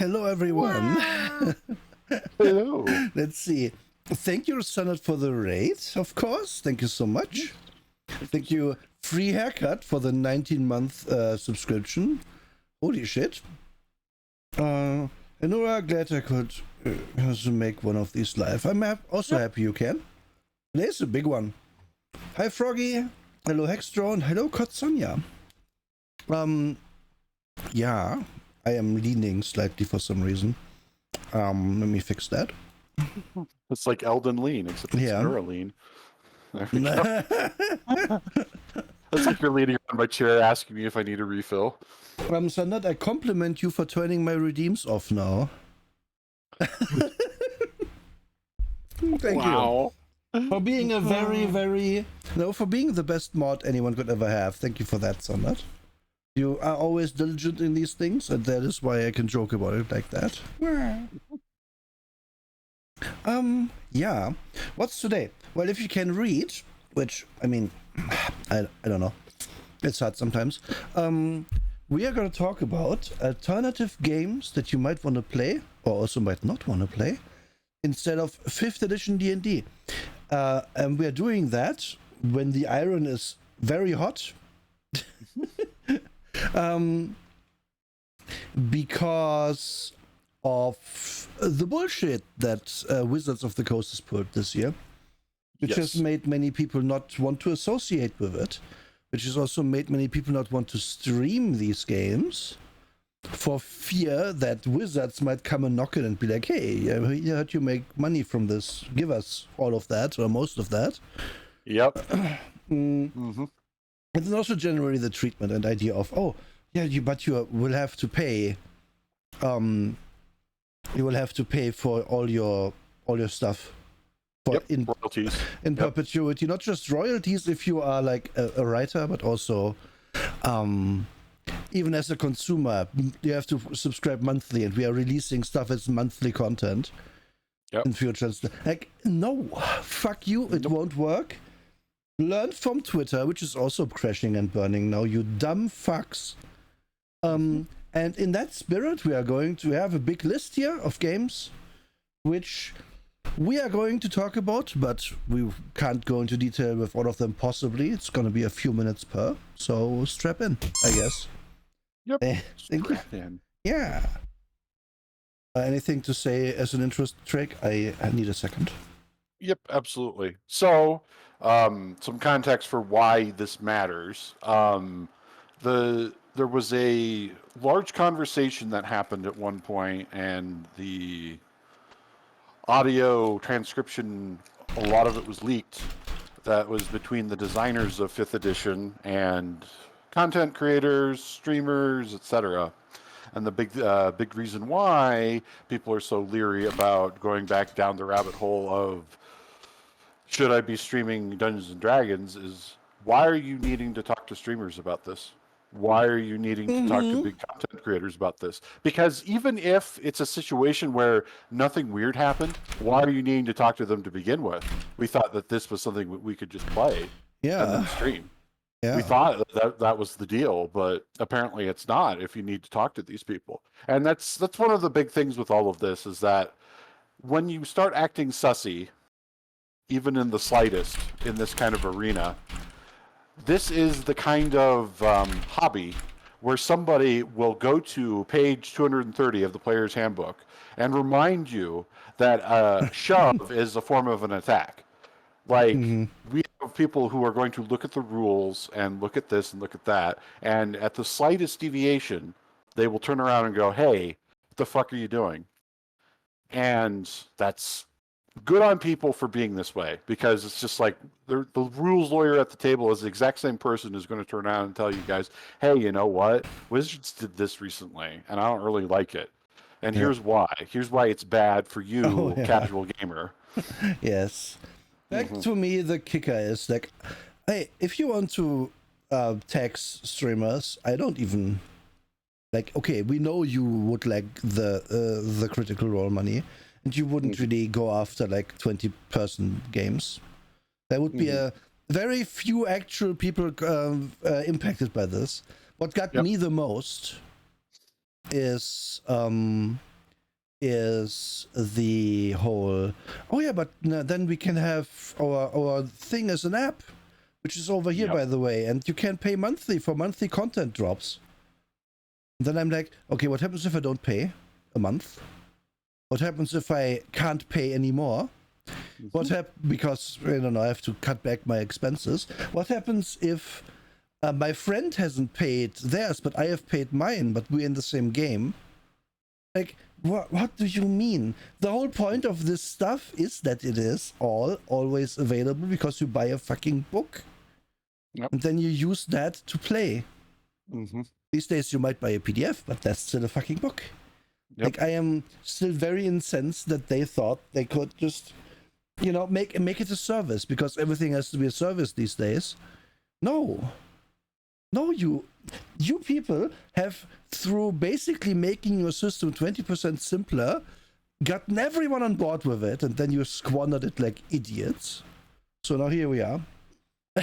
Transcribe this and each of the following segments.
hello everyone. Hello. Let's see. Thank you, Sonnet, for the raid, of course. Thank you so much. Thank you, Free Haircut, for the 19-month subscription. Holy shit. Anura, glad I could also make one of these live. I'm also happy you can. Today's a big one. Hi, Froggy. Hello, Hexdrone. Hello, Kotsonia. Yeah, I am leaning slightly for some reason. Let me fix that. It's like Elden Lean, except it's Neuralean. There we go. It's like you're leaning on my chair asking me if I need a refill. Sanat, I compliment you for turning my redeems off now. Thank you. For being a for being the best mod anyone could ever have. Thank you for that, Sanat. You are always diligent in these things, and that is why I can joke about it like that. Yeah. What's today? Well, if you can read, which, I mean, I don't know. It's hard sometimes. We are going to talk about alternative games that you might want to play, or also might not want to play, instead of 5th edition D&D. And we are doing that when the iron is very hot. Because of the bullshit that Wizards of the Coast has put this year, which has made many people not want to associate with it, which has also made many people not want to stream these games for fear that Wizards might come and knock it and be like, hey, I heard you make money from this. Give us all of that or most of that. Yep. Mm-hmm. And then also generally the treatment and idea of, oh, yeah, but you will have to pay. You will have to pay for all your stuff for royalties in perpetuity. Not just royalties if you are like a writer, but also even as a consumer, you have to subscribe monthly, and we are releasing stuff as monthly content in future. Like, no, fuck you, it won't work. Learn from Twitter, which is also crashing and burning now, you dumb fucks. And in that spirit, we are going to have a big list here of games, which we are going to talk about, but we can't go into detail with all of them possibly. It's going to be a few minutes per, so strap in, I guess. Yep. Strap in. Yeah. Anything to say as an intro, Drake? I need a second. Yep, absolutely. So, some context for why this matters. There was a large conversation that happened at one point, and the audio transcription, a lot of it was leaked. That was between the designers of 5th edition and content creators, streamers, etc. And the big reason why people are so leery about going back down the rabbit hole of should I be streaming Dungeons and Dragons is, why are you needing to talk to streamers about this? Why are you needing to talk to big content creators about this? Because even if it's a situation where nothing weird happened, why are you needing to talk to them to begin with? We thought that this was something we could just play and then stream. We thought that was the deal, but apparently it's not if you need to talk to these people. And that's one of the big things with all of this, is that when you start acting sussy, even in the slightest, in this kind of arena, this is the kind of hobby where somebody will go to page 230 of the player's handbook and remind you that shove is a form of an attack. Like, we have people who are going to look at the rules and look at this and look at that, and at the slightest deviation, they will turn around and go, hey, what the fuck are you doing? And that's good on people for being this way, because it's just like the rules lawyer at the table is the exact same person who's going to turn around and tell you guys, hey, you know what? Wizards did this recently, and I don't really like it. And here's why. Here's why it's bad for you, casual gamer. Yes. Back to me, the kicker is like, hey, if you want to tax streamers, I don't even like. Okay, we know you would like the Critical Role money, and you wouldn't really go after like 20-person games. There would be a very few actual people impacted by this. What got me the most is is the whole, oh yeah, but then we can have our thing as an app, which is over here, by the way, and you can pay monthly for monthly content drops. And then I'm like, okay, what happens if I don't pay a month? What happens if I can't pay anymore? What happens, because, I don't know, I have to cut back my expenses. What happens if my friend hasn't paid theirs, but I have paid mine, but we're in the same game? Like, what do you mean? The whole point of this stuff is that it is always available because you buy a fucking book. And then you use that to play. These days you might buy a PDF, but that's still a fucking book. Like, I am still very incensed that they thought they could just, make it a service, because everything has to be a service these days. No, you people have, through basically making your system 20% simpler, gotten everyone on board with it, and then you squandered it like idiots. So now here we are.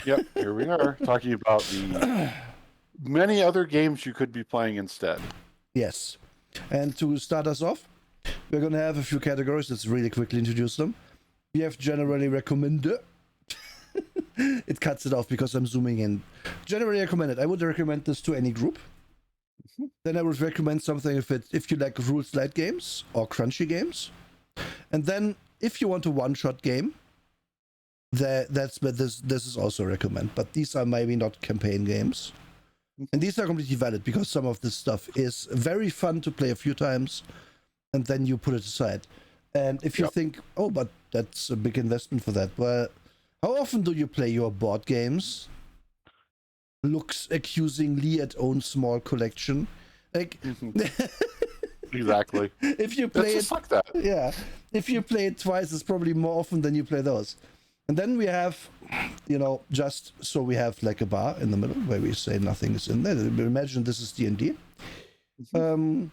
Yep, here we are, talking about the many other games you could be playing instead. Yes. And to start us off, we're going to have a few categories. Let's really quickly introduce them. We have generally recommended. It cuts it off because I'm zooming in. Generally recommended. I would recommend this to any group. Then I would recommend something if you like rules light games or crunchy games. And then if you want a one-shot game, this is also recommend. But these are maybe not campaign games. And these are completely valid because some of this stuff is very fun to play a few times, and then you put it aside. And if you think, oh, but that's a big investment for that, well, how often do you play your board games? Looks accusingly at own small collection. Like, exactly. If you play it like that. Yeah. If you play it twice, it's probably more often than you play those. And then we have, just so we have like a bar in the middle where we say nothing is in there. Imagine this is D&D. Then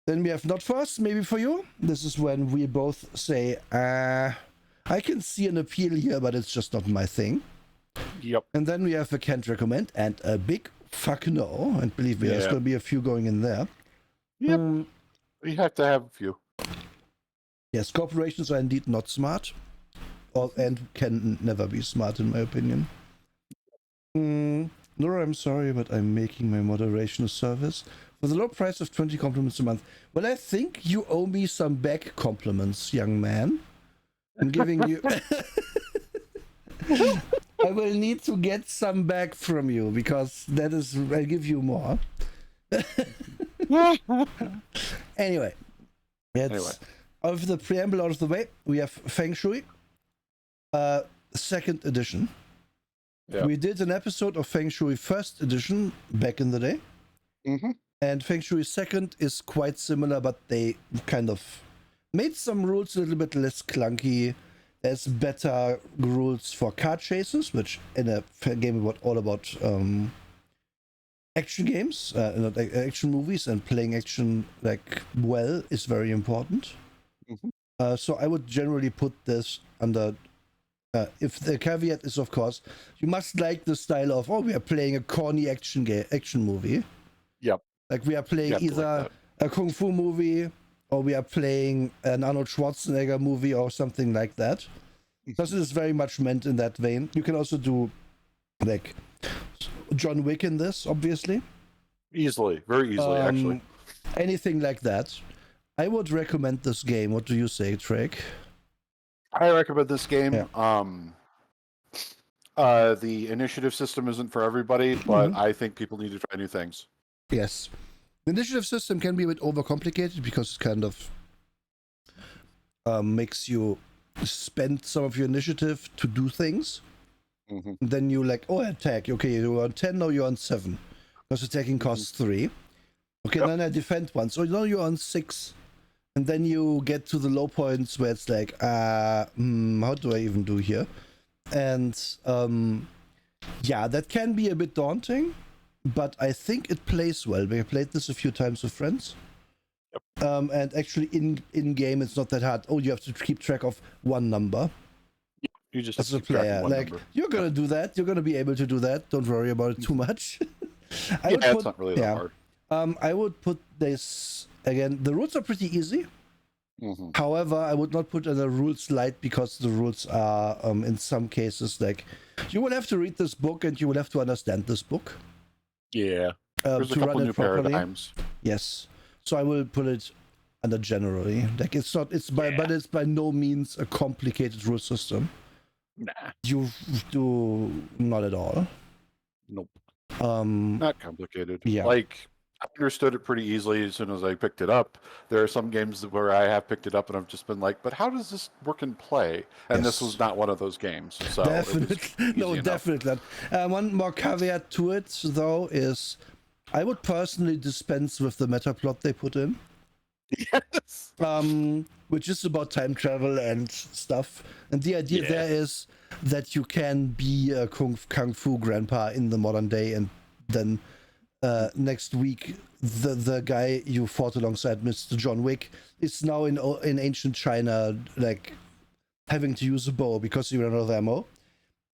we have not first, maybe for you. This is when we both say, I can see an appeal here, but it's just not my thing. Yep. And then we have a can't recommend and a big fuck no. And believe me, there's going to be a few going in there. Yep. We have to have a few. Yes, corporations are indeed not smart. And can never be smart, in my opinion. Nora, I'm sorry, but I'm making my moderation a service for the low price of 20 compliments a month. Well, I think you owe me some back compliments, young man. I'm giving you... I will need to get some back from you, because I'll give you more. Anyway. Of the preamble out of the way, we have Feng Shui. Second edition. We did an episode of Feng Shui first edition back in the day. And Feng Shui second is quite similar, but they kind of made some rules a little bit less clunky. There's better rules for card chases, which in a game all about action games, action movies, and playing action well is very important. So I would generally put this under... if the caveat is, of course, you must like the style of, we are playing a corny action movie. Yep. Like we are playing either a Kung Fu movie, or we are playing an Arnold Schwarzenegger movie or something like that. Because it is very much meant in that vein. You can also do like John Wick in this, obviously. Very easily, actually. Anything like that. I would recommend this game. What do you say, Trek? I recommend this game. The initiative system isn't for everybody, but I think people need to try new things. Yes. The initiative system can be a bit overcomplicated because it kind of makes you spend some of your initiative to do things. And then you attack. Okay, you're on 10, now you're on 7. Because attacking costs 3. Okay, then I defend once. So now you're on 6. And then you get to the low points where it's like, how do I even do here? And that can be a bit daunting, but I think it plays well. We have played this a few times with friends. And actually in game it's not that hard. You have to keep track of one number. You just as a player. You're gonna do that. You're gonna be able to do that. Don't worry about it too much. It's not really that hard. I would put this again, the rules are pretty easy. Mm-hmm. However, I would not put in a rules light because the rules are, in some cases, like you will have to read this book and you will have to understand this book. Yeah. There's a couple new paradigms. Yes. So I will put it under generally. Like it's not. But it's by no means a complicated rule system. Nah. You do not at all. Nope. Not complicated. Yeah. Like, I understood it pretty easily as soon as I picked it up. There are some games where I have picked it up and I've just been like, but how does this work in play? And this was not one of those games. So definitely. No, definitely not. One more caveat to it, though, is I would personally dispense with the meta plot they put in. Yes. Which is about time travel and stuff. And the idea there is that you can be a kung fu grandpa in the modern day, and then next week the guy you fought alongside, Mr. John Wick, is now in ancient China, like having to use a bow because you ran out of ammo.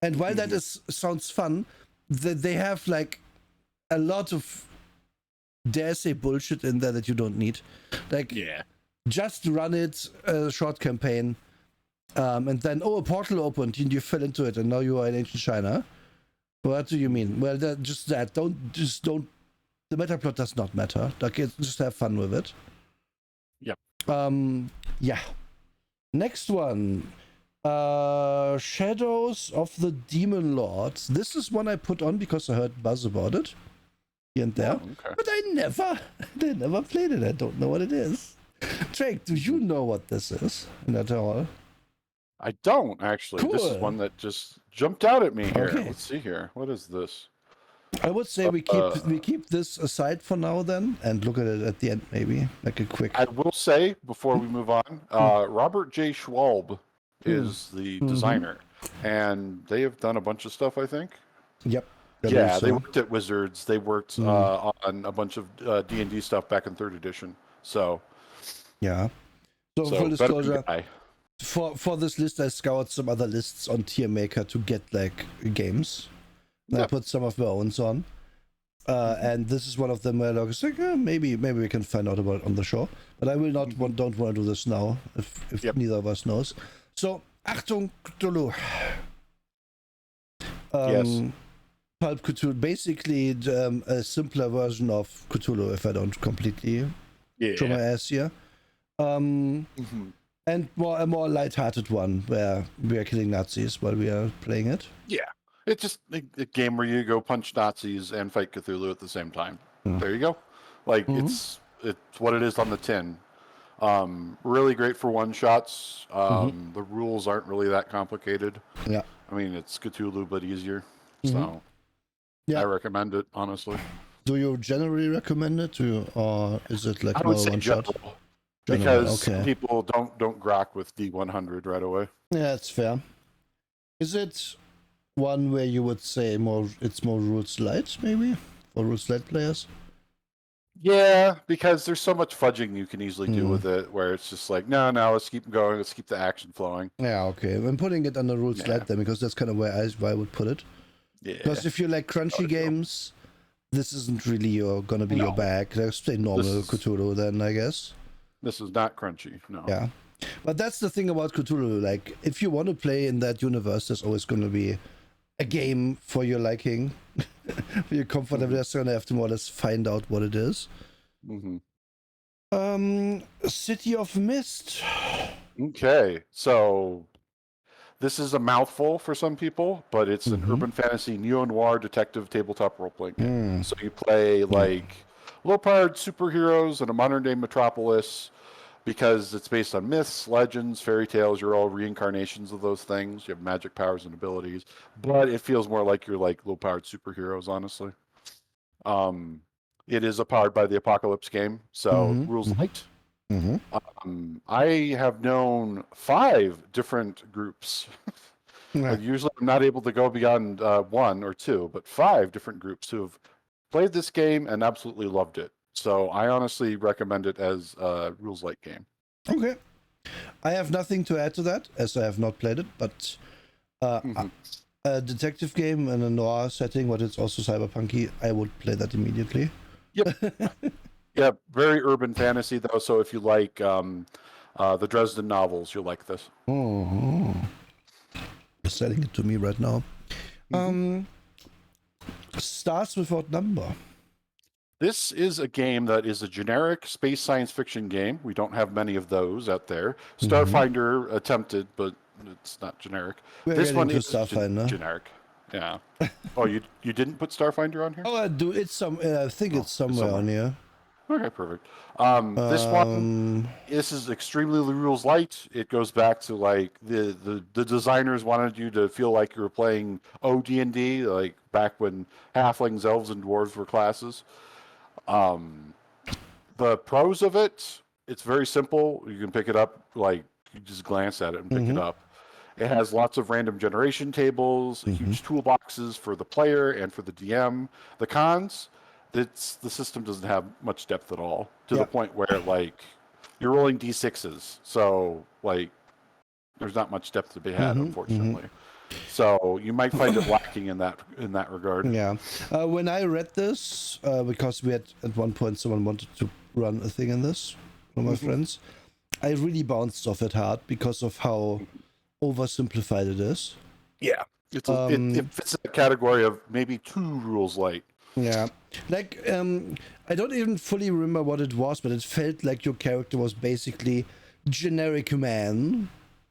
And while that sounds fun, they have like a lot of, dare I say, bullshit in there that you don't need. Like, just run it a short campaign, and then a portal opened and you fell into it and now you are in ancient China. What do you mean? Well, just that. Don't. The meta plot does not matter. Like, just have fun with it. Yep. Yeah. Next one. Shadows of the Demon Lords. This is one I put on because I heard buzz about it here and there. Oh, okay. But I never played it. I don't know what it is. Drake, do you know what this is? Not at all. I don't, actually. Cool. This is one that just jumped out at me here. Okay. Let's see here. What is this? I would say we keep this aside for now then, and look at it at the end, maybe like a quick. I will say before we move on, Robert J. Schwalb is the designer, and they have done a bunch of stuff, I think. Yep. Yeah, they worked at Wizards. They worked on a bunch of D&D stuff back in 3rd edition. So. Yeah. So full disclosure, for this list, I scoured some other lists on Tier Maker to get like games. I put some of my own on, and this is one of them where I was like, maybe we can find out about it on the show. But I will not don't want to do this now if neither of us knows. So, Achtung Cthulhu. Yes. Pulp Cthulhu, basically a simpler version of Cthulhu, if I don't completely show my ass here. And a more light-hearted one where we are killing Nazis while we are playing it. Yeah. It's just a game where you go punch Nazis and fight Cthulhu at the same time. There you go. Like, it's what it is on the tin. Really great for one-shots. The rules aren't really that complicated. Yeah. I mean, it's Cthulhu, but easier. So, I recommend it, honestly. Do you generally recommend it, or is it like more one-shot? Because people don't grok with D100 right away. Yeah, that's fair. Is it one where you would say it's more rules light, maybe, for rules light players? Yeah, because there's so much fudging you can easily do with it, where it's just like, no, let's keep going, let's keep the action flowing. Yeah, okay. I'm putting it under rules light then, because that's kind of where I would put it. Yeah. Because if you like crunchy games, this isn't really gonna be your bag. Let's play normal Cthulhu then, I guess. This is not crunchy, no. Yeah. But that's the thing about Cthulhu. Like, if you want to play in that universe, there's always going to be a game for your liking, for your comfortableness. You're going to have to more or less find out what it is. City of Mist. Okay, so this is a mouthful for some people, but it's an urban fantasy neo-noir detective tabletop role-playing game. So you play like low-powered superheroes in a modern-day metropolis. Because it's based on myths, legends, fairy tales, you're all reincarnations of those things. You have magic powers and abilities, but it feels more like you're like low-powered superheroes, honestly. It is a powered by the Apocalypse game, so rules light. I have known 5 different groups. Usually I'm not able to go beyond 1 or 2, but 5 different groups who have played this game and absolutely loved it. So I honestly recommend it as a rules light game. Okay. I have nothing to add to that, as I have not played it, but a detective game in a noir setting, but it's also cyberpunky, I would play that immediately. Yep. Yeah, very urban fantasy though. So if you like the Dresden novels, you'll like this. Oh, you're selling it to me right now. Stars Without Number. This is a game that is a generic space science fiction game. We don't have many of those out there. Starfinder attempted, but it's not generic. We're This getting one to is Starfinder. generic. Yeah. Oh, you didn't put Starfinder on here? Oh, I do. It's I think it's somewhere on here. Okay, perfect. This is extremely rules light. It goes back to like the designers wanted you to feel like you were playing OD&D, like back when halflings, elves, and dwarves were classes. The pros of it, it's very simple. You can pick it up, like you just glance at it and pick it up. It has lots of random generation tables, huge toolboxes for the player and for the DM. The cons, the system doesn't have much depth at all, to the point where like you're rolling d6s, so like there's not much depth to be had, unfortunately. So you might find it lacking in that regard. Yeah. When I read this, because we had at one point someone wanted to run a thing in this, one of my friends, I really bounced off it hard because of how oversimplified it is. Yeah. It fits in the category of maybe too rules light. Yeah. Like, I don't even fully remember what it was, but it felt like your character was basically generic man.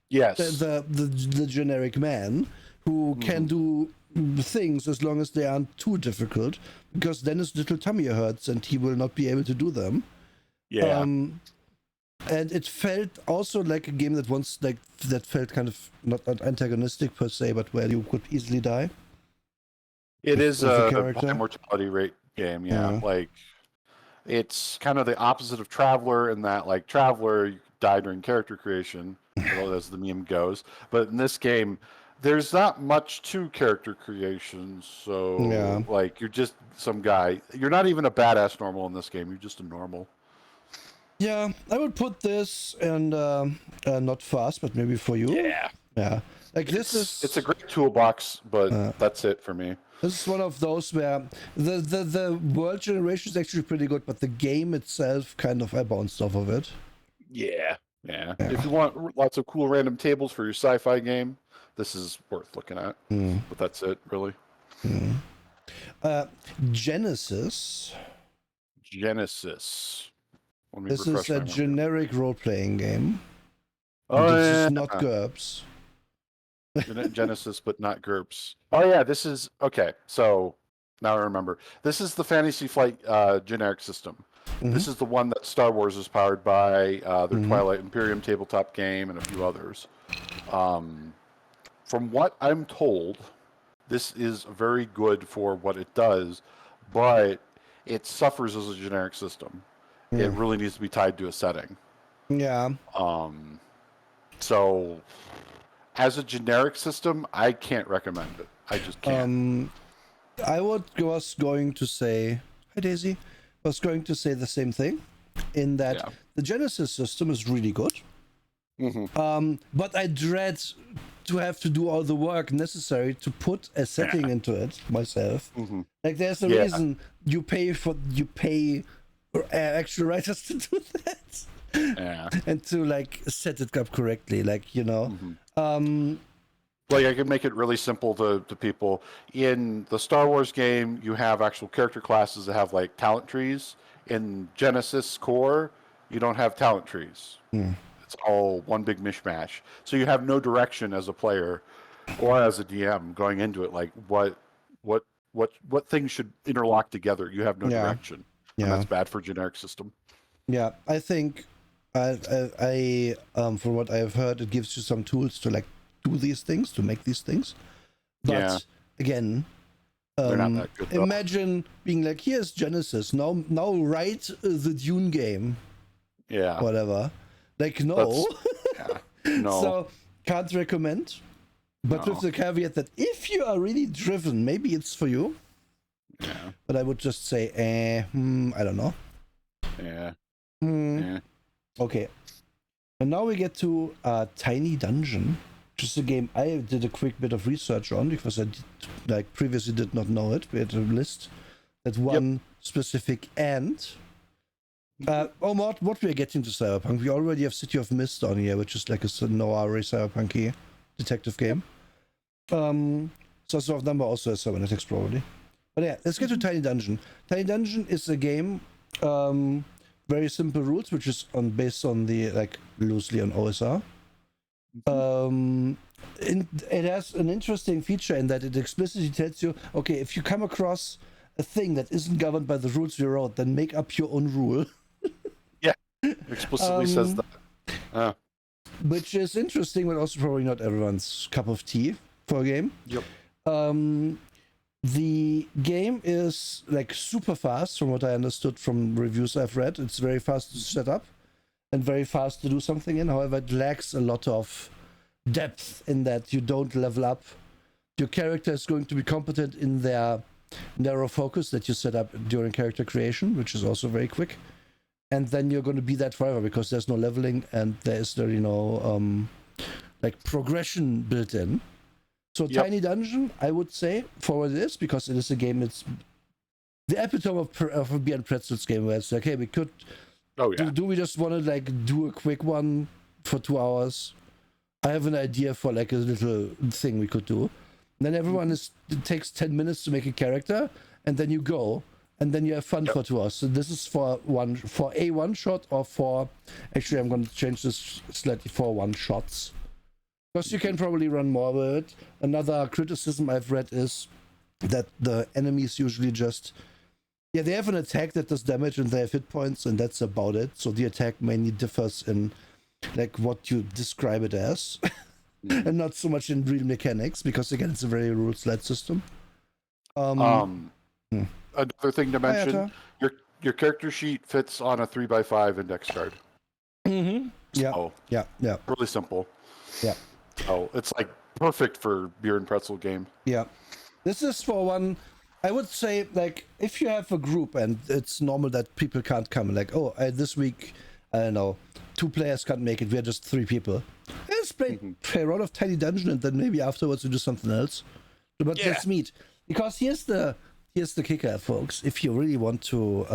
Yes. The generic man who can do things as long as they aren't too difficult, because then his little tummy hurts and he will not be able to do them. Yeah. And it felt also like a game that felt kind of not antagonistic per se, but where you could easily die. It is a high mortality rate game, yeah. Like it's kind of the opposite of Traveler in that, like Traveler, you die during character creation, as the meme goes. But in this game, there's not much to character creation, so like you're just some guy. You're not even a badass normal in this game. You're just a normal. Yeah, I would put this and not fast, but maybe for you. Yeah. Like it's a great toolbox, but that's it for me. This is one of those where the world generation is actually pretty good, but the game itself I bounced off of it. Yeah. If you want lots of cool random tables for your sci-fi game, this is worth looking at. But that's it, really. Genesis. This is a generic role-playing game. This is not GURPS. Genesis, but not GURPS. Oh yeah, this is okay. So now I remember. This is the Fantasy Flight generic system. This is the one that Star Wars is powered by. Their Twilight Imperium tabletop game and a few others. From what I'm told, this is very good for what it does, but it suffers as a generic system. It really needs to be tied to a setting. Yeah. So as a generic system, I can't recommend it. I just can't. I was going to say, hi Daisy, was going to say the same thing, in that the Genesis system is really good. But I dread to have to do all the work necessary to put a setting into it myself. Like there's a reason you pay actual writers to do that. And to like set it up correctly, like, you know. Like I can make it really simple to people. In the Star Wars game, you have actual character classes that have like talent trees. In Genesis Core, you don't have talent trees. It's all one big mishmash. So you have no direction as a player or as a DM going into it. Like what things should interlock together? You have no direction. And that's bad for generic system. Yeah, I think I from what I have heard, it gives you some tools to like do these things, to make these things. But again, they're not that good, though. Imagine being like, here's Genesis. Now write the Dune game. Yeah. Whatever. Like, no. No. So can't recommend. But with the caveat that if you are really driven, maybe it's for you. Yeah. But I would just say, I don't know. Yeah. Okay. And now we get to Tiny Dungeon, which is a game I did a quick bit of research on because I previously did not know it. We had a list that one specific ant What we are getting to Cyberpunk, we already have City of Mist on here, which is like a noir cyberpunk detective game. Source of Number also has cybernetics probably. But yeah, let's get to Tiny Dungeon. Tiny Dungeon is a game, very simple rules, which is based on the loosely on OSR. It has an interesting feature in that it explicitly tells you, okay, if you come across a thing that isn't governed by the rules we wrote, then make up your own rule. Yeah, explicitly says that. Which is interesting, but also probably not everyone's cup of tea for a game. Yep. The game is super fast, from what I understood from reviews I've read. It's very fast to set up and very fast to do something in. However, it lacks a lot of depth in that you don't level up. Your character is going to be competent in their narrow focus that you set up during character creation, which is also very quick. And then you're going to be that forever because there's no leveling and there is no progression built in. So yep. Tiny Dungeon, I would say, for what it is, because it is a game, it's the epitome of a beer and pretzels game where it's like, hey, we could... Oh, yeah. Do we just want to do a quick one for 2 hours? I have an idea for a little thing we could do. And then everyone it takes 10 minutes to make a character, and then you go, and then you have fun for 2 hours. So this is for a one shot, or for... Actually, I'm going to change this slightly for one shots. Because you can probably run more with it. Another criticism I've read is that the enemies usually just... Yeah, they have an attack that does damage and they have hit points, and that's about it. So the attack mainly differs in what you describe it as. And not so much in real mechanics, because again, it's a very rules-led system. Another thing to mention, your character sheet fits on a 3x5 index card. Mm-hmm. Yeah. So, yeah. Really simple. Yeah. Oh, it's perfect for beer and pretzel game. Yeah. This is for one, I would say, if you have a group and it's normal that people can't come, this week, I don't know, 2 players can't make it, we're just 3 people. Let's play a round of Tiny Dungeon and then maybe afterwards we do something else. But let's meet. Because here's the kicker, folks. If you really want to,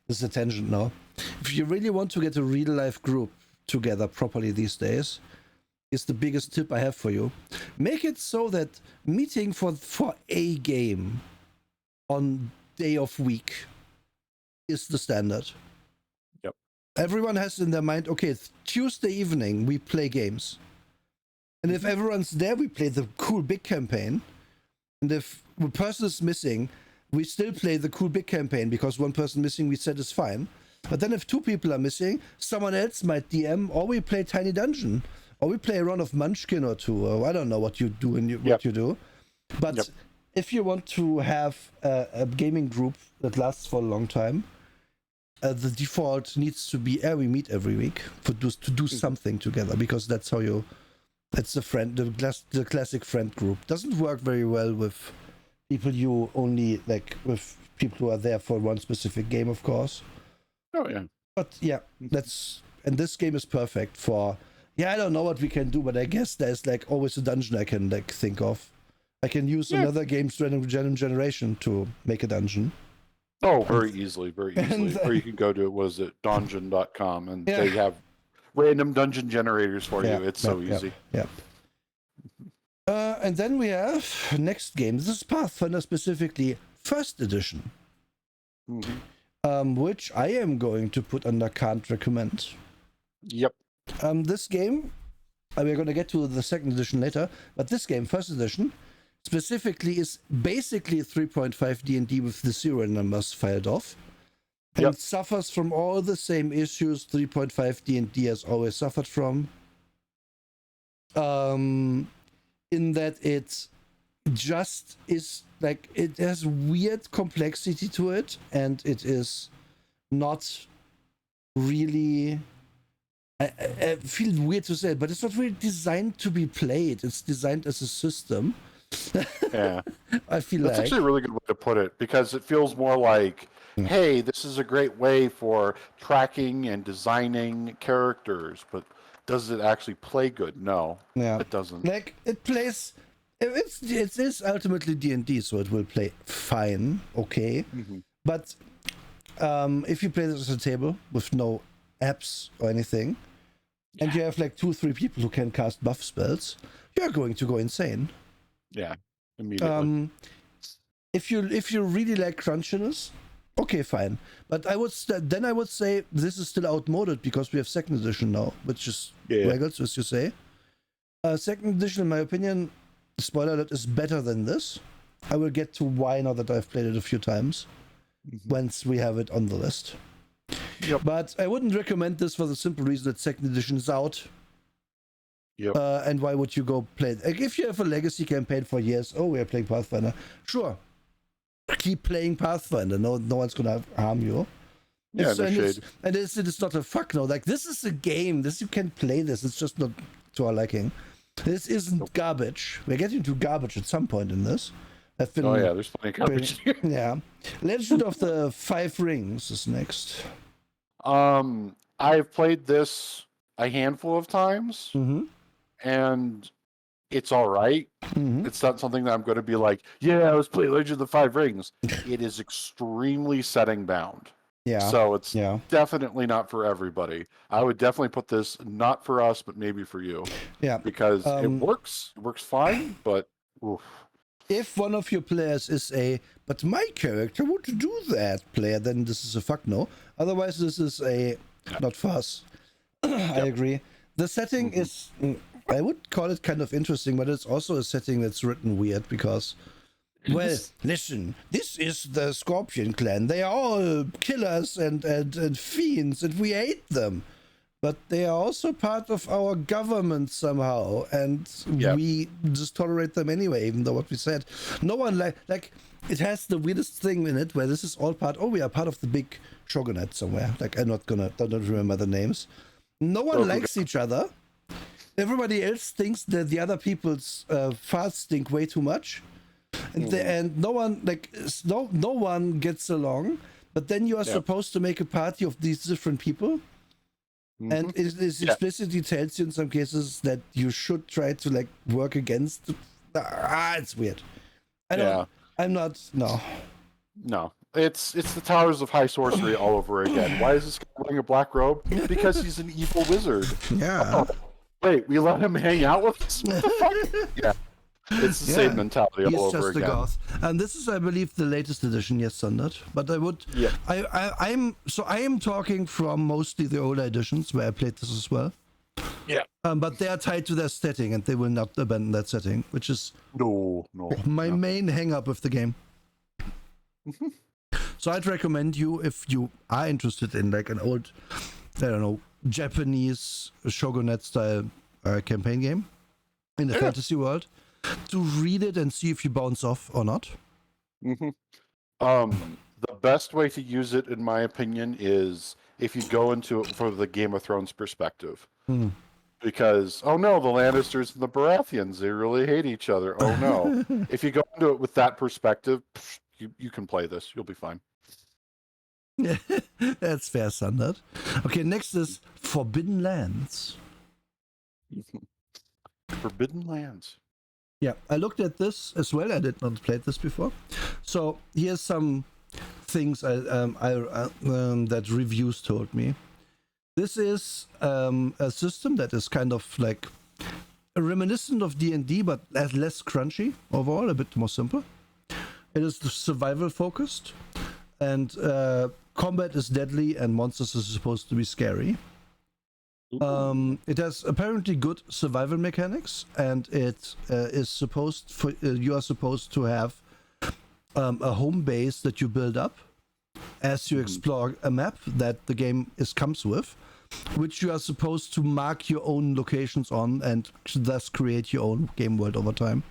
this is a tangent now. If you really want to get a real life group together properly these days, is the biggest tip I have for you. Make it so that meeting for a game on day of week is the standard. Yep. Everyone has in their mind, okay, it's Tuesday evening, we play games. And if everyone's there, we play the cool big campaign. And if a person is missing, we still play the cool big campaign, because one person missing we said is fine. But then if 2 people are missing, someone else might DM, or we play Tiny Dungeon. Or we play a round of Munchkin or 2, or I don't know what you do what you do. But if you want to have a gaming group that lasts for a long time, the default needs to be we meet every week to do something together, because that's how that's the classic friend group. Doesn't work very well with people you only with people who are there for one specific game, of course. Oh yeah. But yeah, and this game is perfect for. Yeah, I don't know what we can do, but I guess there's always a dungeon I can think of. I can use another game's random generation to make a dungeon. Oh, very easily. Or you can go to, donjon.com, and they have random dungeon generators for you. It's so easy. Yeah. And then we have next game. This is Pathfinder, specifically First Edition. Which I am going to put under can't recommend. Yep. This game, we're going to get to the second edition later, but this game, First Edition, specifically is basically 3.5 D&D with the serial numbers filed off. And it suffers from all the same issues 3.5 D&D has always suffered from. In that it just is it has weird complexity to it, and it is not really... I feel weird to say it, but it's not really designed to be played. It's designed as a system. Yeah. I feel that's actually a really good way to put it, because it feels more like, hey, this is a great way for tracking and designing characters, but does it actually play good? No, it doesn't. It plays... It is ultimately D&D, so it will play fine, okay. But if you play this as a table with no apps or anything, and you have like 2-3 people who can cast buff spells, you're going to go insane. Yeah, immediately. If you really like crunchiness, okay, fine. But I would say this is still outmoded because we have second edition now, which is Regals, as you say. Second edition, in my opinion, spoiler alert, is better than this. I will get to why now that I've played it a few times once we have it on the list. Yep. But I wouldn't recommend this for the simple reason that second edition is out. Yep. And why would you go play it? Like, if you have a legacy campaign for years, we are playing Pathfinder. Sure. Keep playing Pathfinder. No one's gonna harm you. Yeah, it's not a fuck no. Like, this is a game. You can play this. It's just not to our liking. This isn't garbage. We're getting to garbage at some point in this. There's plenty of garbage. Yeah. Legend of the Five Rings is next. I've played this a handful of times, and it's all right. It's not something that I'm going to be like, I was playing Legend of the Five Rings. It is extremely setting bound. Yeah. So it's definitely not for everybody. I would definitely put this not for us, but maybe for you. Yeah. Because it works. It works fine, but oof. If one of your players is but my character would do that player, then this is a fuck no. Otherwise, this is not for us. I agree. The setting is, I would call it kind of interesting, but it's also a setting that's written weird because, well, listen, this is the Scorpion clan. They are all killers and fiends, and we hate them. But they are also part of our government somehow, and we just tolerate them anyway, even though what we said. No one like it has the weirdest thing in it where this is all part. We are part of the big shogunate somewhere. Like, I don't remember the names. No one likes each other. Everybody else thinks that the other people's farts stink way too much, and no one gets along. But then you are supposed to make a party of these different people. And it explicitly tells you in some cases that you should try to like work against. It's weird. I'm not. No, it's the Towers of High Sorcery all over again. Why is this guy wearing a black robe? Because he's an evil wizard. Yeah. Wait, we let him hang out with us? What the fuck? Yeah. It's the same mentality all over again. Goth. And this is, I believe, the latest edition, yes, Sandert. But I would, I am talking from mostly the older editions where I played this as well. Yeah. But they are tied to their setting, and they will not abandon that setting, which is my main hang-up with the game. So I'd recommend you, if you are interested in like an old, Japanese shogunate-style campaign game in the fantasy world, to read it and see if you bounce off or not. The best way to use it, in my opinion, is if you go into it from the Game of Thrones perspective. Because, the Lannisters and the Baratheons, they really hate each other. Oh no. If you go into it with that perspective, you can play this. You'll be fine. That's fair, Sandert. Okay, next is Forbidden Lands. Forbidden Lands. Yeah, I looked at this as well. I did not play this before. So here's some things that reviews told me. This is a system that is kind of like reminiscent of D&D, but less crunchy overall, a bit more simple. It is survival focused, and combat is deadly, and monsters are supposed to be scary. It has apparently good survival mechanics, and it is you are supposed to have a home base that you build up as you explore a map that the game comes with, which you are supposed to mark your own locations on and thus create your own game world over time.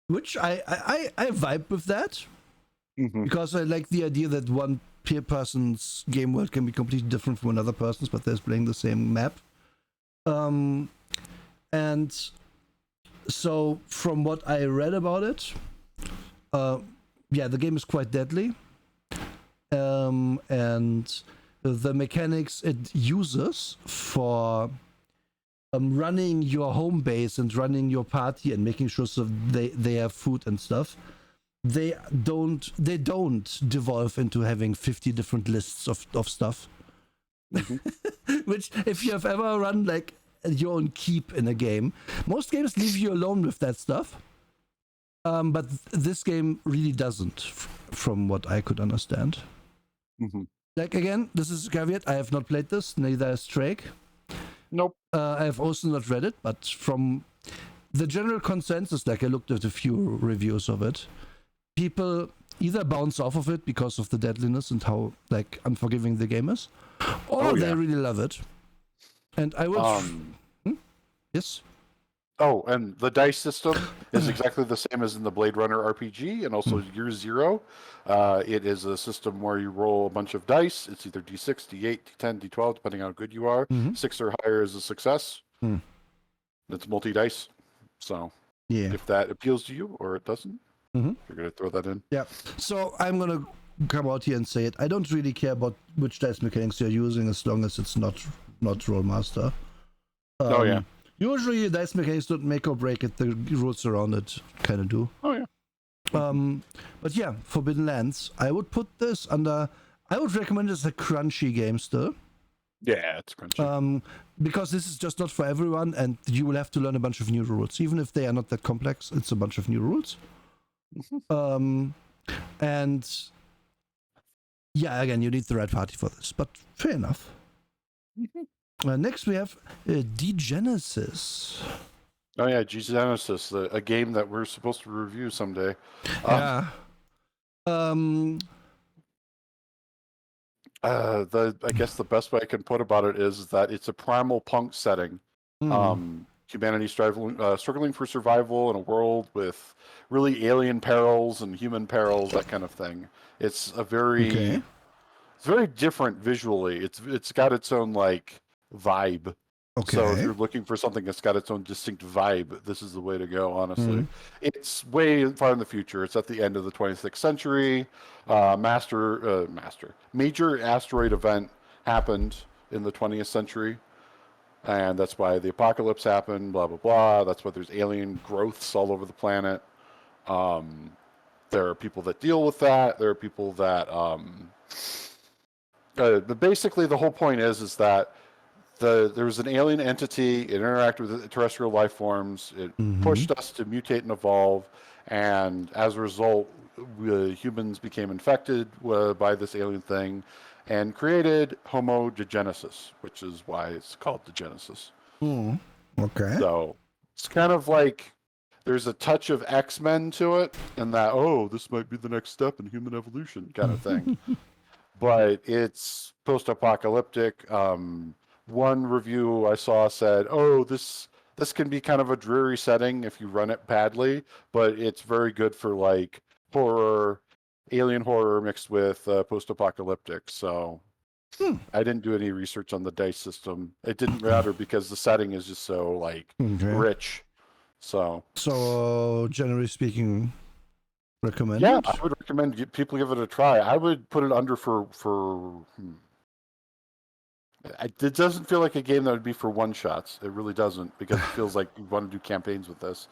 Which I vibe with that, because I like the idea that one person's game world can be completely different from another person's, but they're playing the same map. And so from what I read about it, the game is quite deadly. And the mechanics it uses for running your home base and running your party and making sure so they have food and stuff they don't devolve into having 50 different lists of stuff. Which, if you have ever run like your own keep in a game, most games leave you alone with that stuff. But this game really doesn't, from what I could understand. Like, again, this is a caveat. I have not played this, neither has Drake. Nope. I have also not read it, but from the general consensus, like I looked at a few reviews of it, people either bounce off of it because of the deadliness and how like unforgiving the game is, or they really love it. And I would... Yes? Oh, and the dice system is exactly the same as in the Blade Runner RPG and also Year Zero. It is a system where you roll a bunch of dice. It's either D6, D8, D10, D12, depending on how good you are. 6 or higher is a success. It's multi-dice. So if that appeals to you or it doesn't, you're going to throw that in. Yeah. So I'm going to come out here and say it. I don't really care about which dice mechanics you're using as long as it's not Rollmaster. Usually dice mechanics don't make or break it, the rules around it kind of do. But yeah, Forbidden Lands, I would put this under... I would recommend it as a crunchy game still. Yeah, it's crunchy. Because this is just not for everyone, and you will have to learn a bunch of new rules. Even if they are not that complex, it's a bunch of new rules. And yeah, again, you need the right party for this, but fair enough. Next we have D-Genesis. Oh yeah, G-Genesis, a game that we're supposed to review someday. I guess the best way I can put about it is that it's a primal punk setting. Humanity struggling for survival in a world with really alien perils and human perils, that kind of thing. It's a very different visually. It's got its own like vibe. So if you're looking for something that's got its own distinct vibe, this is the way to go, honestly. It's way far in the future. It's at the end of the 26th century. Major asteroid event happened in the 20th century. And that's why the apocalypse happened, blah, blah, blah. That's why there's alien growths all over the planet. There are people that deal with that. There are people that... but basically, the whole point is that there was an alien entity. It interacted with terrestrial life forms. It pushed us to mutate and evolve. And as a result, humans became infected by this alien thing and created Homo degenesis, which is why it's called Degenesis. So it's kind of like there's a touch of X-Men to it, and that, this might be the next step in human evolution kind of thing. But it's post-apocalyptic. One review I saw said, this can be kind of a dreary setting if you run it badly, but it's very good for like horror, alien horror mixed with post-apocalyptic. So I didn't do any research on the dice system. It didn't matter because the setting is just so like rich. So generally speaking, recommend it? I would recommend people give it a try. I would put it under for it doesn't feel like a game that would be for one shots. It really doesn't, because it feels like you want to do campaigns with this.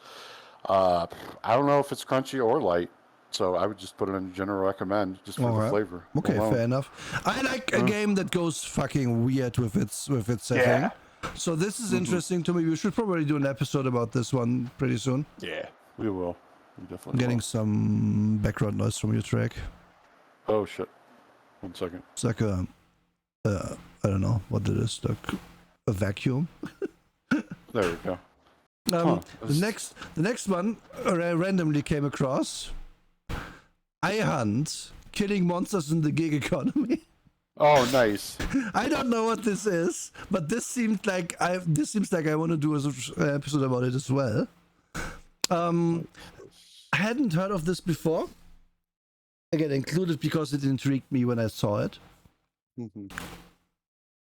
I don't know if it's crunchy or light, so I would just put it in general recommend just for the flavor. Okay, fair enough. I like a game that goes fucking weird with its setting. Yeah. So this is interesting to me. We should probably do an episode about this one pretty soon. Yeah, we will. We definitely Getting some background noise from your track. Oh shit! 1 second. It's like a I don't know what it is, like a vacuum. There we go. The next one I randomly came across. I Hunt, Killing Monsters in the Gig Economy. Oh, nice. I don't know what this is, but this seems like I want to do an episode about it as well. I hadn't heard of this before. Again, included because it intrigued me when I saw it.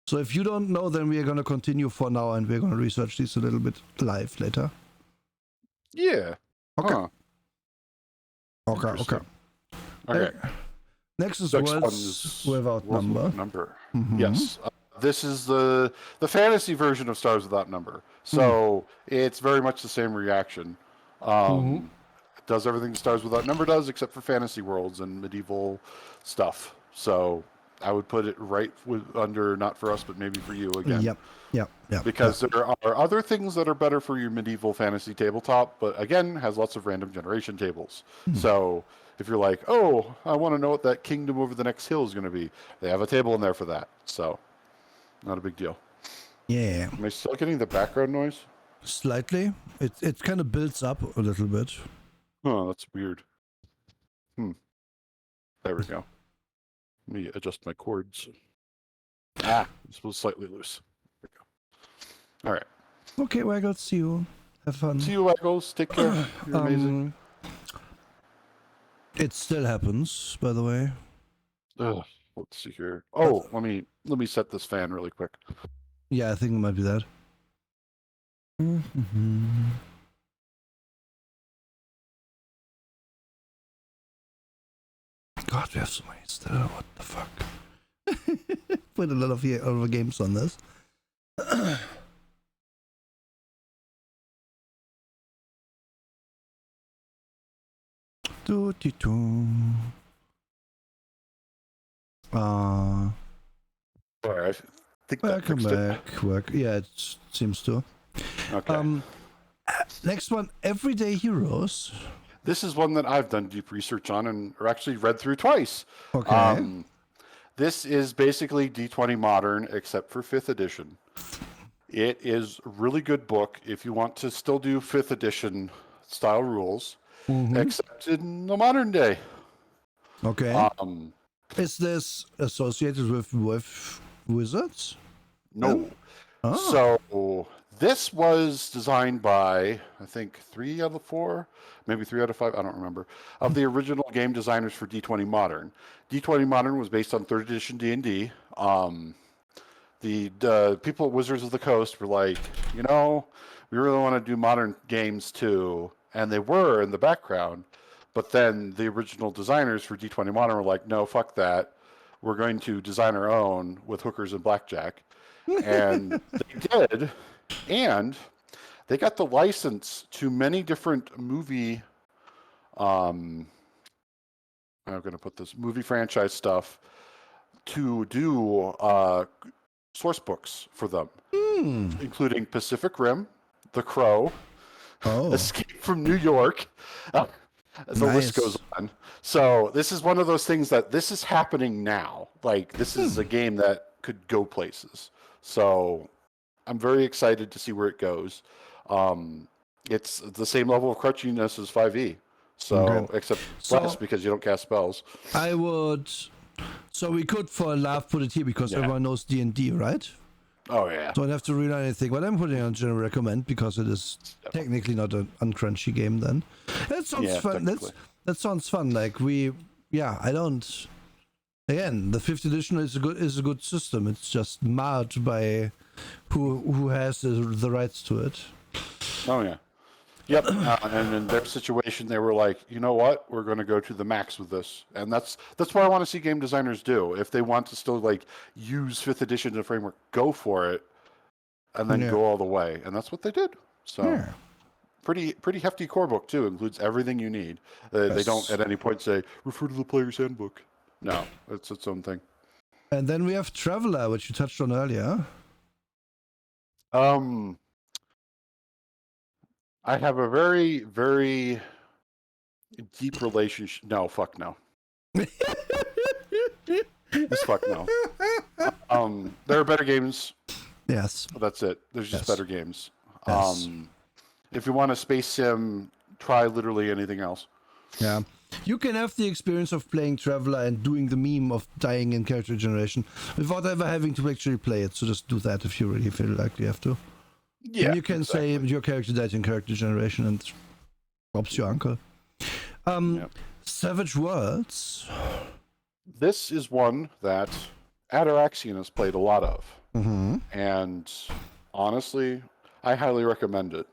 So if you don't know, then we are going to continue for now, and we're going to research this a little bit live later. Yeah. Okay. Okay. Next is Worlds Without Number. Yes. This is the fantasy version of Stars Without Number. So it's very much the same reaction. does everything Stars Without Number does, except for fantasy worlds and medieval stuff. So I would put it right under not for us, but maybe for you again. Yep. Because there are other things that are better for your medieval fantasy tabletop, but again, has lots of random generation tables. So if you're like, oh, I want to know what that kingdom over the next hill is going to be, they have a table in there for that. So not a big deal. Yeah. Am I still getting the background noise? Slightly. It kind of builds up a little bit. Oh, that's weird. There we go. Let me adjust my cords. This was slightly loose. There we go. All right. Okay, Waggles, see you. Have fun. See you, Waggles. Take care. You're amazing. It still happens, by the way. Let's see here. Oh, let me set this fan really quick. Yeah, I think it might be that. God, we have so many still. What the fuck? Put a lot of other games on this. I think welcome back. Yeah, it seems to. Okay. Next one, Everyday Heroes. This is one that I've done deep research on and actually read through twice. Okay. This is basically D20 Modern, except for 5th edition. It is a really good book if you want to still do 5th edition style rules, except in the modern day. Okay. Is this associated with Wizards? No. So this was designed by, I think, 3 out of 4, maybe 3 out of 5, I don't remember, of the original game designers for D20 Modern. D20 Modern was based on 3rd edition D&D. The people at Wizards of the Coast were like, we really want to do modern games too. And they were in the background. But then the original designers for D20 Modern were like, no, fuck that. We're going to design our own with hookers and blackjack. And they did. And they got the license to many different movie, I'm going to put this, movie franchise stuff to do source books for them, including Pacific Rim, The Crow, Escape from New York. The list goes on. So this is one of those things that this is happening now. Like, this is a game that could go places. So I'm very excited to see where it goes. It's the same level of crunchiness as 5e. So, except less because you don't cast spells. I would... So we could, for a laugh, put it here because everyone knows D&D, right? Oh, yeah. Don't have to read anything, but I'm putting on general recommend because it is technically not an uncrunchy game then. That sounds fun. That sounds fun. Like I don't... Again, the 5th edition is a good system. It's just marred by who has the rights to it. Oh, yeah. Yep, and in their situation, they were like, you know what? We're going to go to the max with this, and that's what I want to see game designers do. If they want to still like use 5th edition as a framework, go for it, and then go all the way, and that's what they did. So, pretty hefty core book too. Includes everything you need. They don't at any point say refer to the player's handbook. No, it's its own thing. And then we have Traveler, which you touched on earlier. I have a very, very deep relationship. No, fuck no. This fuck no. There are better games. Yes. But that's it. There's just better games. Yes. If you want a space sim, try literally anything else. Yeah. You can have the experience of playing Traveler and doing the meme of dying in character generation without ever having to actually play it. So just do that if you really feel like you have to. Yeah, and you can say your character died in character generation and robs your uncle. Savage Worlds. This is one that Ataraxian has played a lot of. And honestly, I highly recommend it.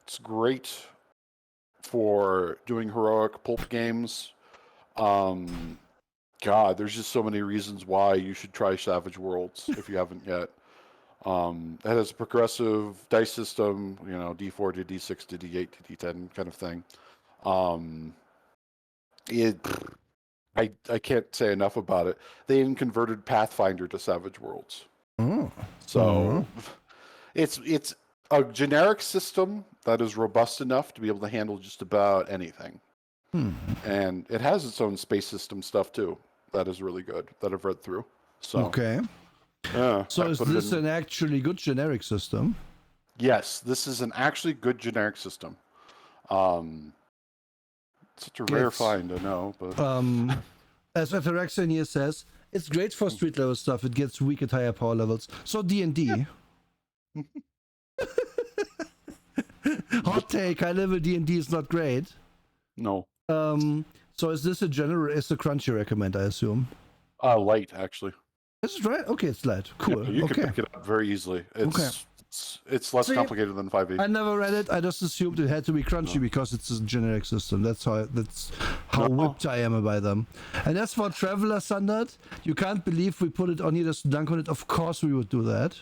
It's great for doing heroic pulp games. God, there's just so many reasons why you should try Savage Worlds if you haven't yet. It has a progressive dice system, D4 to D6 to D8 to D10 kind of thing. I can't say enough about it. They even converted Pathfinder to Savage Worlds. Oh. So it's a generic system that is robust enough to be able to handle just about anything. And it has its own space system stuff too. That is really good. That I've read through. So okay. So is this an actually good generic system? Yes, this is an actually good generic system. Such a rare find, I know, but as Ataraxian here says, it's great for street level stuff. It gets weak at higher power levels. So D&D. Hot take. High level D&D is not great. No. So is this a crunchy recommend? I assume. Light actually. This is right. Okay, it's light. Cool. Yeah, you can pick it up very easily. It's less complicated than 5e. I never read it. I just assumed it had to be crunchy because it's a generic system. That's how whipped I am by them. And as for Traveler Standard, you can't believe we put it on here just dunk on it. Of course we would do that.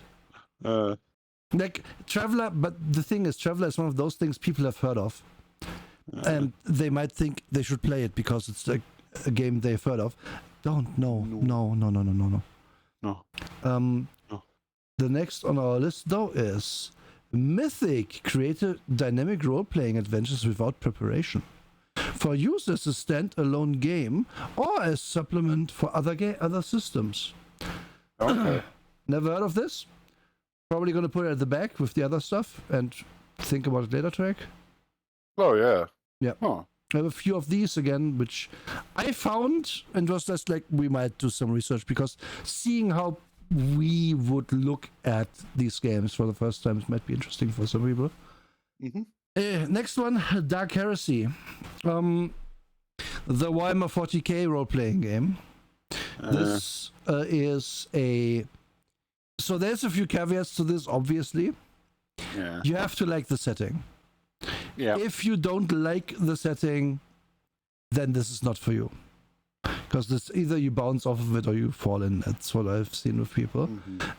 Like Traveler, but the thing is, Traveler is one of those things people have heard of. And they might think they should play it because it's like a game they've heard of. No. The next on our list, though, is Mythic. Create dynamic role-playing adventures without preparation. For use as a standalone game or as supplement for other systems. Okay. Never heard of this? Probably going to put it at the back with the other stuff and think about it later, Track. Oh, yeah. Yeah. Huh. I have a few of these again, which I found and was just like, we might do some research because seeing how we would look at these games for the first time might be interesting for some people. Next one, Dark Heresy. The Warhammer 40k role-playing game. This is a... So there's a few caveats to this, obviously. Yeah. You have to like the setting. Yeah. If you don't like the setting, then this is not for you. Because it's either you bounce off of it or you fall in. That's what I've seen with people.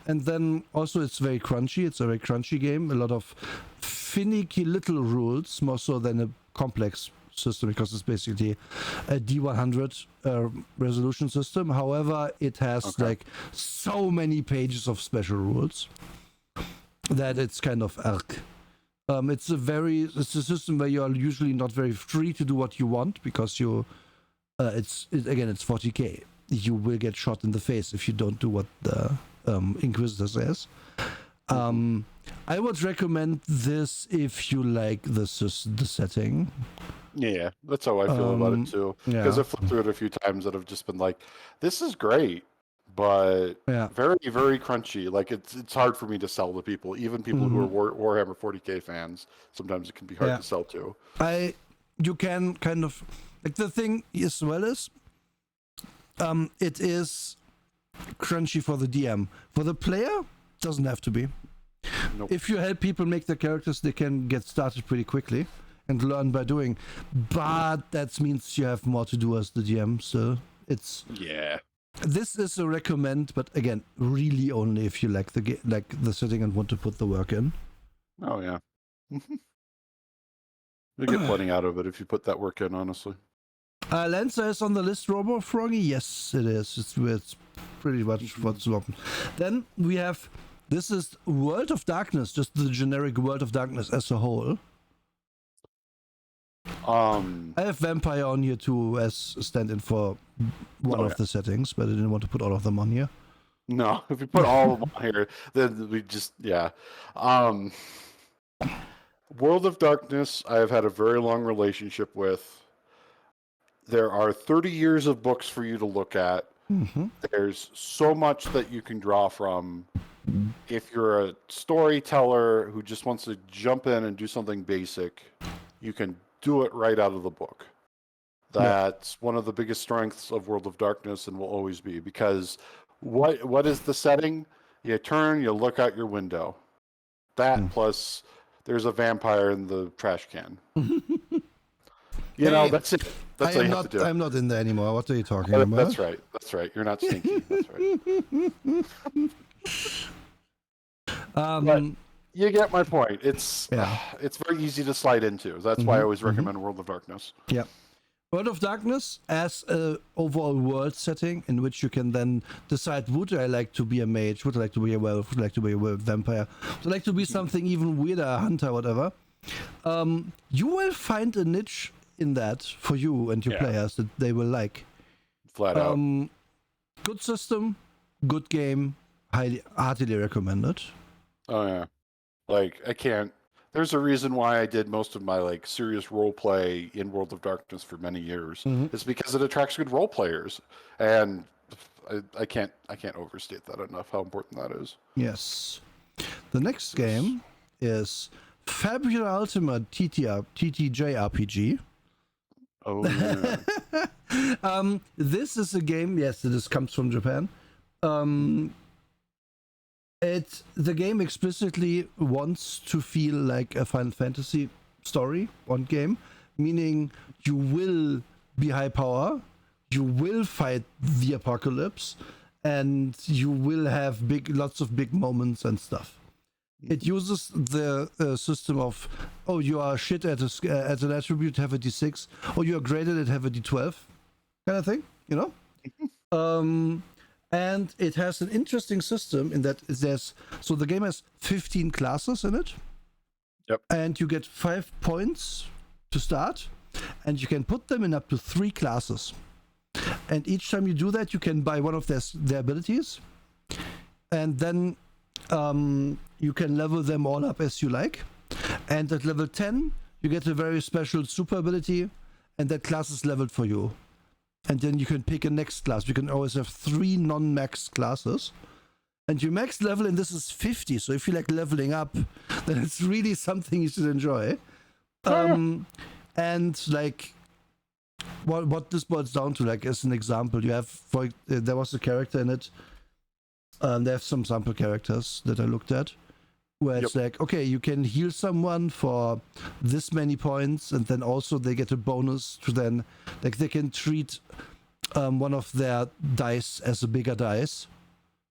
And then also it's very crunchy. It's a very crunchy game. A lot of finicky little rules, more so than a complex system, because it's basically a D100 resolution system. However, it has like so many pages of special rules that it's kind of arc. It's a system where you are usually not very free to do what you want because it's 40k. You will get shot in the face if you don't do what the Inquisitor says. I would recommend this if you like the setting. Yeah, that's how I feel about it too. Because I've flipped through it a few times that have just been like, this is great, but very, very crunchy. Like it's hard for me to sell to people, even people who are Warhammer 40k fans. Sometimes it can be hard to sell to. You can kind of like the thing as well is, it is crunchy for the DM. For the player, doesn't have to be. Nope. If you help people make their characters, they can get started pretty quickly and learn by doing. But that means you have more to do as the DM. So it's This is a recommend, but again, really only if you like the setting and want to put the work in. Oh yeah, you get plenty out of it if you put that work in. Honestly, Lancer is on the list. Robo Froggy, yes, it is. It's pretty much what's open. Then we have. This is World of Darkness, just the generic World of Darkness as a whole. I have Vampire on here too as a stand-in for one of the settings, but I didn't want to put all of them on here. No, if you put all of them on here, then we just, World of Darkness, I have had a very long relationship with. There are 30 years of books for you to look at. There's so much that you can draw from. If you're a storyteller who just wants to jump in and do something basic, you can do it right out of the book. That's one of the biggest strengths of World of Darkness and will always be, because what is the setting? You turn, you look out your window. That plus there's a vampire in the trash can. You know, that's it. That's what you have to do. I'm not in there anymore. What are you talking about? That's right. That's right. You're not stinky. That's right. You get my point. It's very easy to slide into. That's why I always recommend World of Darkness. Yeah. World of Darkness as a overall world setting in which you can then decide, would I like to be a mage, would I like to be a werewolf, would I like to be a vampire, would I like to be something even weirder, a hunter, whatever. You will find a niche in that for you and your players that they will like. Flat out. Good system, good game, heartily recommended. Oh yeah. Like, I can't. There's a reason why I did most of my like serious role play in World of Darkness for many years. It's because it attracts good role players, and I can't overstate that enough how important that is. Yes. The next game is Fabula Ultimate TTJ RPG. Oh yeah. This is a game. Yes, this comes from Japan. The game explicitly wants to feel like a Final Fantasy story on game, meaning you will be high power, you will fight the apocalypse, and you will have lots of big moments and stuff. It uses the system of, oh, you are shit at an attribute, have a d6, or you are great at it, have a d12, kind of thing, you know? And it has an interesting system in that so the game has 15 classes in it. Yep. And you get 5 points to start, and you can put them in up to 3 classes. And each time you do that, you can buy one of their abilities, and then you can level them all up as you like. And at level 10, you get a very special super ability, and that class is leveled for you. And then you can pick a next class. You can always have 3 non-max classes. And your max level in this is 50. So if you like leveling up, then it's really something you should enjoy. And like, what this boils down to, like, as an example, you have, there was a character in it. They have some sample characters that I looked at, where it's like, okay, you can heal someone for this many points, and then also they get a bonus to then, like, they can treat one of their dice as a bigger dice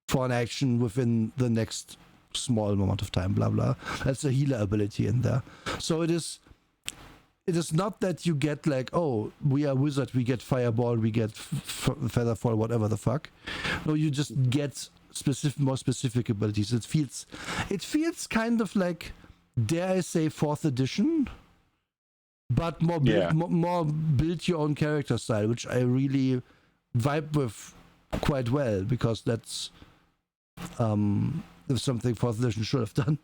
for an action within the next small amount of time, blah blah. That's a healer ability in there. So it is not that you get like, oh, we are wizard, we get fireball, we get featherfall, whatever the fuck. No, you just get more specific abilities. It feels kind of like, dare I say, 4th edition, but more build your own character style, which I really vibe with quite well, because that's something 4th edition should have done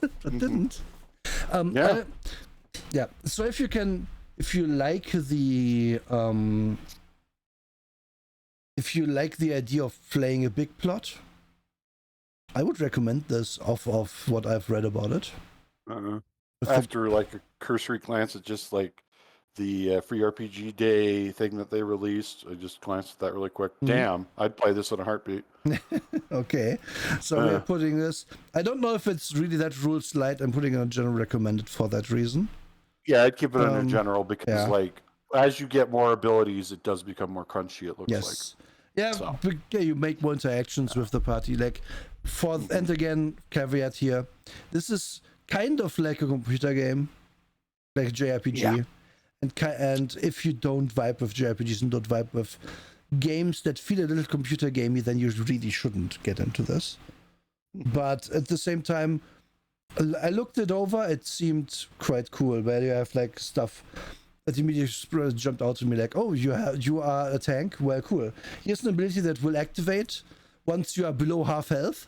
but didn't. So if you like the idea of playing a big plot, I would recommend this of what I've read about it. After like a cursory glance at just like the free RPG Day thing that they released, I just glanced at that really quick. Damn, I'd play this in a heartbeat. Okay, so we're putting this. I don't know if it's really that rules light. I'm putting it on general recommended for that reason. Yeah, I'd keep it under general, because like, as you get more abilities, it does become more crunchy, it looks like. Yeah, you make more interactions with the party. Like, and again, caveat here, this is kind of like a computer game, like JRPG. Yeah. And if you don't vibe with JRPGs and don't vibe with games that feel a little computer gamey, then you really shouldn't get into this. But at the same time, I looked it over, it seemed quite cool, where you have like stuff that immediately jumped out to me, like, oh, you are a tank? Well, cool. Here's an ability that will activate once you are below half health,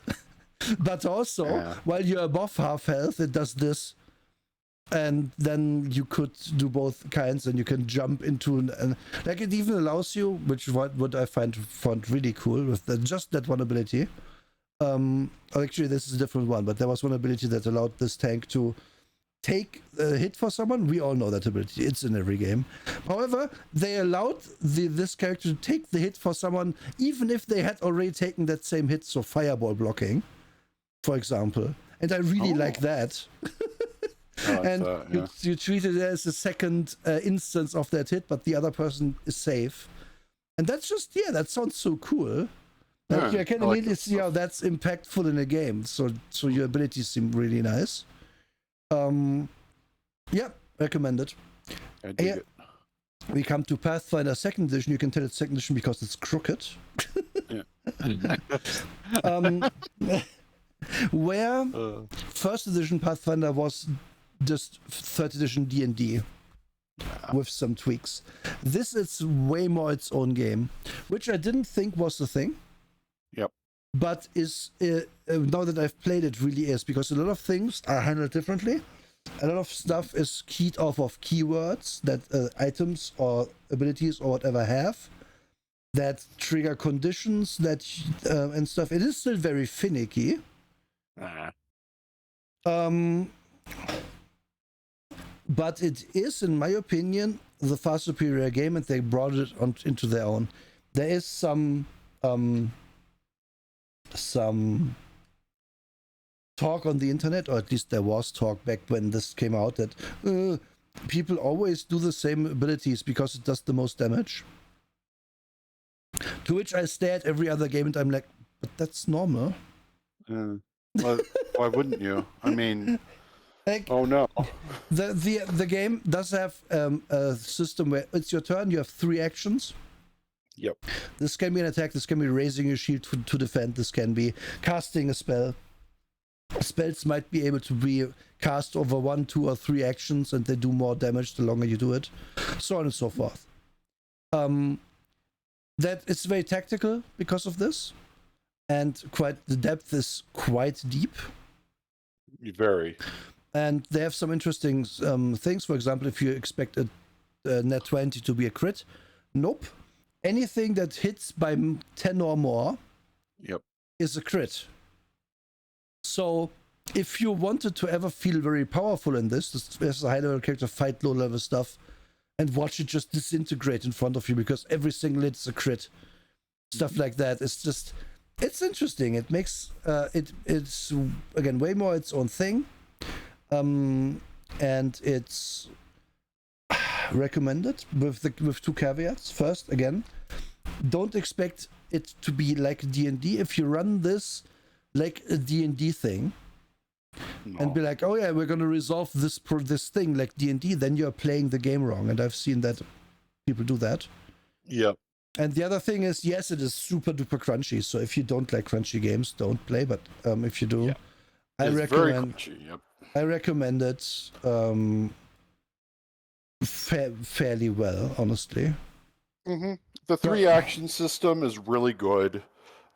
but also while you're above half health, it does this. And then you could do both kinds, and you can jump into like, it even allows you, which what I found really cool with just that one ability. Actually, this is a different one, but there was one ability that allowed this tank to take a hit for someone. We all know that ability, it's in every game. However, they allowed this character to take the hit for someone even if they had already taken that same hit, so fireball blocking, for example. And I really like that. And you treat it as a second instance of that hit, but the other person is safe. And that's just, that sounds so cool. Like, I can immediately see how that's impactful in a game. So your abilities seem really nice. Yeah, recommended. I dig it. We come to Pathfinder 2nd edition. You can tell it's 2nd edition because it's crooked. Where 1st edition Pathfinder was just 3rd edition D&D with some tweaks. This is way more its own game, which I didn't think was the thing. Yep. But is now that I've played it, really is, because a lot of things are handled differently. A lot of stuff is keyed off of keywords that items or abilities or whatever have that trigger conditions that and stuff. It is still very finicky. But it is, in my opinion, the far superior game, and they brought it into their own. There is some talk on the internet, or at least there was talk back when this came out, that people always do the same abilities because it does the most damage. To which I stare at every other game and I'm like, but that's normal. Well, why wouldn't you? I mean, like, oh no. The game does have a system where it's your turn, you have 3 actions. Yep. This can be an attack, this can be raising your shield to defend, this can be casting a spell. Spells might be able to be cast over 1, 2, or 3 actions, and they do more damage the longer you do it, so on and so forth. That it's very tactical because of this, and the depth is quite deep. Very. And they have some interesting things. For example, if you expect a net 20 to be a crit, nope. Anything that hits by 10 or more, is a crit. So, if you wanted to ever feel very powerful in this as a high-level character, fight low-level stuff, and watch it just disintegrate in front of you because every single hit is a crit. Stuff like that. It's interesting. It makes it's again way more its own thing, and it's recommended with 2 caveats. First, again, don't expect it to be like D&D. If you run this like a D&D thing, and be like, oh yeah, we're gonna resolve this thing like D&D, then you're playing the game wrong. And I've seen that people do that. Yep. And the other thing is, yes, it is super duper crunchy. So if you don't like crunchy games, don't play. But if you do, I recommend. Very crunchy, I recommend it fairly well, honestly. Mm-hmm. The 3 action system is really good.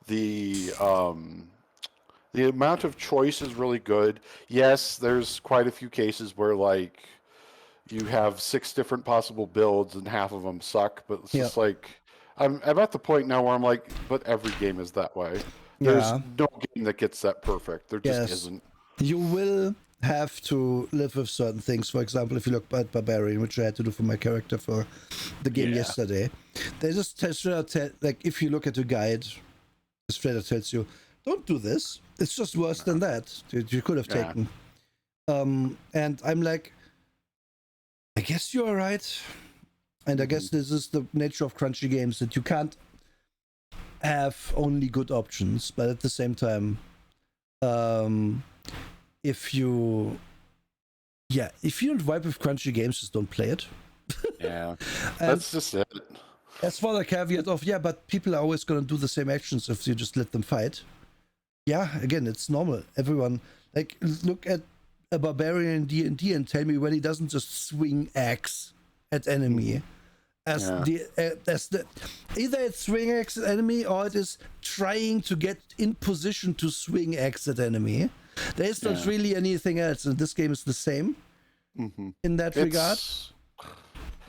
The amount of choice is really good. Yes, there's quite a few cases where like you have 6 different possible builds and half of them suck, but it's just like I'm at the point now where I'm like, but every game is that way. There's no game that gets that perfect. There just isn't. You will have to live with certain things. For example, if you look at Barbarian, which I had to do for my character for the game yesterday, they just tell, like, if you look at a guide, the straight tells you, don't do this. It's just worse than that. You could have taken. And I'm like, I guess you're right. And I guess this is the nature of crunchy games, that you can't have only good options, but at the same time, if you don't vibe with crunchy games, just don't play it. That's just it. As for the caveat of, but people are always going to do the same actions if you just let them fight. Again, it's normal. Everyone, like, look at a barbarian in D&D and tell me when he doesn't just swing axe at enemy. Either it's swing axe at enemy, or it is trying to get in position to swing axe at enemy. There is not really anything else, and this game is the same in that regard.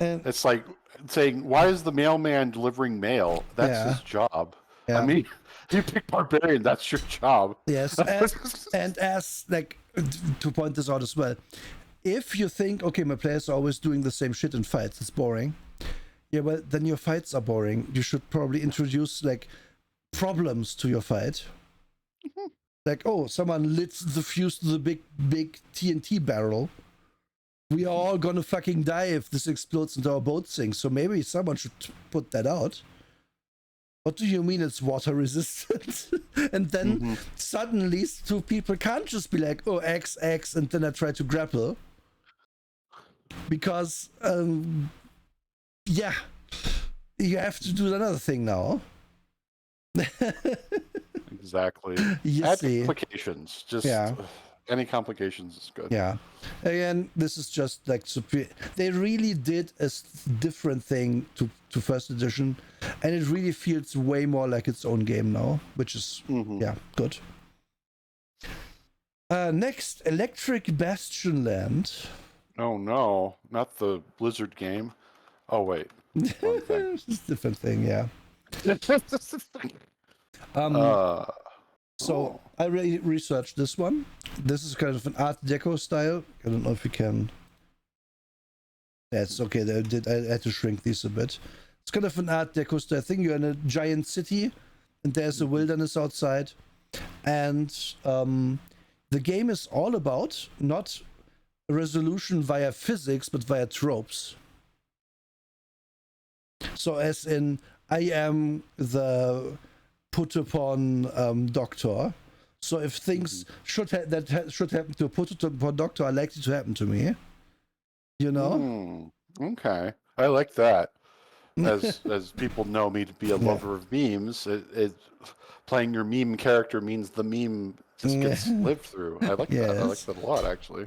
And it's like saying, why is the mailman delivering mail? That's his job. I mean, you pick barbarian, that's your job. Yes, as like, to point this out as well, if you think, okay, my players are always doing the same shit in fights, it's boring. Well, then your fights are boring. You should probably introduce, like, problems to your fight. Like, oh, someone lit the fuse to the big TNT barrel. We are all gonna fucking die if this explodes into our boat sink. So maybe someone should put that out. what do you mean it's water resistant? And then suddenly 2 people can't just be like, oh, X, and then I try to grapple. Because, yeah, you have to do another thing now. Exactly. You Add see. complications. Just any complications is good. Yeah. Again, this is just like they really did a different thing to first edition, and it really feels way more like its own game now, which is good. Next, Electric Bastion Land. Oh no, not the Blizzard game. Oh wait. It's a different thing, yeah. So I researched this one. This is kind of an Art Deco style. I don't know if we can. That's okay. I had to shrink these a bit. It's kind of an Art Deco style thing. You're in a giant city, and there's a wilderness outside, and the game is all about not resolution via physics, but via tropes. So, as in, I am the put upon doctor. So if things should happen to a put upon doctor, I like it to happen to me. You know? Okay, I like that. As people know me to be a lover of memes, playing your meme character means the meme just gets lived through. I like that. I like that a lot, actually.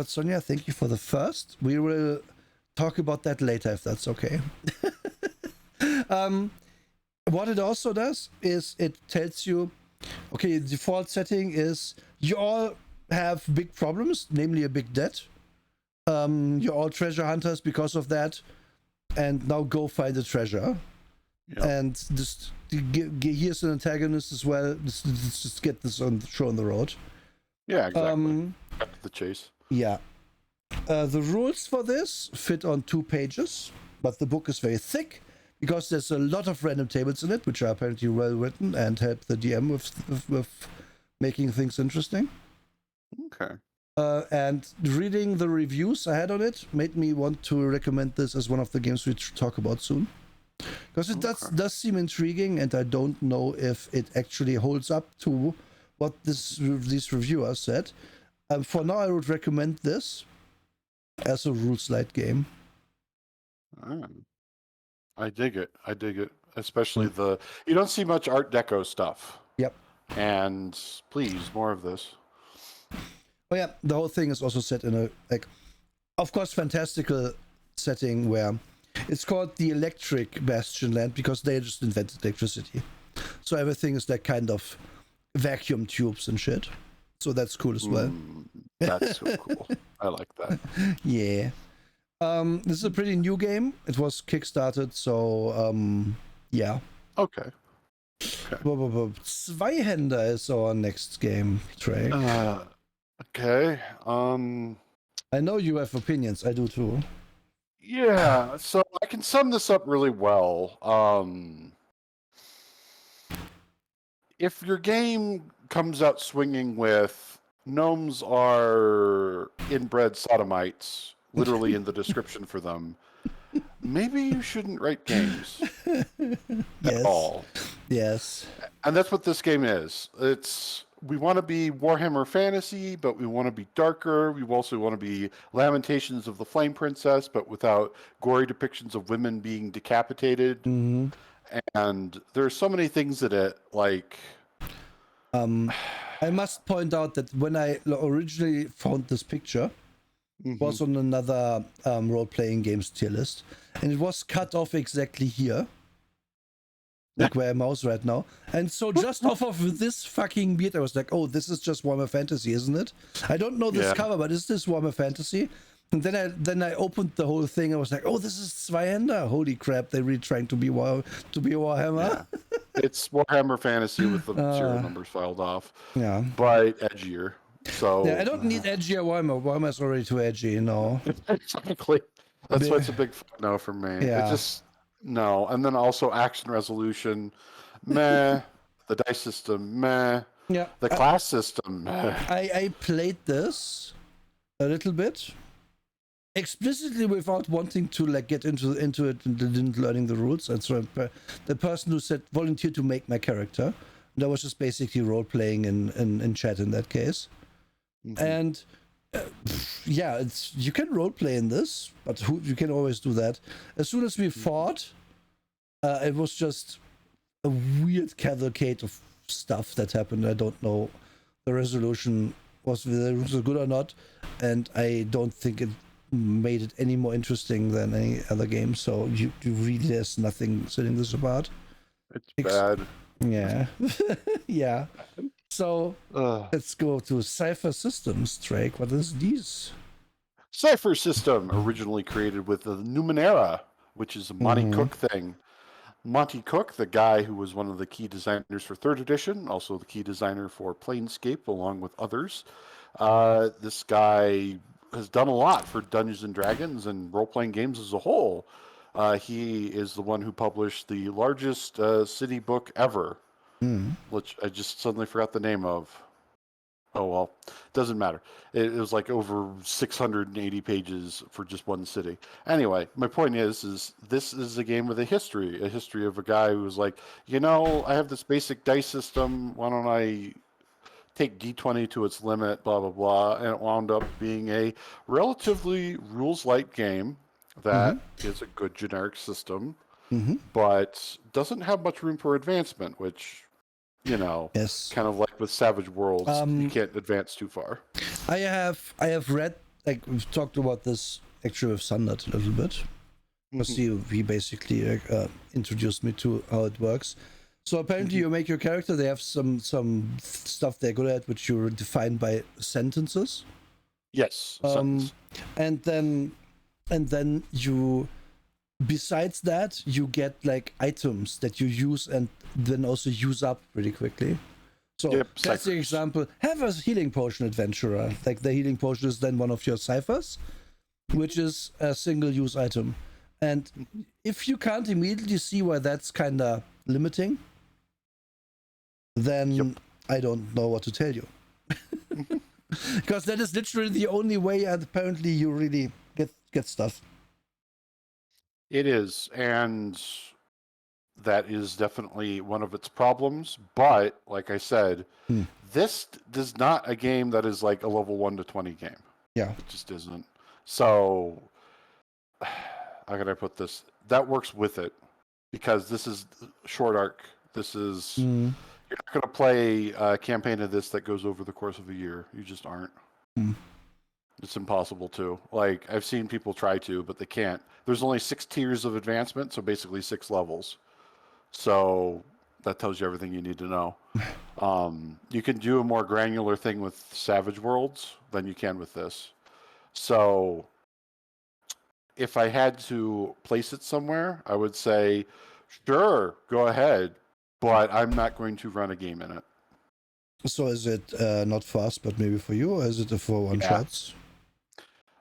Sonia, thank you for the first. We will talk about that later if that's okay. What it also does is it tells you, okay, the default setting is you all have big problems, namely a big debt. You're all treasure hunters because of that, and now go find the treasure. Yep. And just here's an antagonist as well. Let's just get this show on the road. Yeah, exactly. Back to the chase. Yeah. The rules for this fit on 2 pages, but the book is very thick because there's a lot of random tables in it, which are apparently well written and help the DM with making things interesting. Okay. And reading the reviews I had on it made me want to recommend this as one of the games we talk about soon. Because it does seem intriguing, and I don't know if it actually holds up to what these reviewers said. For now, I would recommend this as a rules light game. I dig it. Especially you don't see much Art Deco stuff. Yep. And please, more of this. Oh yeah, the whole thing is also set in a, of course, fantastical setting where it's called the Electric Bastion Land because they just invented electricity. So everything is like kind of vacuum tubes and shit. So that's cool as well. That's so cool. I like that. Yeah. This is a pretty new game. It was kickstarted, so yeah. Okay. Zweihänder is our next game, Trey. Okay. I know you have opinions. I do too. Yeah, so I can sum this up really well. If your game comes out swinging with gnomes are inbred sodomites, literally in the description for them, maybe you shouldn't write games at all. Yes. And that's what this game is. We want to be Warhammer Fantasy, but we want to be darker. We also want to be Lamentations of the Flame Princess, but without gory depictions of women being decapitated. Mm-hmm. And there are so many things in it, like... I must point out that when I originally found this picture, it was on another role-playing games tier list, and it was cut off exactly here. Like where I'm mouse right now. And so just off of this fucking beat, I was like, oh, this is just Warhammer Fantasy, isn't it? I don't know this cover, but is this Warhammer Fantasy? And then I opened the whole thing. I was like, oh, this is Zweihänder. Holy crap, they're really trying to be Warhammer. Yeah. It's Warhammer Fantasy with the serial numbers filed off. Yeah. But edgier. So yeah, I don't need edgier Warhammer. Warhammer's already too edgy, you know. Exactly. That's why it's a big no for me. Yeah. It just... No, and then also action resolution, meh. The dice system, meh. Yeah. The class system, meh. I played this a little bit. explicitly without wanting to like get into it and didn't learning the rules. And so the person who said volunteered to make my character, and I was just basically role playing in chat in that case. And yeah, it's you can role play in this, but you can always do that. As soon as we fought, it was just a weird cavalcade of stuff that happened. I don't know the resolution was good or not, and I don't think it made it any more interesting than any other game. So you really there's nothing setting this apart. It's bad. Yeah. Yeah. So let's go to Cypher Systems, Drake. What is these? Cypher System, originally created with the Numenera, which is a Monty Cook thing. Monty Cook, the guy who was one of the key designers for 3rd edition, also the key designer for Planescape, along with others. This guy has done a lot for Dungeons and Dragons and role-playing games as a whole. He is the one who published the largest city book ever, which I just suddenly forgot the name of. Oh, well, doesn't matter. It was like over 680 pages for just one city. Anyway, my point is this is a game with a history of a guy who was like, I have this basic dice system. Why don't I take D20 to its limit, blah, blah, blah. And it wound up being a relatively rules-light game that is a good generic system, but doesn't have much room for advancement, which... yes, kind of like with Savage Worlds, you can't advance too far. I have read, like we've talked about this actually with Sundert a little bit, because he basically introduced me to how it works. So apparently you make your character, they have some stuff they're good at, which you define by sentences. Yes. And then you, besides that, you get like items that you use and then also use up pretty quickly. So that's the example. Have a healing potion adventurer. Like the healing potion is then one of your ciphers, which is a single use item. And if you can't immediately see why that's kind of limiting, then I don't know what to tell you. Because that is literally the only way apparently you really get stuff. It is, and that is definitely one of its problems. But, like I said, this is not a game that is like a level 1 to 20 game. Yeah. It just isn't. So, how can I put this? That works with it, because this is short arc. This is... You're not going to play a campaign of this that goes over the course of a year. You just aren't. It's impossible to. Like, I've seen people try to, but they can't. There's only 6 tiers of advancement, so basically 6 levels. So that tells you everything you need to know. You can do a more granular thing with Savage Worlds than you can with this. So if I had to place it somewhere, I would say, sure, go ahead, but I'm not going to run a game in it. So is it not for us, but maybe for you, or is it for one-shots?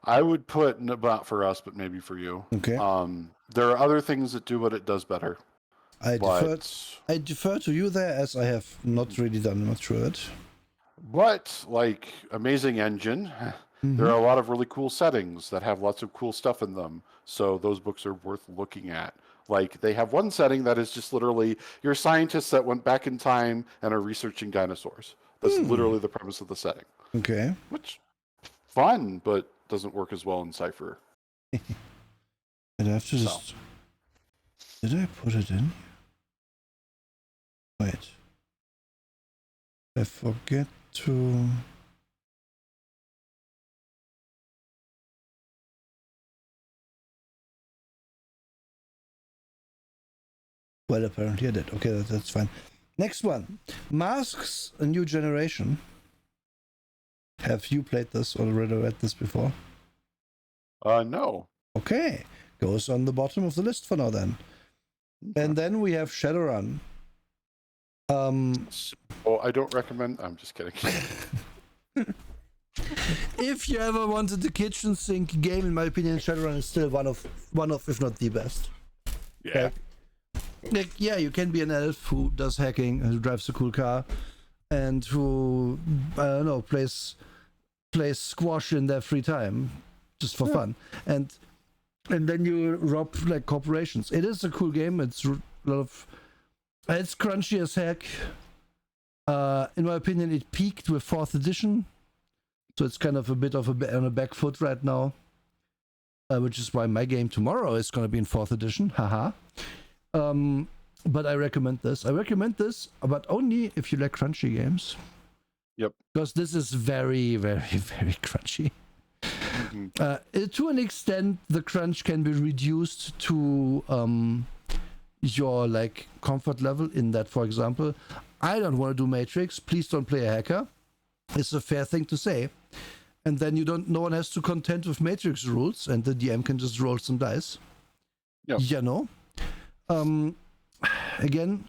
I would put not for us, but maybe for you. Okay. There are other things that do what it does better. I defer to you there, as I have not really done much through it. But, like, amazing engine, there are a lot of really cool settings that have lots of cool stuff in them. So those books are worth looking at. Like, they have one setting that is just literally, you're scientists that went back in time and are researching dinosaurs. That's literally the premise of the setting. Okay. Which, fun, but doesn't work as well in Cypher. I'd have to just... Did I put it in? Wait. I forget to... Well, apparently I did. Okay, that's fine. Next one. Masks, a New Generation. Have you played this or read this before? No. Okay. Goes on the bottom of the list for now then. And then we have Shadowrun. I don't recommend... I'm just kidding. If you ever wanted the kitchen sink game, in my opinion, Shadowrun is still one of, if not the best. Yeah. Like, yeah, you can be an elf who does hacking, who drives a cool car, and who, I don't know, plays squash in their free time. just for fun. And then you rob like corporations. It is a cool game. It's a lot of, it's crunchy as heck. In my opinion, it peaked with 4th edition, so it's kind of a bit of on a back foot right now, which is why my game tomorrow is going to be in 4th edition. Haha. But I recommend this. But only if you like crunchy games. Yep. Because this is very, very, very crunchy. To an extent, the crunch can be reduced to your like comfort level. In that, for example, I don't want to do Matrix. Please don't play a hacker. It's a fair thing to say. And then no one has to contend with Matrix rules, and the DM can just roll some dice. Yep. You know. Again,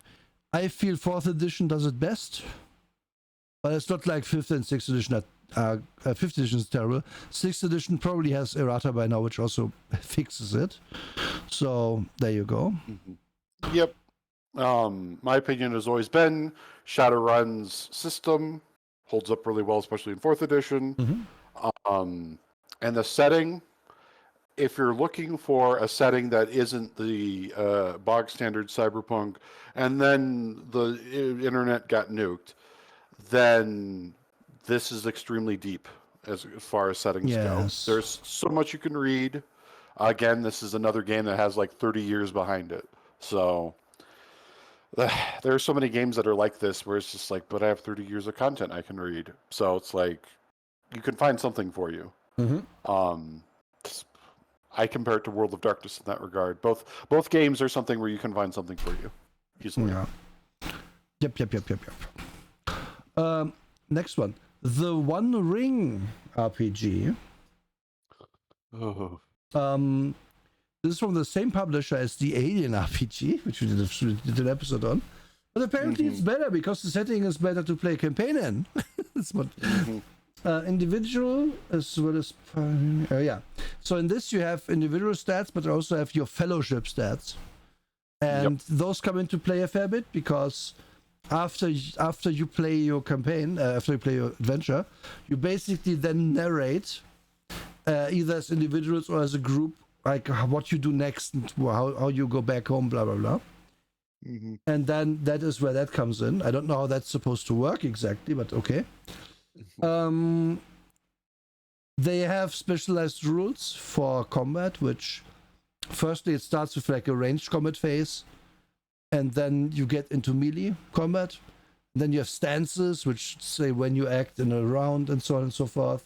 I feel 4th edition does it best, but it's not like 5th and 6th edition. 5th edition is terrible. 6th edition probably has errata by now, which also fixes it. So there you go. Yep. My opinion has always been Shadowrun's system holds up really well, especially in 4th edition. And the setting, if you're looking for a setting that isn't the bog standard cyberpunk, and then the internet got nuked, then this is extremely deep as far as settings go. There's so much you can read. Again, this is another game that has like 30 years behind it. So there are so many games that are like this where it's just like, but I have 30 years of content I can read. So it's like, you can find something for you. I compare it to World of Darkness in that regard. Both games are something where you can find something for you easily. Yeah. Yep. Next one. The One Ring RPG. This is from the same publisher as the Alien RPG, which we did an episode on. But apparently it's better because the setting is better to play campaign in. That's what... individual as well as so in this you have individual stats, but also have your fellowship stats, and those come into play a fair bit because after you play your campaign, after you play your adventure, you basically then narrate either as individuals or as a group, like what you do next and how you go back home, blah blah blah. And then that is where that comes in. I don't know how that's supposed to work exactly, but okay. They have specialized rules for combat, which firstly it starts with like a ranged combat phase, and then you get into melee combat. Then you have stances, which say when you act in a round and so on and so forth.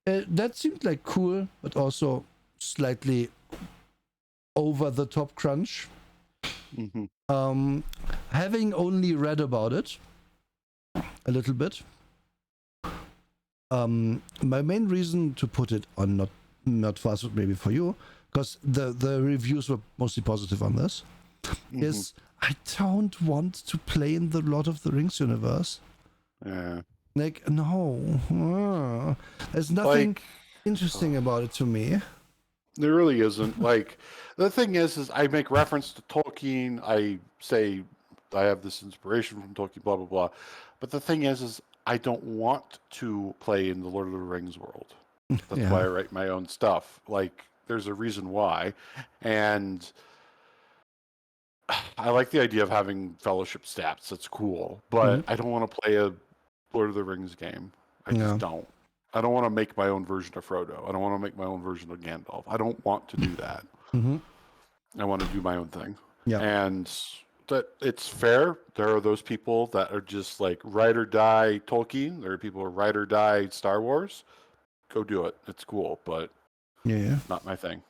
That seemed like cool, but also slightly over the top crunch. Having only read about it a little bit, my main reason to put it on not fast, but maybe for you, because the reviews were mostly positive on this, is I don't want to play in the Lord of the Rings universe. Like, no, there's nothing interesting about it to me. There really isn't. Like, the thing is I make reference to Tolkien. I say I have this inspiration from Tolkien, blah blah blah. But the thing is I don't want to play in the Lord of the Rings world. That's why I write my own stuff. Like, there's a reason why. And I like the idea of having fellowship stats. That's cool. But I don't want to play a Lord of the Rings game. I just don't. I don't want to make my own version of Frodo. I don't want to make my own version of Gandalf. I don't want to do that. I want to do my own thing. And that it's fair. There are those people that are just like ride or die Tolkien. There are people who are ride or die Star Wars. Go do it. It's cool, but not my thing.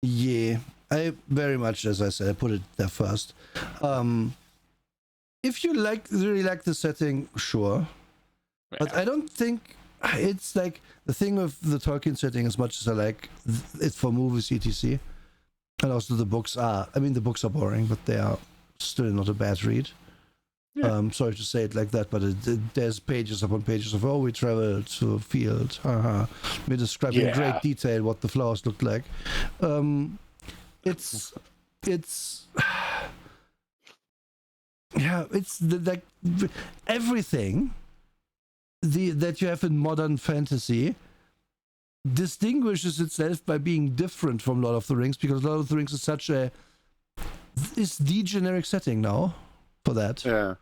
Yeah, I very much, as I said, I put it there first. If you really like the setting, sure. But I don't think it's like the thing with the Tolkien setting, as much as I like it for movies, etc. And also the books are boring, but they are still not a bad read. Sorry to say it like that, but there's pages upon pages of, we traveled to a field. We describe in great detail what the flowers looked like. It's like everything that you have in modern fantasy distinguishes itself by being different from Lord of the Rings, because Lord of the Rings is is the generic setting now for that. Yeah.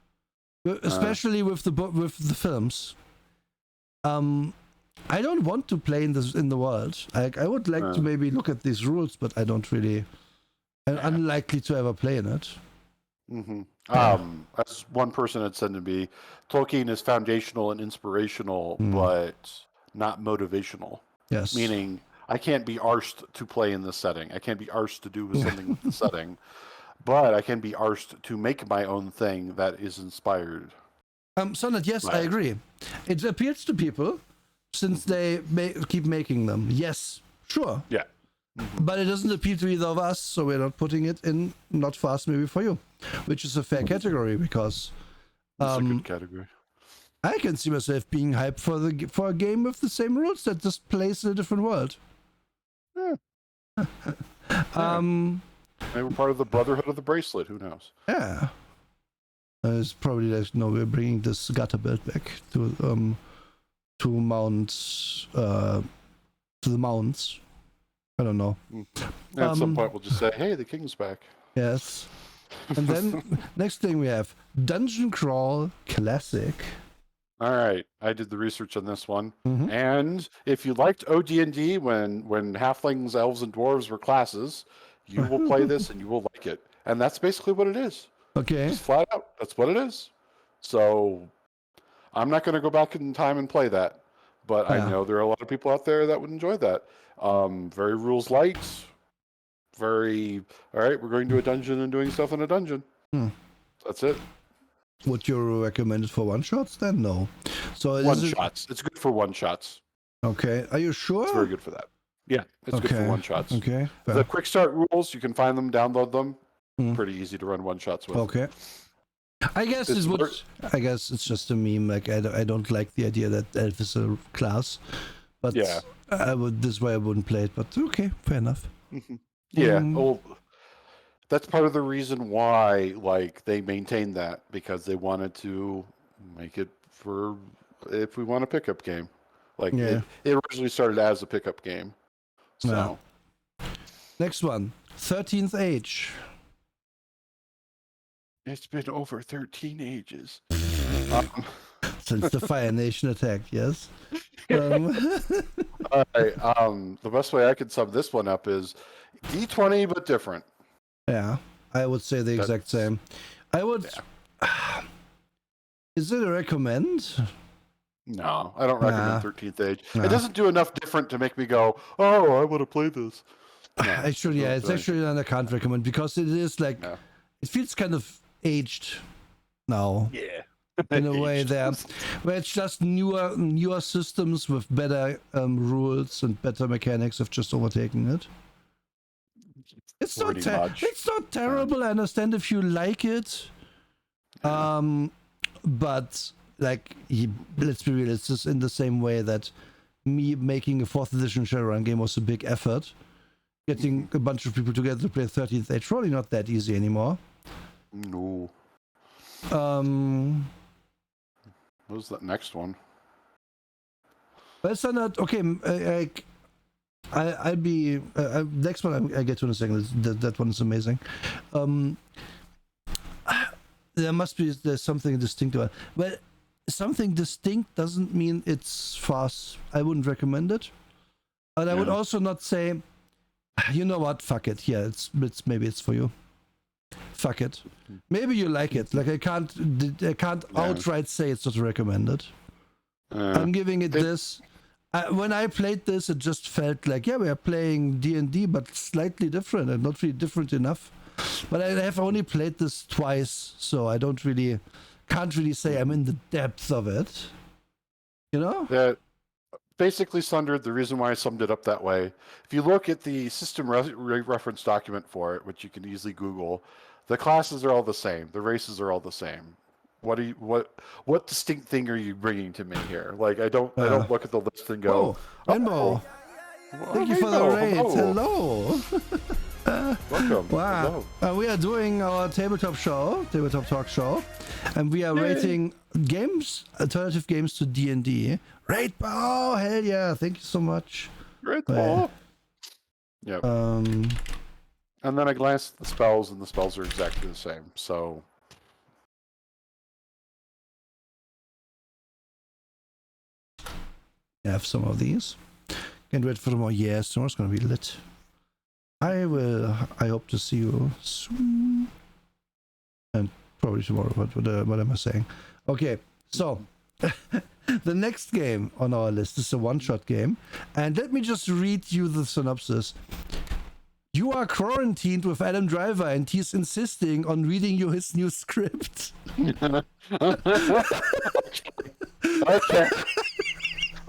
Especially with the films. I don't want to play in the world. I would like to maybe look at these rules, but I don't really. I'm unlikely to ever play in it. Mm-hmm. As one person had said to me, Tolkien is foundational and inspirational, but not motivational. Yes. Meaning, I can't be arsed to play in this setting. I can't be arsed to do something with the setting, but I can be arsed to make my own thing that is inspired. Sonnet, yes, I agree. It appeals to people since they keep making them. Yes, sure. Yeah. But it doesn't appeal to either of us, so we're not putting it in Not for Us, maybe for you, which is a fair category, because That's a good category. I can see myself being hyped for a game with the same rules that just plays in a different world. Yeah. Maybe we're part of the Brotherhood of the Bracelet. Who knows? Yeah. It's probably like, no, we're bringing this gutter belt back to mounts to the mounts. I don't know. At some point, we'll just say, "Hey, the king's back." Yes. And then next thing we have Dungeon Crawl Classic. All right, I did the research on this one, and if you liked OD&D when halflings, elves, and dwarves were classes, you will play this and you will like it. And that's basically what it is. Okay. Just flat out, that's what it is. So I'm not going to go back in time and play that, but I know there are a lot of people out there that would enjoy that. Very rules light. Very, all right, we're going to a dungeon and doing stuff in a dungeon. That's it. Would you recommend it for one-shots then? No. So one-shots. It's good for one-shots. Okay. Are you sure? It's very good for that. Yeah, it's good for one-shots. Okay. Fair. The quick start rules, you can find them, download them. Pretty easy to run one-shots with. Okay. I guess it's just a meme. Like I don't like the idea that elf is a class, but I wouldn't play it. But okay, fair enough. Yeah. Well, that's part of the reason why, like, they maintained that, because they wanted to make it for if we want a pickup game. Like it originally started as a pickup game. So next one, 13th Age. It's been over 13 ages. Since the Fire Nation attack, yes. All right, the best way I could sum this one up is D20 but different. Yeah, I would say the exact same. I would. Yeah. Is it a recommend? No, I don't recommend 13th Age. It doesn't do enough different to make me go, "Oh, I want to play this." No, actually, it's actually one I can't recommend, because it is like it feels kind of aged now. Yeah. In a way there, where it's just newer systems with better rules and better mechanics have just overtaken it. It's not terrible. I understand if you like it, but like let's be real, it's just in the same way that me making a 4th edition Shadowrun game was a big effort. Getting a bunch of people together to play 13th Age, probably not that easy anymore. No. What was that next one? But it's not okay. I'll be next one. I get to in a second. That one is amazing. There's something distinct about it. Well, something distinct doesn't mean it's fast. I wouldn't recommend it, but I would also not say, you know what, fuck it. Yeah, maybe it's for you. Fuck it. Maybe you like it. Like I can't outright say it's not recommended. I'm giving it this. When I played this, it just felt like we are playing D&D, but slightly different and not really different enough. But I have only played this twice, so I can't really say I'm in the depth of it. You know? Yeah. Basically, Sundered, the reason why I summed it up that way, if you look at the system reference document for it, which you can easily Google, the classes are all the same. The races are all the same. What distinct thing are you bringing to me here? Like, I don't look at the list and go, Rainbow. Thank you for the raid. Hello. Welcome. Wow. We are doing our tabletop talk show, and we are rating games, alternative games to D&D. Raid, hell yeah, thank you so much. Grateful. Yep. And then I glanced at the spells, and the spells are exactly the same. So. I have some of these. Can't wait for tomorrow. Yes, tomorrow's gonna be lit. I hope to see you soon. And probably tomorrow, but what am I saying? Okay, so the next game on our list is a one-shot game. And let me just read you the synopsis. You are quarantined with Adam Driver, and he's insisting on reading you his new script. Okay.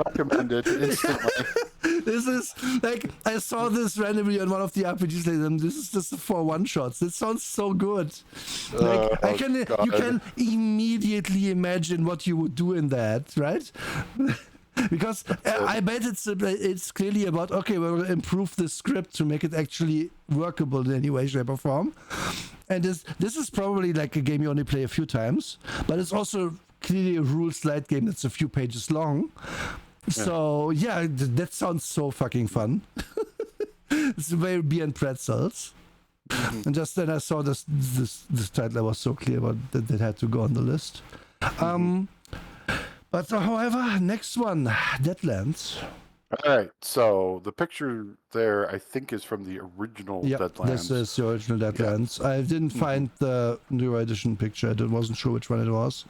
Recommended instantly. This is like, I saw this randomly on one of the RPGs later, and this is just for one shots. It sounds so good. Like you can immediately imagine what you would do in that, right? Because I bet it's clearly about, okay, we'll improve the script to make it actually workable in any way, shape, or form. And this is probably like a game you only play a few times, but it's also clearly a rules light game that's a few pages long. So yeah, that sounds so fucking fun. It's very beer and pretzels. Mm-hmm. And just then I saw this title. I was so clear about that it had to go on the list. But however, next one, Deadlands. All right, so the picture there, I think, is from the original Deadlands. This is the original Deadlands. I didn't find the newer edition picture. I wasn't sure which one it was.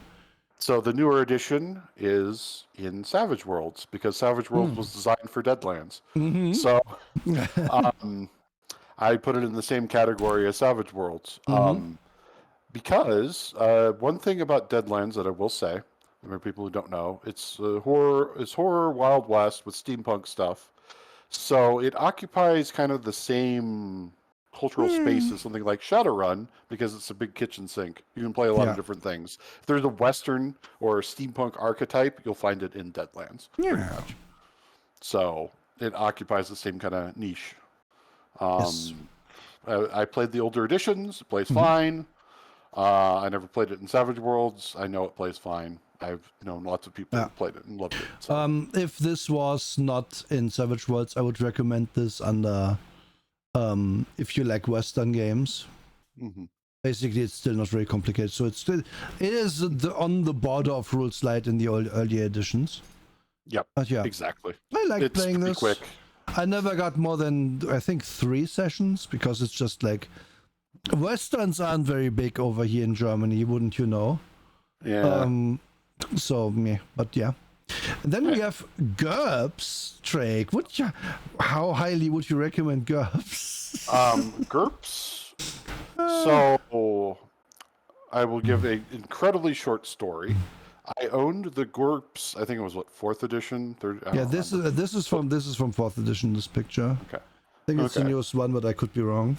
So the newer edition is in Savage Worlds, because Savage Worlds was designed for Deadlands. Mm-hmm. So I put it in the same category as Savage Worlds. Because one thing about Deadlands that I will say, for people who don't know, it's horror Wild West with steampunk stuff. So it occupies kind of the same cultural space as something like Shadowrun, because it's a big kitchen sink. You can play a lot of different things. If there's a Western or a steampunk archetype, you'll find it in Deadlands. Pretty much. So it occupies the same kind of niche. I played the older editions. It plays fine. I never played it in Savage Worlds. I know it plays fine. I've known lots of people who played it and loved it. So. If this was not in Savage Worlds, I would recommend this under if you like Western games. Basically, it's still not very complicated. So it is on the border of rules light in the earlier editions. Yep. But yeah, exactly. I like playing this. Quick. I never got more than, I think, 3 sessions, because it's just like, Westerns aren't very big over here in Germany, wouldn't you know? Yeah. But yeah. And then we have GURPS, Drake. How highly would you recommend GURPS? GURPS. So I will give an incredibly short story. I owned the GURPS. I think it was 4th edition. Third. This is from 4th edition. This picture. Okay. I think it's the newest one, but I could be wrong.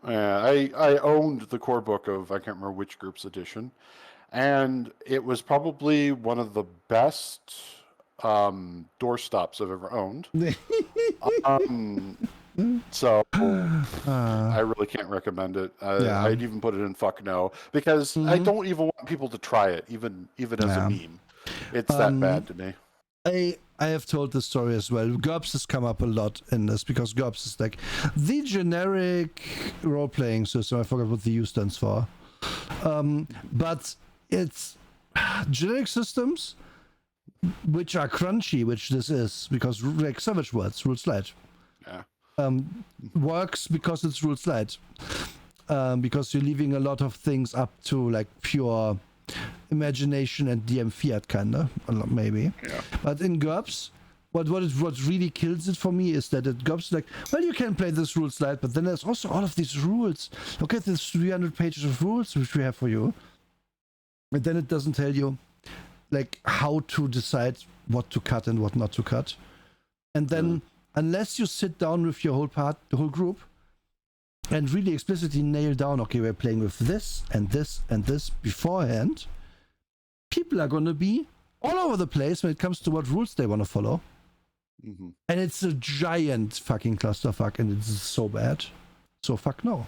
I owned the core book of, I can't remember which GURPS edition, and it was probably one of the best doorstops I've ever owned. So I really can't recommend it. I'd even put it in fuck no, because I don't even want people to try it, even as a meme. It's that bad to me. I have told this story as well. GURPS has come up a lot in this, because GURPS is like the generic role-playing system. I forgot what the U stands for. But it's generic systems which are crunchy, which this is, because like Savage Worlds, rules light. Works because it's rules light. Because you're leaving a lot of things up to like pure imagination and DM fiat kinda, maybe. But in GURPS, what really kills it for me is that it GURPS like, well, you can play this rules light, but then there's also all of these rules. Look at this 300 pages of rules which we have for you. And then it doesn't tell you like how to decide what to cut and what not to cut. And then unless you sit down with your the whole group, and really explicitly nail down, okay, we're playing with this and this and this beforehand, people are going to be all over the place when it comes to what rules they want to follow. And it's a giant fucking clusterfuck, and it's so bad. So fuck no.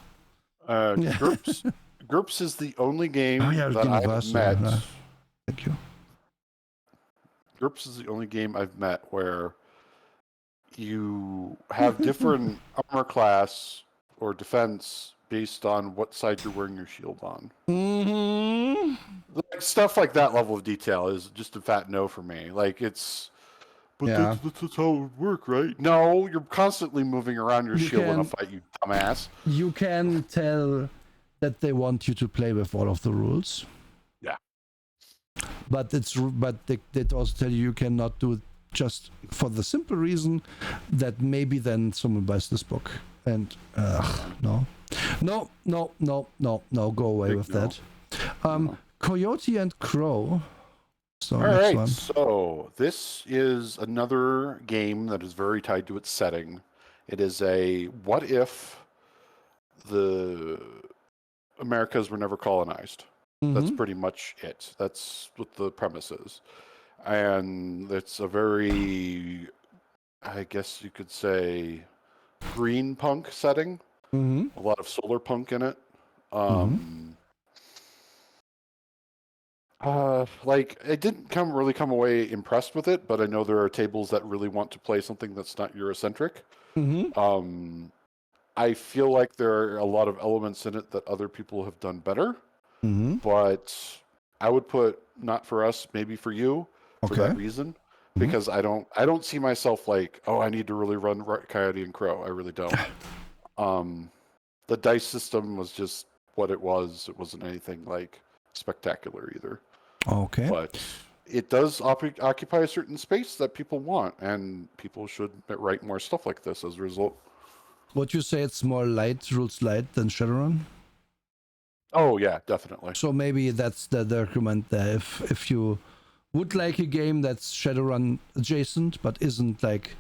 GURPS is the only game that I've met. Thank you. GURPS is the only game I've met where you have different armor class or defense based on what side you're wearing your shield on. Mm-hmm. Like, stuff like that level of detail is just a fat no for me. Like, it's... But Yeah. that's how it would work, right? No, you're constantly moving around your shield in a fight, you dumbass. You can tell that they want you to play with all of the rules. Yeah. But they also tell you cannot do it just for the simple reason that maybe then someone buys this book. And no, go away with that. Coyote and Crow. So all right, so this is another game that is very tied to its setting. It is a what if the Americas were never colonized. That's pretty much it. That's what the premise is. And it's a very, I guess you could say, green punk setting. A lot of solar punk in it. Like, I didn't really come away impressed with it, but I know there are tables that really want to play something that's not Eurocentric. I feel like there are a lot of elements in it that other people have done better, but I would put not for us, maybe for you, for that reason, because I don't see myself like, oh, I need to really run Coyote and Crow. I really don't. The dice system was just what it was. It wasn't anything like spectacular either. Okay. But it does occupy a certain space that people want, and people should write more stuff like this as a result. Would you say it's more rules light than Shadowrun? Oh yeah, definitely. So maybe that's the argument there. If you would like a game that's Shadowrun adjacent but isn't like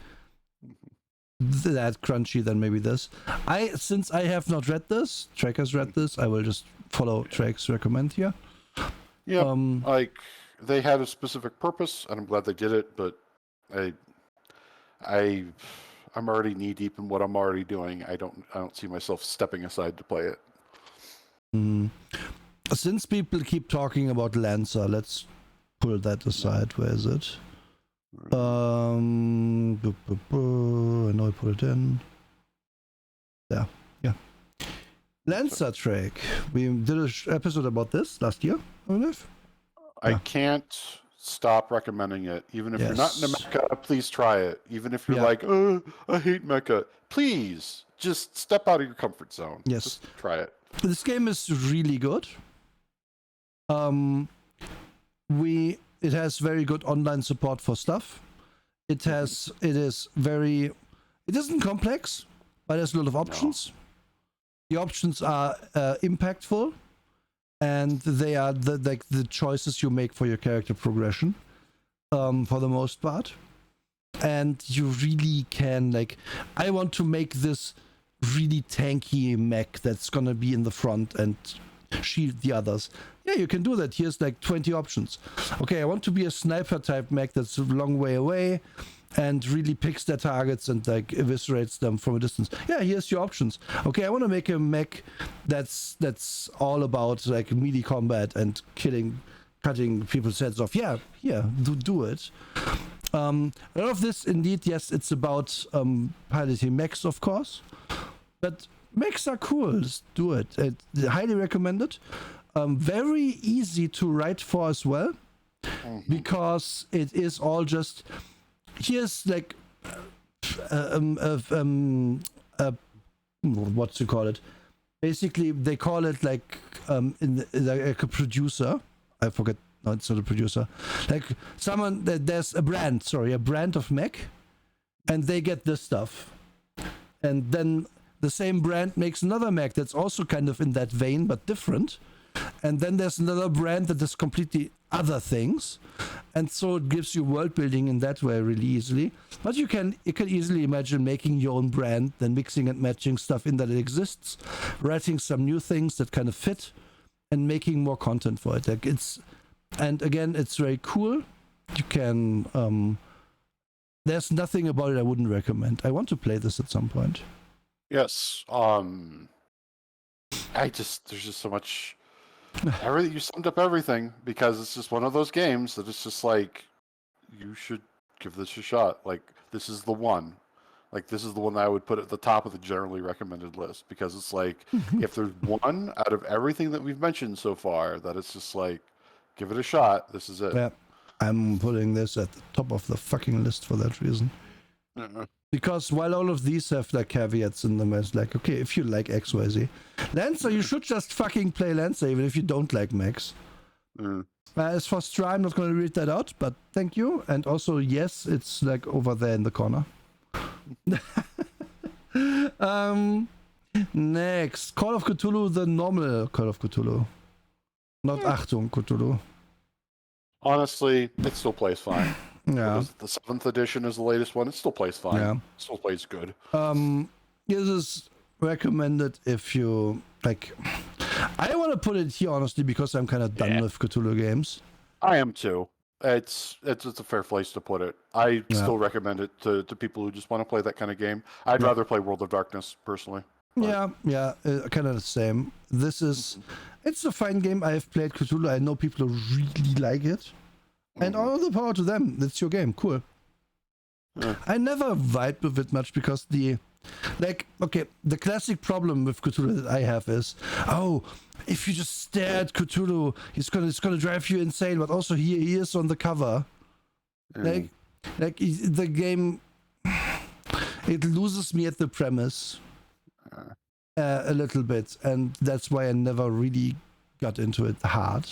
that crunchy, then maybe this. Since I have not read this, Trek has read this, I will just follow Trek's recommend here. Yeah, like they had a specific purpose, and I'm glad they did it. But I'm already knee deep in what I'm already doing. I don't see myself stepping aside to play it. Since people keep talking about Lancer, let's pull that aside. Where is it? I know I put it in. There. Yeah. Lancer Trek. We did an episode about this last year, I believe. I can't stop recommending it. Even if you're not into mecha, please try it. Even if you're like, oh, I hate mecha, please just step out of your comfort zone. Yes. Just try it. This game is really good. It has very good online support for stuff. It isn't complex, but there's a lot of options. No. The options are impactful, and they are the choices you make for your character progression, for the most part. And you really can, I want to make this really tanky mech that's gonna be in the front and shield the others. Yeah, you can do that. Here's 20 options. Okay, I want to be a sniper type mech that's a long way away and really picks their targets and eviscerates them from a distance. Yeah, here's your options. Okay, I want to make a mech that's all about melee combat and cutting people's heads off. Yeah, do it. A lot of this, indeed, yes, it's about piloting mechs, of course, but mechs are cool. Just do it. Highly recommended. Very easy to write for as well, because it is all just here's what to call it. Basically, they call it like a producer. I forget. No, it's not a producer. There's a brand of mech, and they get this stuff, and then the same brand makes another mech that's also kind of in that vein but different, and then there's another brand that does completely other things, and so it gives you world building in that way really easily. But you can easily imagine making your own brand, then mixing and matching stuff in that it exists, writing some new things that kind of fit, and making more content for it. And again, it's very cool. You can there's nothing about it I wouldn't recommend. I want to play this at some point. Yes. There's just so much. You summed up everything, because it's just one of those games that it's just like, you should give this a shot. Like, this is the one. Like, this is the one that I would put at the top of the generally recommended list, because it's like, if there's one out of everything that we've mentioned so far that it's just like, give it a shot, this is it. Yeah, I'm putting this at the top of the fucking list for that reason. Because while all of these have like caveats in them, it's like, okay, if you like XYZ, Lancer, you should just fucking play Lancer even if you don't like mechs. As for Stra, I'm not going to read that out, but thank you. And also, yes, it's like over there in the corner. Next, Call of Cthulhu, the normal Call of Cthulhu. Not Achtung Cthulhu. Honestly, it still plays fine. Yeah. The 7th edition is the latest one. It still plays fine. Yeah. It still plays good. This is recommended if you like. I want to put it here honestly because I'm kind of done with Cthulhu games. I am too. It's a fair place to put it. I still recommend it to people who just want to play that kind of game. I'd rather play World of Darkness personally. But... Yeah, kind of the same. This is, it's a fine game. I have played Cthulhu. I know people who really like it, and all the power to them. That's your game. Cool. I never vibe with it much because the classic problem with Cthulhu that I have is, if you just stare at Cthulhu, it's gonna drive you insane. But also he is on the cover, like the game, it loses me at the premise a little bit, and that's why I never really got into it hard.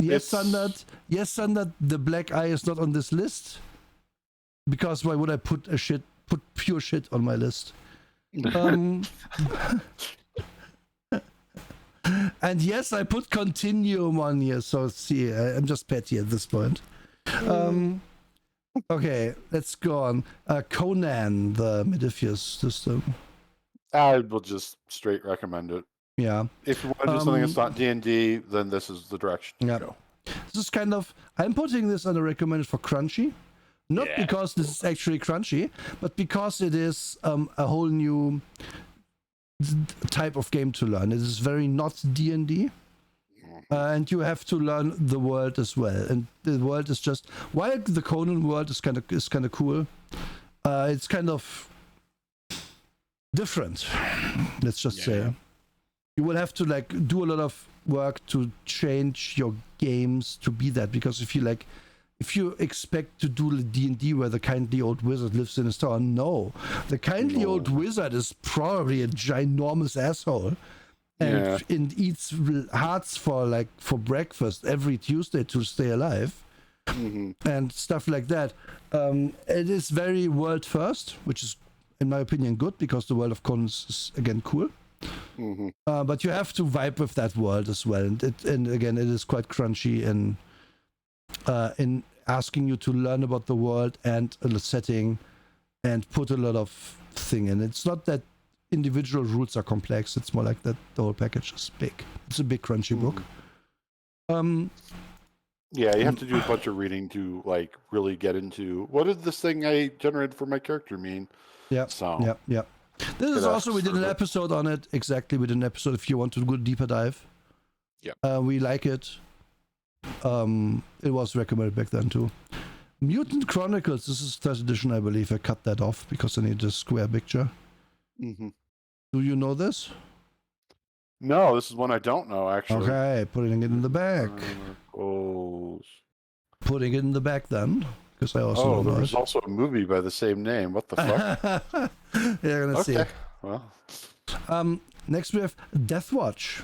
Yes, Standard. The Black Eye is not on this list because why would I put pure shit on my list? And yes, I put Continuum on here, so see, I'm just petty at this point. Okay, let's go on. Conan, the Mediphius system. I will just straight recommend it. Yeah. If you want to do something that's not D&D, then this is the direction to go. This is kind of, I'm putting this under recommended for Crunchy. Not because this is actually crunchy, but because it is a whole new type of game to learn. It is very not D&D, and you have to learn the world as well. And the world is just, while the Conan world is kind of cool, it's kind of different. Let's just say you will have to like do a lot of work to change your games to be that, because if you expect to do D&D where the kindly old wizard lives in his tower, no. The kindly old wizard is probably a ginormous asshole and eats hearts for breakfast every Tuesday to stay alive and stuff like that. It is very world first, which is, in my opinion, good because the world of Conan is again cool. But you have to vibe with that world as well. And again, it is quite crunchy in asking you to learn about the world and the setting and put a lot of thing in. It's not that individual rules are complex, it's more like that the whole package is big. It's a big crunchy book. You have to do a bunch of reading to like really get into what did this thing I generated for my character mean. This is also, we did an episode on it. Exactly, we did an episode if you want to go deeper dive. We like it. It was recommended back then too. Mutant Chronicles, this is 3rd edition, I believe. I cut that off because I need a square picture. Do you know this? No, this is one I don't know, actually. Okay, putting it in the back. Putting it in the back then, because I also don't know there's also a movie by the same name. What the fuck? You're gonna see. Well. Next we have Deathwatch.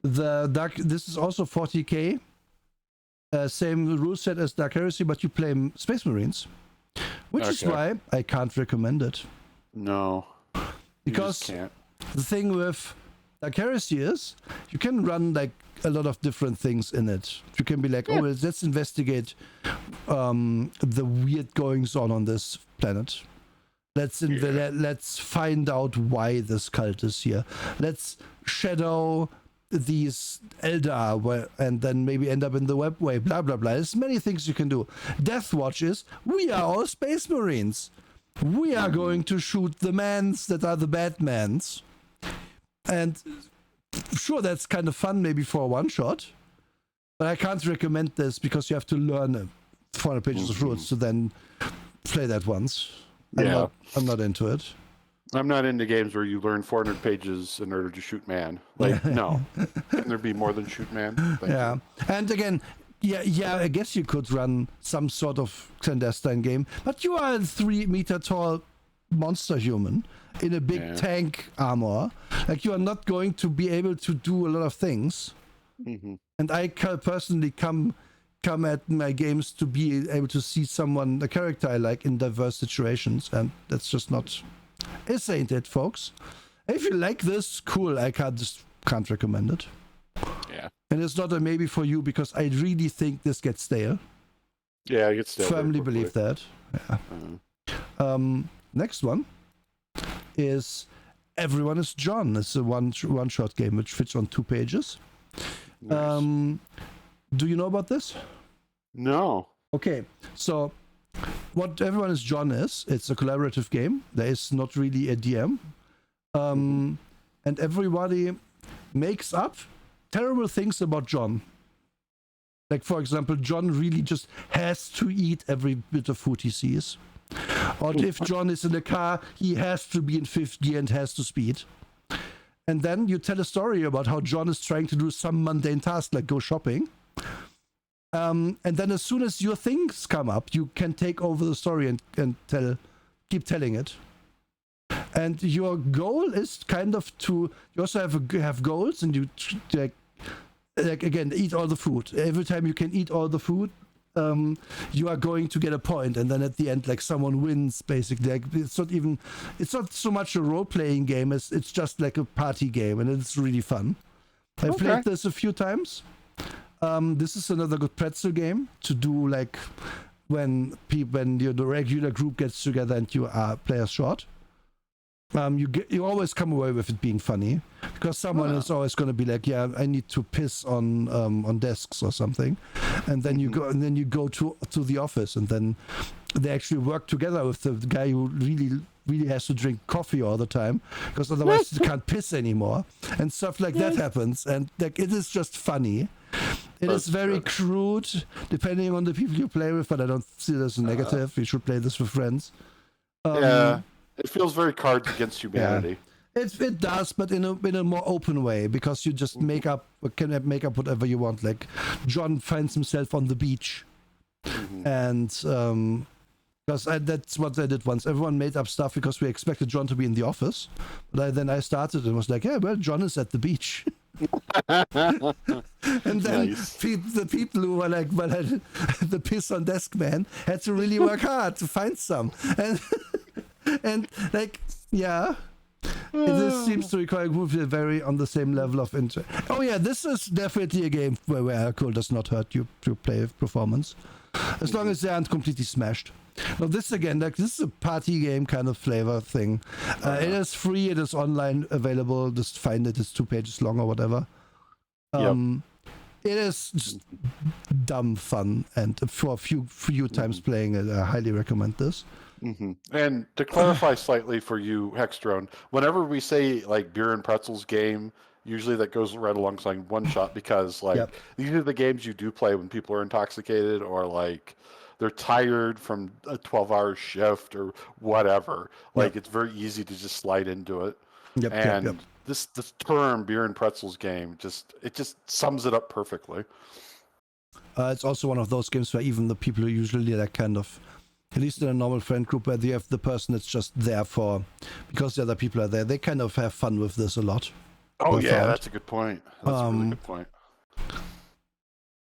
This is also 40k. Same rule set as Dark Heresy, but you play Space Marines, which is why I can't recommend it. No, because the thing with Dark Heresy is you can run like a lot of different things in it. You can be like, let's investigate the weird goings on this planet. Let's find out why this cult is here. Let's shadow these Eldar and then maybe end up in the webway, blah blah blah. There's many things you can do. Deathwatch is, we are all Space Marines. We are going to shoot the mans that are the bad mans. And sure, that's kind of fun maybe for a one shot, but I can't recommend this because you have to learn 400 pages of rules to then play that once. I'm not into it. I'm not into games where you learn 400 pages in order to shoot man. Like, no. Can there be more than shoot man? Thank you. And again, I guess you could run some sort of clandestine game, but you are a 3-meter tall monster human in a big tank armor. Like, you are not going to be able to do a lot of things. Mm-hmm. And I personally come at my games to be able to see a character I like in diverse situations, and that's just not... This ain't it, folks. If you like this, cool. I can't recommend it. Yeah. And it's not a maybe for you, because I really think this gets stale. Yeah, it gets stale. Firmly believe that. Yeah. Next one is Everyone is John. It's a one-shot game which fits on 2 pages. Nice. Do you know about this? No. Okay, so what Everyone is John is, it's a collaborative game. There is not really a DM. And everybody makes up terrible things about John. Like, for example, John really just has to eat every bit of food he sees. Or if John is in a car, he has to be in 5th gear and has to speed. And then you tell a story about how John is trying to do some mundane task, like go shopping. And then as soon as your things come up, you can take over the story and keep telling it. And your goal is kind of you also have goals, and you like again, eat all the food. Every time you can eat all the food, you are going to get a point, and then at the end, like, someone wins, basically. Like, it's not so much a role-playing game as it's just like a party game, and it's really fun. I played this a few times. This is another good pretzel game to do, like, when the regular group gets together and you are players short. You always come away with it being funny, because someone is always going to be like, yeah, I need to piss on desks or something, and then you go to the office, and then they actually work together with the guy who really has to drink coffee all the time, because otherwise he can't piss anymore, and stuff like that happens, and like, it is just funny. It is very crude, depending on the people you play with, but I don't see it as a negative. You should play this with friends. It feels very Cards Against Humanity. Yeah. It does, but in a more open way, because you just can make up whatever you want. Like, John finds himself on the beach, and because that's what I did once. Everyone made up stuff because we expected John to be in the office, but then I started and was like, yeah, well, John is at the beach. And then the people who were like, well, the piss on desk man had to really work hard to find some, and like, this seems to require a group very on the same level of interest. Oh yeah, this is definitely a game where alcohol does not hurt you to play performance, as long as they aren't completely smashed. Now this again, like, this is a party game kind of flavor thing. It is free, it is online available, just find it, it's 2 pages long or whatever. It is just dumb fun, and for a few times playing it, I highly recommend this. And to clarify slightly for you, Hexdrone, whenever we say like beer and pretzels game, usually that goes right alongside one shot, because like these are the games you do play when people are intoxicated, or like they're tired from a 12-hour shift or whatever. Like, it's very easy to just slide into it. This term beer and pretzels game just sums it up perfectly. It's also one of those games where even the people who usually like kind of, at least in a normal friend group, where you have the person that's just there because the other people are there, they kind of have fun with this a lot. Oh yeah, that's a good point. That's a really good point.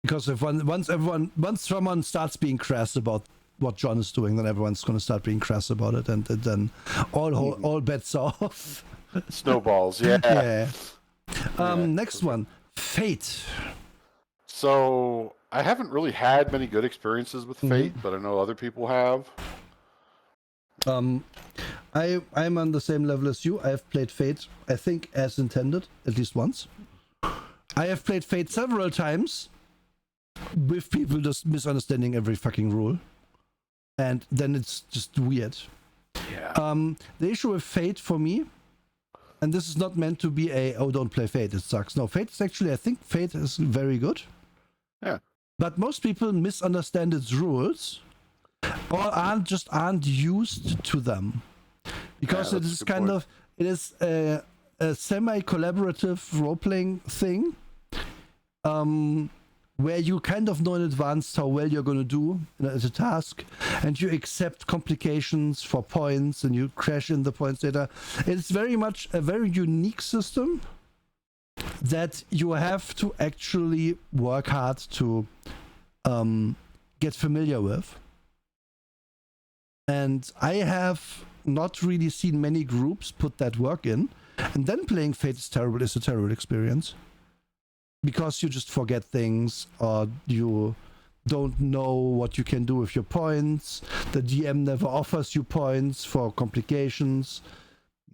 Because if once someone starts being crass about what John is doing, then everyone's going to start being crass about it, and then all bets are off. Snowballs, yeah. Next one, Fate. So I haven't really had many good experiences with Fate, but I know other people have. I'm on the same level as you. I have played Fate, I think, as intended, at least once. I have played Fate several times with people just misunderstanding every fucking rule, and then it's just weird. The issue with Fate for me, and this is not meant to be don't play Fate, it sucks. No, Fate is actually, I think Fate is very good. Yeah. But most people misunderstand its rules, or aren't used to them, because it is kind of a semi-collaborative role-playing thing, where you kind of know in advance how well you're going to do as a task, and you accept complications for points, and you crash in the points data. It's very much a very unique system that you have to actually work hard to get familiar with. And I have not really seen many groups put that work in, and then playing Fate is a terrible experience. Because you just forget things, or you don't know what you can do with your points. The GM never offers you points for complications,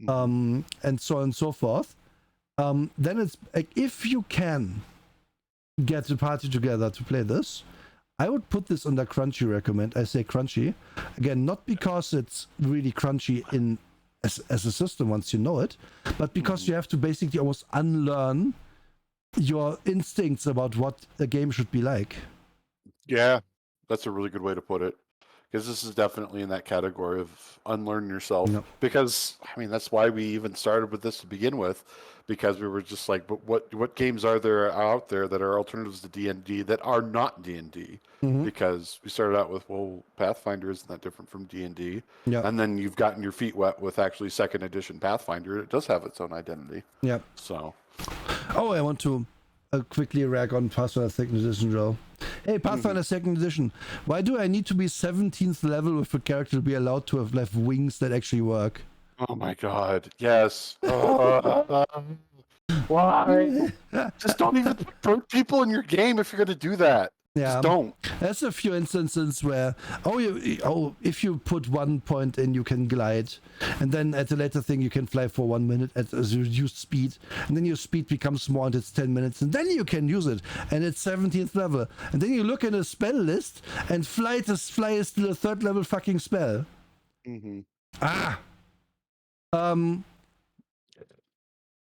and so on and so forth. Then it's like, if you can get a party together to play this, I would put this under crunchy recommend. I say crunchy. Again, not because it's really crunchy as a system once you know it, but because you have to basically almost unlearn your instincts about what a game should be like. Yeah, that's a really good way to put it. Because this is definitely in that category of unlearn yourself. Yep. Because, I mean, that's why we even started with this to begin with. Because we were just like, but what games are there out there that are alternatives to D&D that are not D&D? Mm-hmm. Because we started out with, well, Pathfinder isn't that different from D&D. Yep. And then you've gotten your feet wet with actually 2nd edition Pathfinder. It does have its own identity. Yeah. So... Oh, I want to quickly rag on Pathfinder 2nd Edition, Joe. Hey, Pathfinder 2nd Edition, why do I need to be 17th level with a character to be allowed to have wings that actually work? Oh my god, yes. Why? Just don't even put people in your game if you're going to do that. Yeah. Just don't. There's a few instances where, if you put 1 point in, you can glide, and then at the later thing you can fly for 1 minute at a reduced speed, and then your speed becomes more and it's 10 minutes, and then you can use it, and it's 17th level, and then you look at a spell list, and fly is still a 3rd level fucking spell.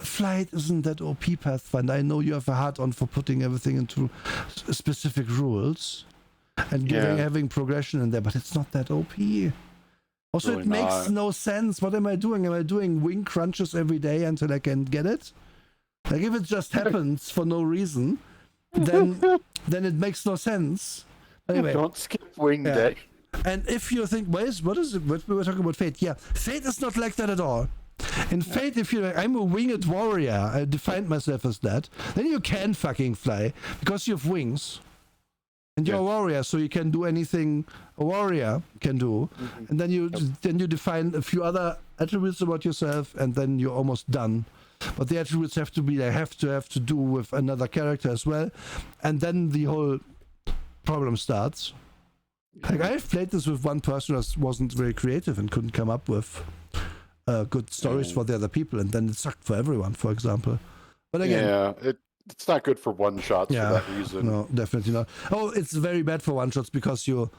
Flight isn't that OP, Pathfinder. I know you have a hard-on for putting everything into specific rules and having progression in there, but it's not that OP. Also, really, it makes no sense. What am I doing? Am I doing wing crunches every day until I can get it? Like, if it just happens for no reason, then it makes no sense. Anyway, don't skip wing day. And if you think, what is it? What we were talking about Fate? Yeah, Fate is not like that at all. In Fate, if you're like, I'm a winged warrior, I defined myself as that, then you can fucking fly because you have wings. And you're a warrior, so you can do anything a warrior can do. And then you define a few other attributes about yourself, and then you're almost done. But the attributes have to have to do with another character as well. And then the whole problem starts. Like, I've played this with one person who wasn't very creative and couldn't come up with good stories for the other people, and then it sucked for everyone, for example. But again, it's not good for one shots for that reason. No, definitely not. Oh, it's very bad for one shots because you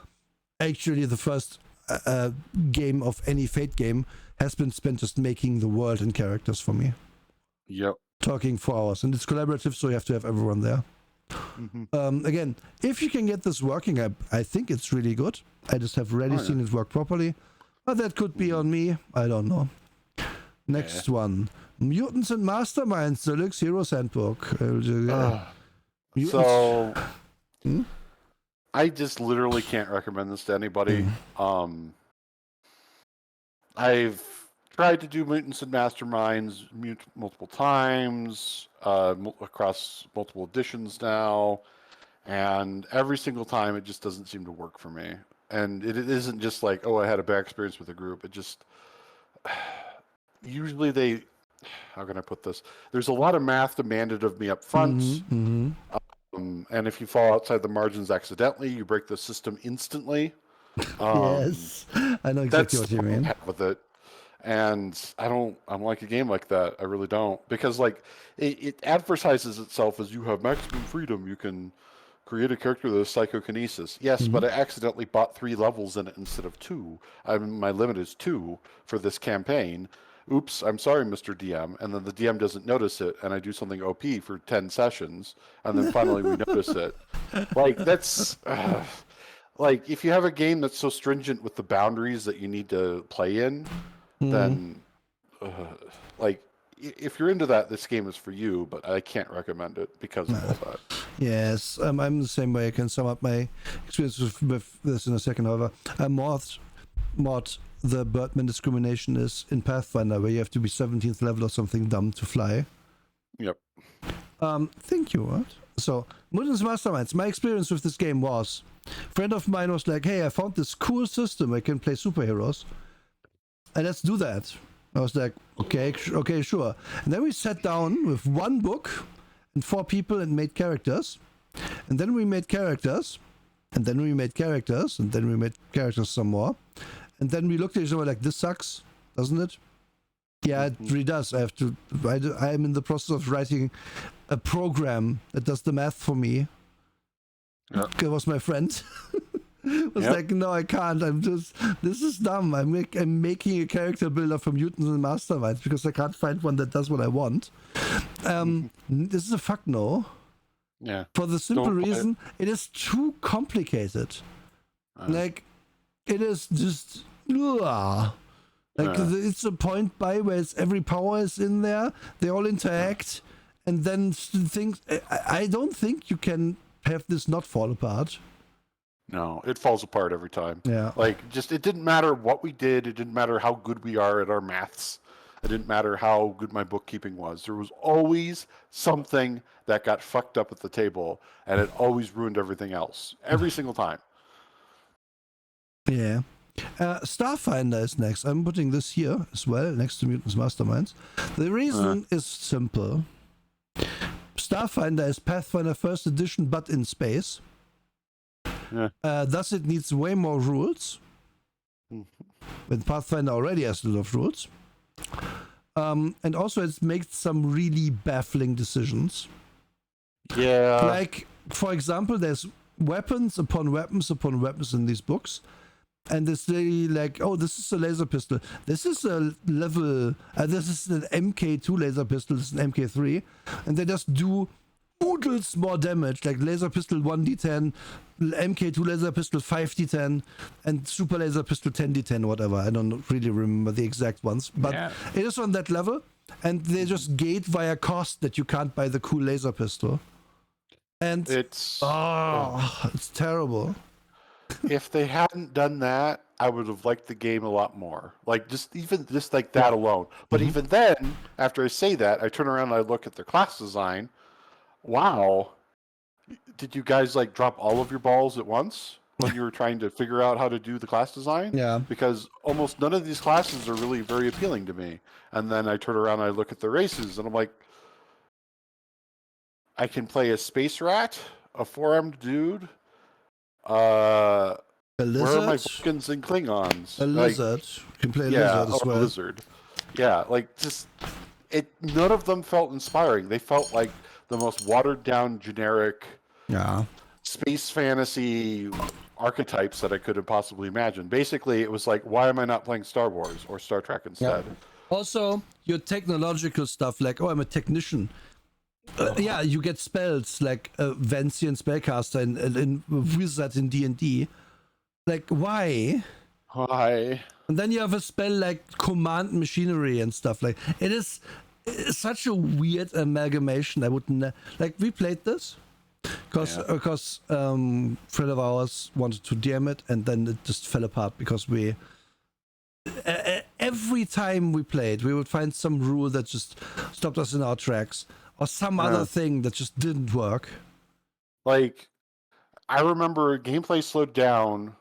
actually the first game of any Fate game has been spent just making the world and characters for me. Yep. Talking for hours, and it's collaborative, so you have to have everyone there. Again, if you can get this working, I think it's really good. I just have rarely seen it work properly. But that could be on me. I don't know. Next one. Mutants and Masterminds, Deluxe Heroes Handbook. So, I just literally can't recommend this to anybody. I've tried to do Mutants and Masterminds multiple times, across multiple editions now, and every single time it just doesn't seem to work for me. And it isn't just like, I had a bad experience with a group. It just, usually how can I put this? There's a lot of math demanded of me up front. And if you fall outside the margins accidentally, you break the system instantly. Yes, I know exactly what you mean. With it. And I don't like a game like that. I really don't. Because like it advertises itself as you have maximum freedom. You can create a character that has psychokinesis. Yes, but I accidentally bought 3 levels in it instead of 2. My limit is 2 for this campaign. Oops, I'm sorry, Mr. DM. And then the DM doesn't notice it, and I do something OP for 10 sessions, and then finally we notice it. Like, that's... like if you have a game that's so stringent with the boundaries that you need to play in, then like if you're into that, this game is for you. But I can't recommend it because of all that. Yes, I'm the same way. I can sum up my experience with this in a second. However, mod the Birdman discrimination is in Pathfinder, where you have to be 17th level or something dumb to fly. Yep. Thank you. What? So, Mutants Masterminds. My experience with this game was, a friend of mine was like, "Hey, I found this cool system. I can play superheroes, and let's do that." I was like, "Okay, sure." And then we sat down with one book and 4 people and made characters, and then we made characters, and then we made characters, and then we made characters some more, and then we looked at each other like, "This sucks, doesn't it?" Yeah, it really does. I'm in the process of writing a program that does the math for me. Yeah. It was my friend. was like, "No, I can't. This is dumb. I'm making a character builder for Mutants and Masterminds because I can't find one that does what I want." This is a fuck no. Yeah. For the simple reason, it is too complicated. Like, it is just... it's a point by where every power is in there, they all interact, and then things... I don't think you can have this not fall apart. No, it falls apart every time. Yeah. Like, just, it didn't matter what we did, it didn't matter how good we are at our maths, it didn't matter how good my bookkeeping was. There was always something that got fucked up at the table, and it always ruined everything else. Every single time. Yeah. Starfinder is next. I'm putting this here as well, next to Mutants Masterminds. The reason is simple. Starfinder is Pathfinder 1st edition, but in space. Yeah. Thus, it needs way more rules. When Pathfinder already has a lot of rules. And also, it's made some really baffling decisions. Yeah. Like, for example, there's weapons upon weapons upon weapons in these books. And it's really like, oh, this is a laser pistol. This is a level... this is an MK2 laser pistol. This is an MK3. And they just do oodles more damage. Like laser pistol 1d10, MK2 laser pistol 5d10, and super laser pistol 10d10, whatever. I don't really remember the exact ones. But it is on that level. And they just gate via cost that you can't buy the cool laser pistol. And it's terrible. If they hadn't done that, I would have liked the game a lot more. Like, just like that alone. But even then, after I say that, I turn around and I look at their class design. Wow. Did you guys, like, drop all of your balls at once when you were trying to figure out how to do the class design? Yeah. Because almost none of these classes are really very appealing to me. And then I turn around and I look at the races, and I'm like, I can play a space rat, a 4-armed dude, a lizard? Where are my Vulcans and Klingons? A lizard. You can play a lizard as well. A lizard. Yeah, like just none of them felt inspiring. They felt like the most watered down, generic space fantasy archetypes that I could have possibly imagined. Basically, it was like, why am I not playing Star Wars or Star Trek instead? Yeah. Also, your technological stuff, like, oh, I'm a technician. You get spells like Vancian spellcaster and wizard in D&D. Like, why? Why? And then you have a spell like command machinery and stuff. Like, it's such a weird amalgamation. I wouldn't like. We played this because friend of ours wanted to DM it, and then it just fell apart because we. Every time we played, we would find some rule that just stopped us in our tracks. Or some other thing that just didn't work. Like, I remember gameplay slowed down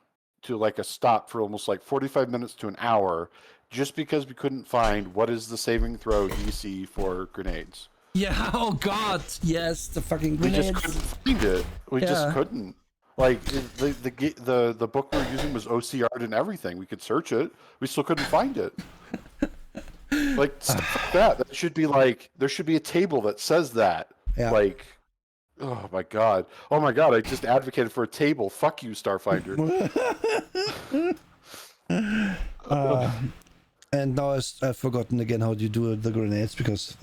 to like a stop for almost like 45 minutes to an hour just because we couldn't find what is the saving throw DC for grenades. Yeah, oh god, yes, the fucking grenades. We just couldn't find it. We just couldn't. Like, the book we were using was OCR'd and everything. We could search it. We still couldn't find it. Like, stuff like that should be like, there should be a table that says that. Yeah. Like, oh my god, I just advocated for a table. Fuck you, Starfinder. And now I've forgotten again how you do the grenades because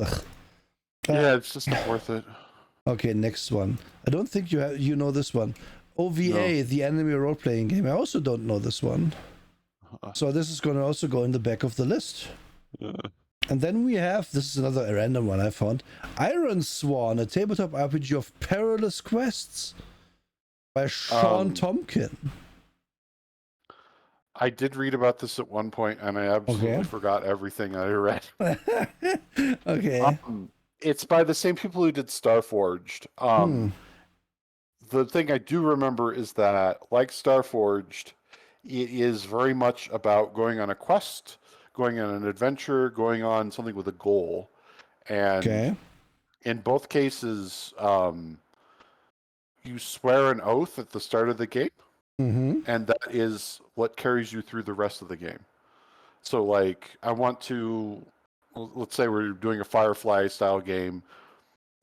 yeah, it's just not worth it. Okay, next one. I don't think you know this one. OVA, the anime role-playing game. I also don't know this one. So this is going to also go in the back of the list. And then we have, this is another random one I found, Iron Sworn, a tabletop RPG of perilous quests by Sean Tomkin. I did read about this at one point, and I absolutely forgot everything I read. Okay. It's by the same people who did Starforged. The thing I do remember is that, like Starforged, it is very much about going on a quest, going on an adventure, going on something with a goal. And in both cases, you swear an oath at the start of the game. And that is what carries you through the rest of the game. So, like, I want to, let's say we're doing a Firefly style game.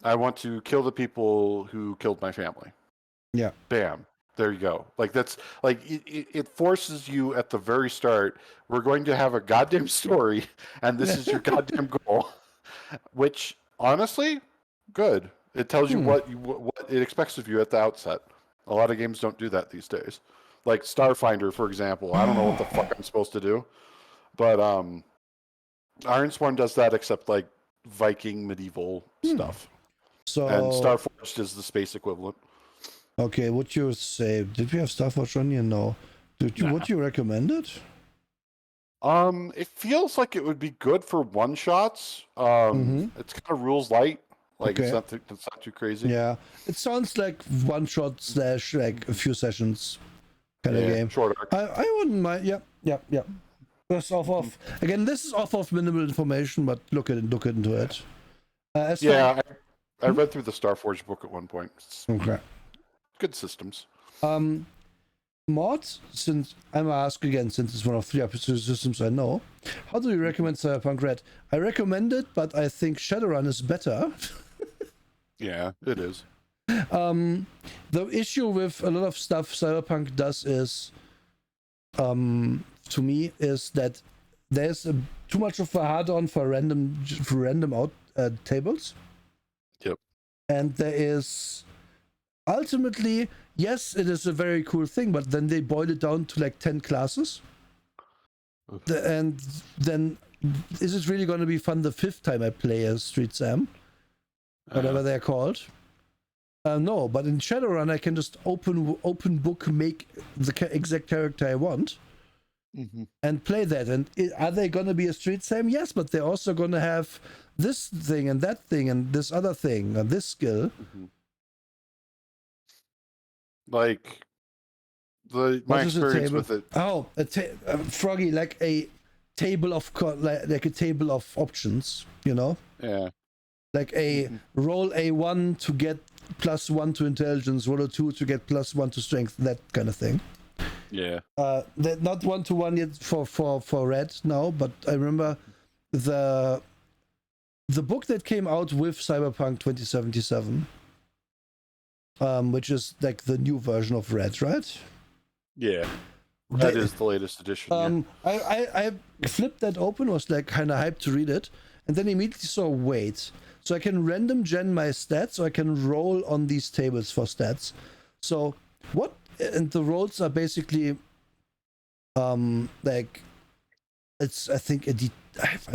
I want to kill the people who killed my family. Yeah. Bam. There you go. Like, that's, like, it forces you at the very start. We're going to have a goddamn story, and this is your goddamn goal. Which, honestly, good. It tells you what it expects of you at the outset. A lot of games don't do that these days. Like Starfinder, for example. I don't know what the fuck I'm supposed to do. But Ironsworn does that, except like Viking medieval stuff. So, and Starforged is the space equivalent. Okay, would you say, did we have Starforged on here? No. Would you recommend it? It feels like it would be good for one-shots. It's kind of rules light. Like, it's not too crazy. Yeah, it sounds like one-shot / like a few sessions kind of game. Short arc. I wouldn't mind. Yeah. This again. This is off of minimal information, but look into it. I read through the Starforged book at one point. It's good systems. Mort, since I'm asked again, since it's one of 3 systems I know, how do you recommend Cyberpunk Red? I recommend it, but I think Shadowrun is better. Yeah, it is. The issue with a lot of stuff Cyberpunk does is, to me, is that there's too much of a hard-on for random out tables. Yep. And there is ultimately, yes, it is a very cool thing, but then they boil it down to like 10 classes. And then is it really going to be fun the 5th time I play a Street Sam? Whatever they're called. No, but in Shadowrun I can just open book, make the exact character I want, and play that. And are they going to be a Street Sam? Yes, but they're also going to have this thing and that thing and this other thing and this skill. Like my experience with it. Oh, Froggy, like a table of like a table of options, you know? Yeah. Like a roll A1 to get +1 to intelligence, roll A2 to get +1 to strength, that kind of thing. Yeah. Not 1-to-1 yet for Red now, but I remember the book that came out with Cyberpunk 2077, which is like the new version of Red, right? Yeah. That is the latest edition. I flipped that open, was like kind of hyped to read it, and then immediately saw wait. So I can random gen my stats, or I can roll on these tables for stats. So and the rolls are basically like, it's, I think I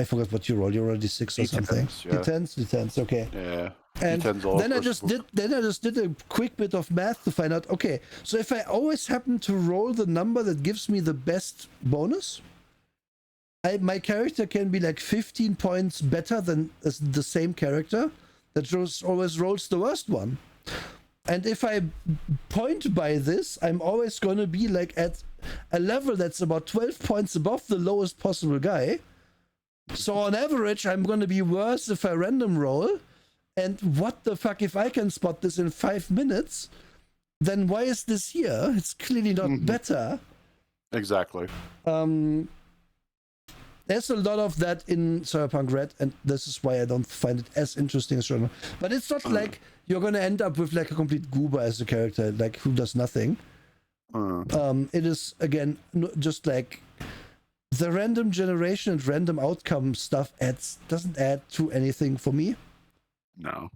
forgot what you roll. You roll a D6 or something. D10s, okay. Yeah. And then I just did a quick bit of math to find out, okay, so if I always happen to roll the number that gives me the best bonus, my character can be like 15 points better than the same character that always rolls the worst one. And if I point by this, I'm always going to be like at a level that's about 12 points above the lowest possible guy. So on average, I'm going to be worse if I random roll. And what the fuck, if I can spot this in 5 minutes, then why is this here? It's clearly not better. Exactly. There's a lot of that in Cyberpunk Red, and this is why I don't find it as interesting as Shadowrun. But it's not like you're going to end up with like a complete goober as a character, like who does nothing. It is, again, just like the random generation and random outcome stuff doesn't add to anything for me. No.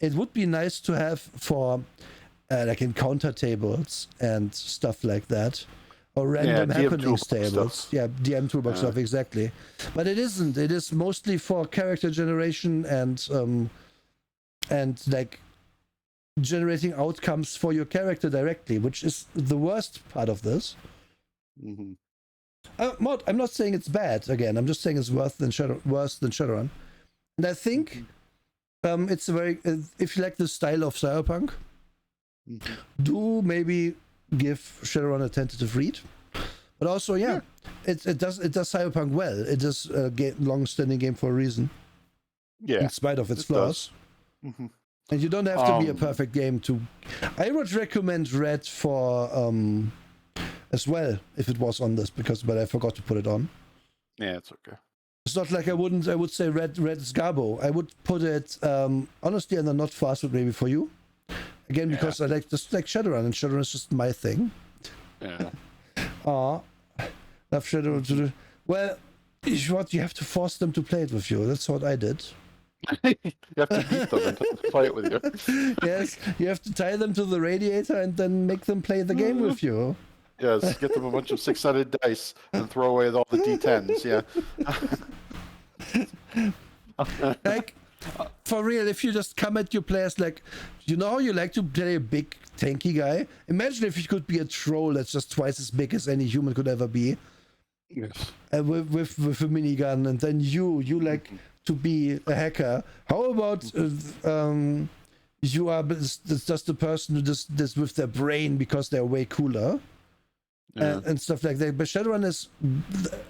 It would be nice to have for like encounter tables and stuff like that, or random happenings tables. Stuff. Yeah, DM toolbox stuff, exactly. But it isn't. It is mostly for character generation and like generating outcomes for your character directly, which is the worst part of this. Mm-hmm. I'm not saying it's bad. Again, I'm just saying it's worse than Shadowrun. And I think it's a very if you like the style of Cyberpunk, do maybe give Shadowrun a tentative read. But also, it does Cyberpunk well. It is a long-standing game for a reason. Yeah, in spite of its flaws. Mm-hmm. And you don't have to be a perfect game to. I would recommend Red for as well if it was on this but I forgot to put it on. Yeah, it's okay. It's not like I would say Red is Garbo. I would put it honestly and not fast maybe for you. Again, because I like Shadowrun, and Shadowrun is just my thing. Yeah. Love Shadowrun. Well, you have to force them to play it with you. That's what I did. You have to beat them and play it with you. Yes, you have to tie them to the radiator and then make them play the game with you. Yes, get them a bunch of 6-sided dice and throw away all the D10s. Yeah. Like, for real, if you just come at your players like, you know how you like to play a big tanky guy? Imagine if you could be a troll that's just twice as big as any human could ever be. Yes. With a minigun, and then you like to be a hacker. How about you are just the person who does this with their brain because they're way cooler and stuff like that. But Shadowrun is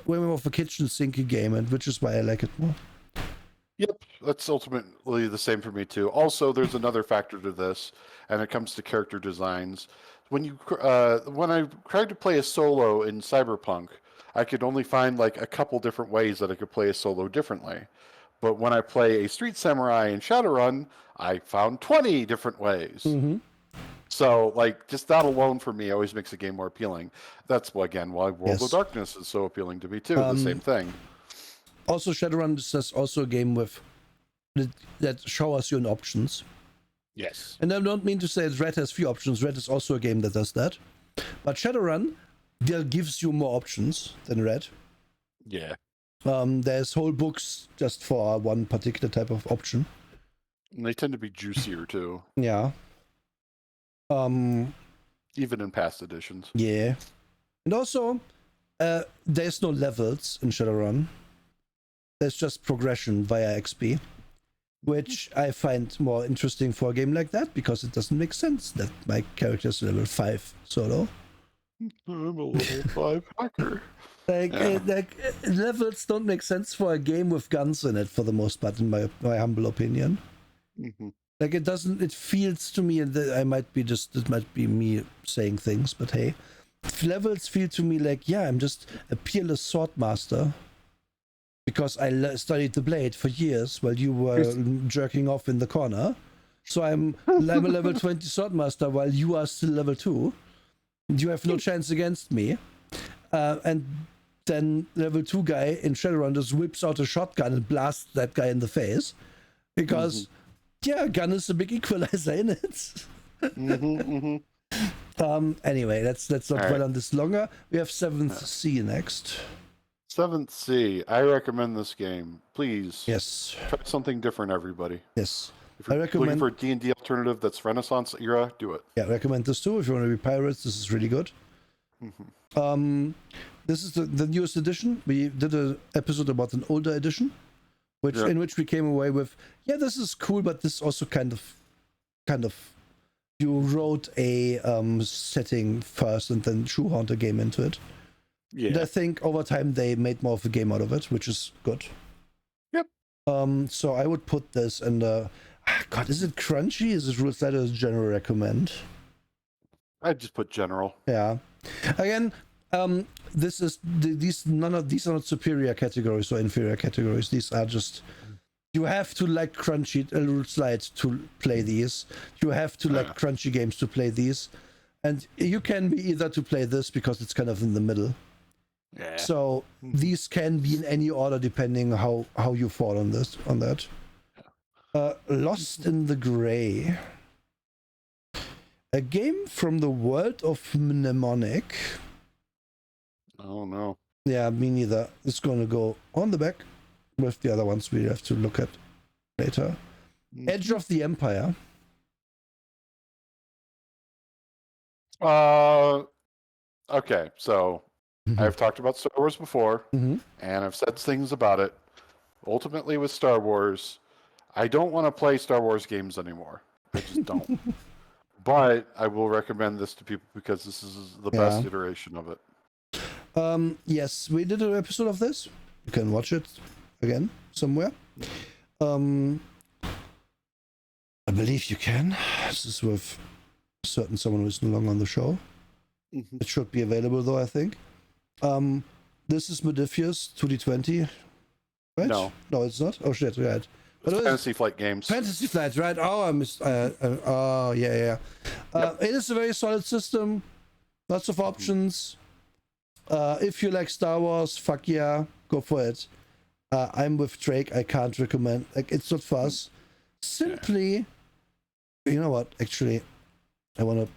way more of a kitchen sinky game, and which is why I like it more. Yep, that's ultimately the same for me too. Also, there's another factor to this, and it comes to character designs. When I tried to play a solo in Cyberpunk, I could only find like a couple different ways that I could play a solo differently. But when I play a Street Samurai in Shadowrun, I found 20 different ways. Mm-hmm. So, like, just that alone for me always makes a game more appealing. That's, again, why World of Darkness is so appealing to me, too. The same thing. Also, Shadowrun is also a game that showers you in options. Yes. And I don't mean to say that Red has few options. Red is also a game that does that. But Shadowrun gives you more options than Red. Yeah. There's whole books just for one particular type of option. And they tend to be juicier, too. Yeah. Even in past editions. Yeah. And also, there's no levels in Shadowrun. There's just progression via XP, which I find more interesting for a game like that, because it doesn't make sense that my character is level 5 solo. I'm a level 5 hacker. Levels don't make sense for a game with guns in it for the most part, in my humble opinion. Mm-hmm. Like, it feels to me, and it might be me saying things, but hey, levels feel to me like, I'm just a peerless swordmaster because I studied the blade for years while you were jerking off in the corner. So I'm a level 20 swordmaster while you are still level 2. You have no chance against me. And then level 2 guy in Shadowrun just whips out a shotgun and blasts that guy in the face because gun is a big equalizer in it. Anyway, let's not dwell on this longer. We have 7th Sea next. 7th Sea. I recommend this game. Please. Yes. Try something different, everybody. Yes. If you're looking for a D&D alternative that's Renaissance era, do it. Yeah, I recommend this too. If you want to be pirates, this is really good. This is the newest edition. We did an episode about an older edition, in which we came away with, this is cool, but this also kind of you wrote a setting first and then shoehorned a game into it. Yeah. And I think over time they made more of a game out of it, which is good. Yep. So I would put this in the God, is it crunchy? Is it rules letter general recommend? I'd just put general. Yeah. Again, this is none of these are not superior categories or inferior categories. These are just, you have to like crunchy slides to play these. You have to like crunchy games to play these, and you can be either to play this because it's kind of in the middle. Yeah. So these can be in any order depending how you fall on that. Lost in the Gray. A game from the world of mnemonic. Oh no. Yeah, me neither. It's gonna go on the back with the other ones we have to look at later. Edge of the Empire. Okay, so I've talked about Star Wars before, and I've said things about it. Ultimately, with Star Wars, I don't want to play Star Wars games anymore. I just don't. But I will recommend this to people because this is the best iteration of it. Yes, we did an episode of this. You can watch it again somewhere. I believe you can. This is with someone who's no longer on the show. It should be available though, I think. This is Modiphius 2D20, right? No, it's not. Oh shit, right. It's Fantasy Flight Games. Fantasy Flight, right? Oh, I missed. Oh, yeah. It is a very solid system. Lots of options. If you like Star Wars, fuck yeah, go for it. I'm with Drake. I can't recommend. Like, it's not for us. Simply, you know what? Actually, I want to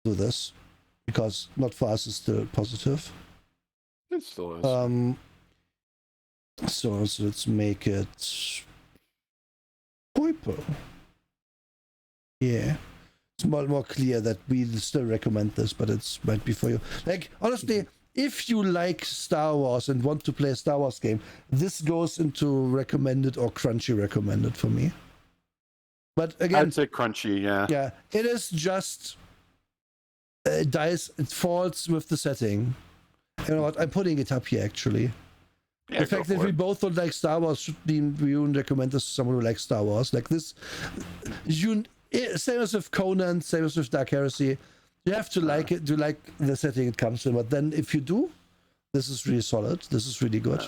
do this because not for us is still positive. It still is. So let's make it purple. Yeah. It's more clear that we still recommend this, but it's might be for you. Like, honestly, if you like Star Wars and want to play a Star Wars game, this goes into recommended or crunchy recommended for me. But again, I'd say crunchy, yeah. Yeah, it is just it falls with the setting. You know what? I'm putting it up here actually. Yeah, the fact that we both don't like Star Wars should be we wouldn't recommend this to someone who likes Star Wars. Like this, same as with Conan, same as with Dark Heresy. You have to like it, to like the setting it comes in. But then if you do, this is really solid. This is really good.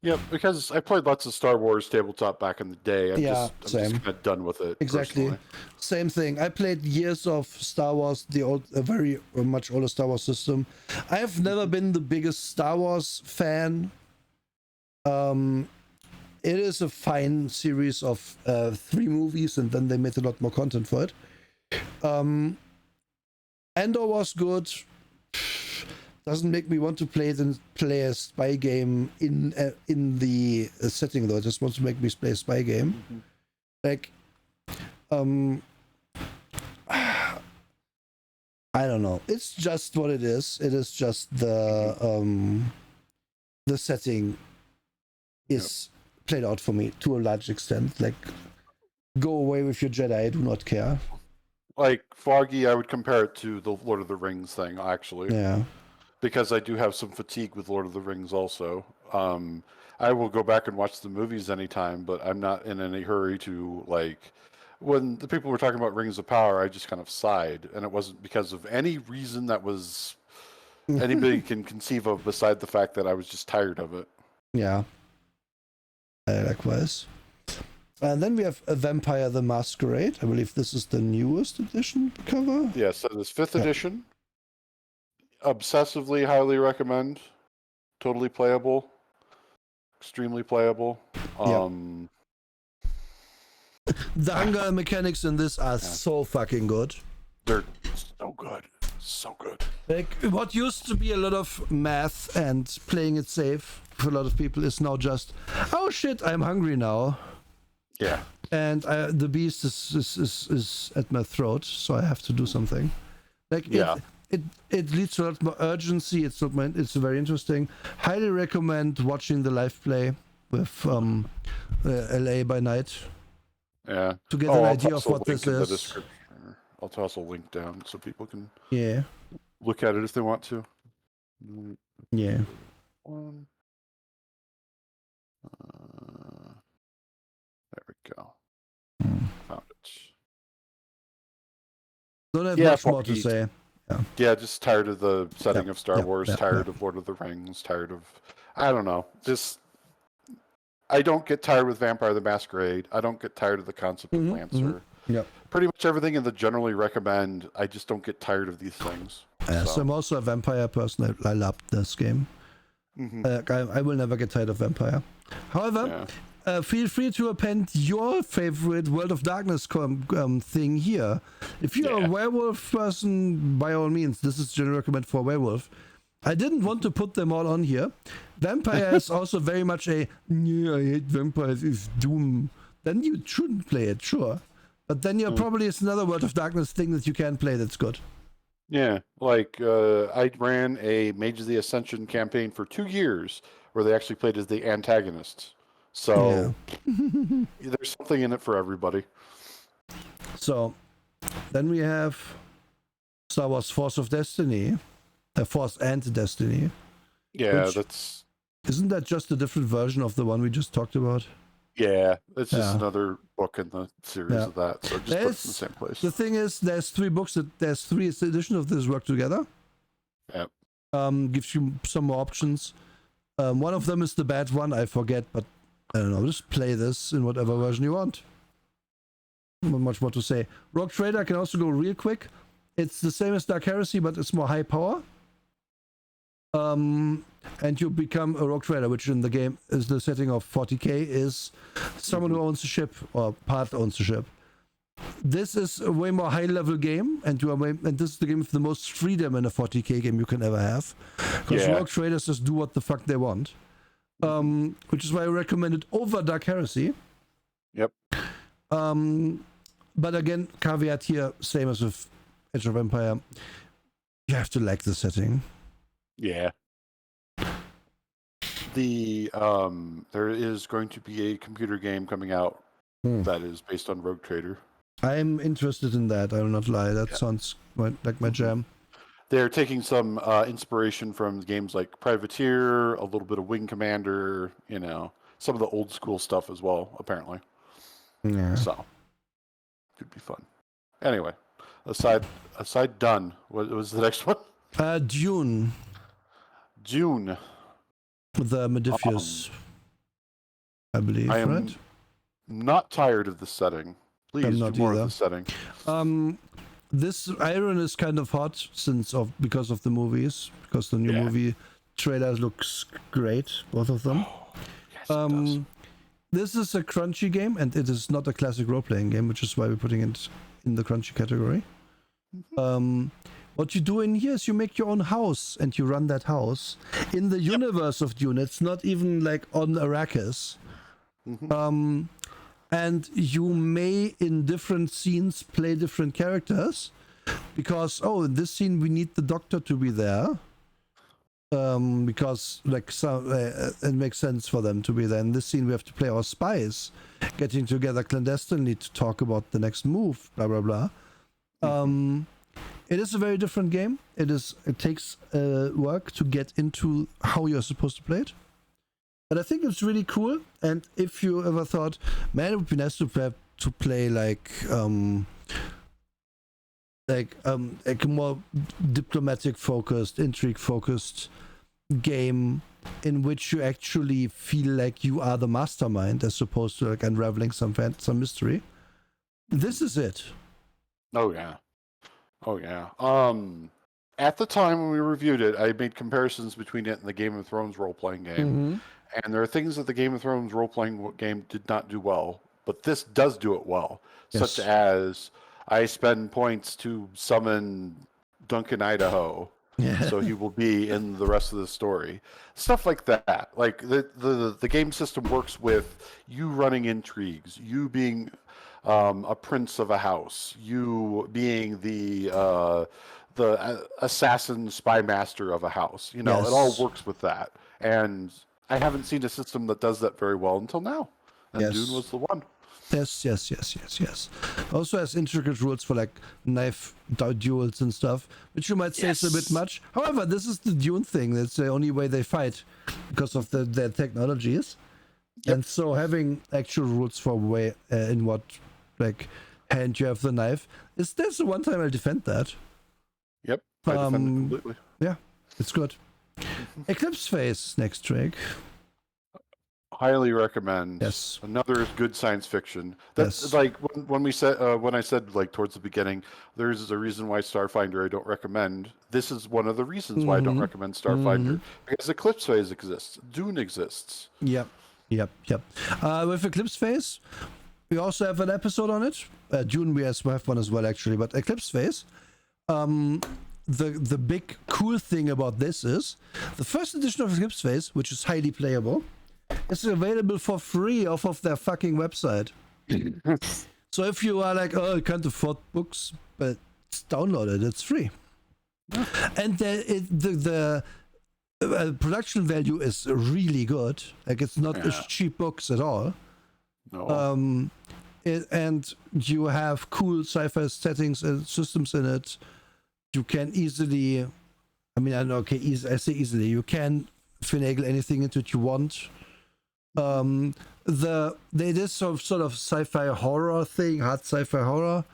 Yeah, because I played lots of Star Wars tabletop back in the day. I'm just kind of done with it. Exactly. Personally. Same thing. I played years of Star Wars, a very much older Star Wars system. I have never been the biggest Star Wars fan. It is a fine series of 3 movies, and then they made a lot more content for it. Andor was good. Doesn't make me want to play a spy game in the setting though. It just wants to make me play a spy game. Like, I don't know. It's just what it is. It is just the setting is played out for me to a large extent. Like, go away with your Jedi. I do not care. Like Foggy, I would compare it to the Lord of the Rings thing, actually. Yeah. Because I do have some fatigue with Lord of the Rings also. I will go back and watch the movies anytime, but I'm not in any hurry to, like, when the people were talking about Rings of Power, I just kind of sighed, and it wasn't because of any reason that was anybody can conceive of beside the fact that I was just tired of it. Yeah. Likewise. And then we have a Vampire the Masquerade. I believe this is the newest edition cover. Yeah, so this 5th edition. Obsessively highly recommend. Totally playable. Extremely playable. The hunger mechanics in this are so fucking good. They're so good. So good. Like, what used to be a lot of math and playing it safe for a lot of people is now just, oh shit, I'm hungry now. Yeah. And the beast is at my throat, so I have to do something. Like, it leads to a lot more urgency. It's very interesting. Highly recommend watching the live play with LA by Night. Yeah. To get an idea of what this is. I'll toss a link down so people can look at it if they want to. Yeah. There we go. Found it. Don't have much more to say. Yeah, just tired of the setting of Star Wars, tired of Lord of the Rings, tired of, I don't know, just, I don't get tired with Vampire the Masquerade. I don't get tired of the concept of Lancer. Pretty much everything in the generally recommend, I just don't get tired of these things. So I'm also a Vampire person. I love this game. I will never get tired of Vampire. However, feel free to append your favorite World of Darkness thing here. If you're a werewolf person, by all means, this is generally recommended for a werewolf. I didn't want to put them all on here. Vampire is also very much I hate vampires, it's doom. Then you shouldn't play it, sure. But then probably it's another World of Darkness thing that you can play that's good. Yeah, like I ran a Mage of the Ascension campaign for 2 years where they actually played as the antagonists. So there's something in it for everybody. So then we have Star Wars Force of Destiny. Force and Destiny. Yeah, Isn't that just a different version of the one we just talked about? Yeah, it's just another book in the series of that. So just put it in the same place. The thing is, there's 3 books, there's 3 editions of this work together. Yep. Gives you some more options. One of them is the bad one, I forget, but I don't know, just play this in whatever version you want. Not much more to say. Rogue Trader can also go real quick. It's the same as Dark Heresy, but it's more high power. And you become a Rogue Trader, which in the game is the setting of 40k, is someone who owns a ship or part owns a ship. This is a way more high level game, and this is the game with the most freedom in a 40k game you can ever have, because Rogue Traders just do what the fuck they want, which is why I recommend it over Dark Heresy. Yep. But again, caveat here, same as with Age of Empire, you have to like the setting. Yeah. There is going to be a computer game coming out that is based on Rogue Trader. I'm interested in that. I will not lie. That sounds like my jam. They're taking some inspiration from games like Privateer, a little bit of Wing Commander, some of the old school stuff as well, apparently. Yeah. So, could be fun. Anyway, aside done. What was the next one? Dune. June. The Modifius, I believe, right? Not tired of the setting. Please do more of the setting. This Iron is kind of hot because of the movies, because the new movie trailer looks great, both of them. Yes, it does. This is a crunchy game, and it is not a classic role-playing game, which is why we're putting it in the crunchy category. What you do in here is you make your own house, and you run that house. In the universe of Dune, it's not even like on Arrakis. And you may, in different scenes, play different characters. Because, in this scene, we need the Doctor to be there. Because, it makes sense for them to be there. In this scene, we have to play our spies, getting together clandestinely to talk about the next move, blah, blah, blah. It is a very different game. It takes work to get into how you're supposed to play it. But I think it's really cool. And if you ever thought, man, it would be nice to play like a more diplomatic focused, intrigue focused game in which you actually feel like you are the mastermind as opposed to unraveling some mystery. This is it. Oh yeah. At the time when we reviewed it, I made comparisons between it and the Game of Thrones role-playing game. And there are things that the Game of Thrones role-playing game did not do well, but this does do it well. Such as I spend points to summon Duncan Idaho, so he will be in the rest of the story. Stuff like that. Like the game system works with you running intrigues, you being a prince of a house, you being the assassin spy master of a house. It all works with that. And I haven't seen a system that does that very well until now. And Dune was the one. Yes. Also has intricate rules for knife duels and stuff, which you might say is a bit much. However, this is the Dune thing. That's the only way they fight because of their technologies. And so having actual rules for in what hand you have the knife that's the one time I'll defend that. Yep. I defend it completely. Yeah, it's good. Eclipse Phase next, Drake. Highly recommend. Yes. Another good science fiction. That's like when I said towards the beginning, there's a reason why Starfinder I don't recommend. This is one of the reasons why I don't recommend Starfinder, because Eclipse Phase exists. Dune exists. Yeah. Yep. With Eclipse Phase, we also have an episode on it. June we have one as well, actually. But Eclipse Phase, the big cool thing about this is the first edition of Eclipse Phase, which is highly playable, is available for free off of their fucking website. So if you are like, oh, I can't afford books, but download it. It's free. Yeah. And the production value is really good. Like, it's not cheap books at all. No. And you have cool sci-fi settings and systems in it. You can easily, I mean, I know, okay, I say easily, you can finagle anything into it you want. They did some sort of sci-fi horror thing, hard sci-fi horror,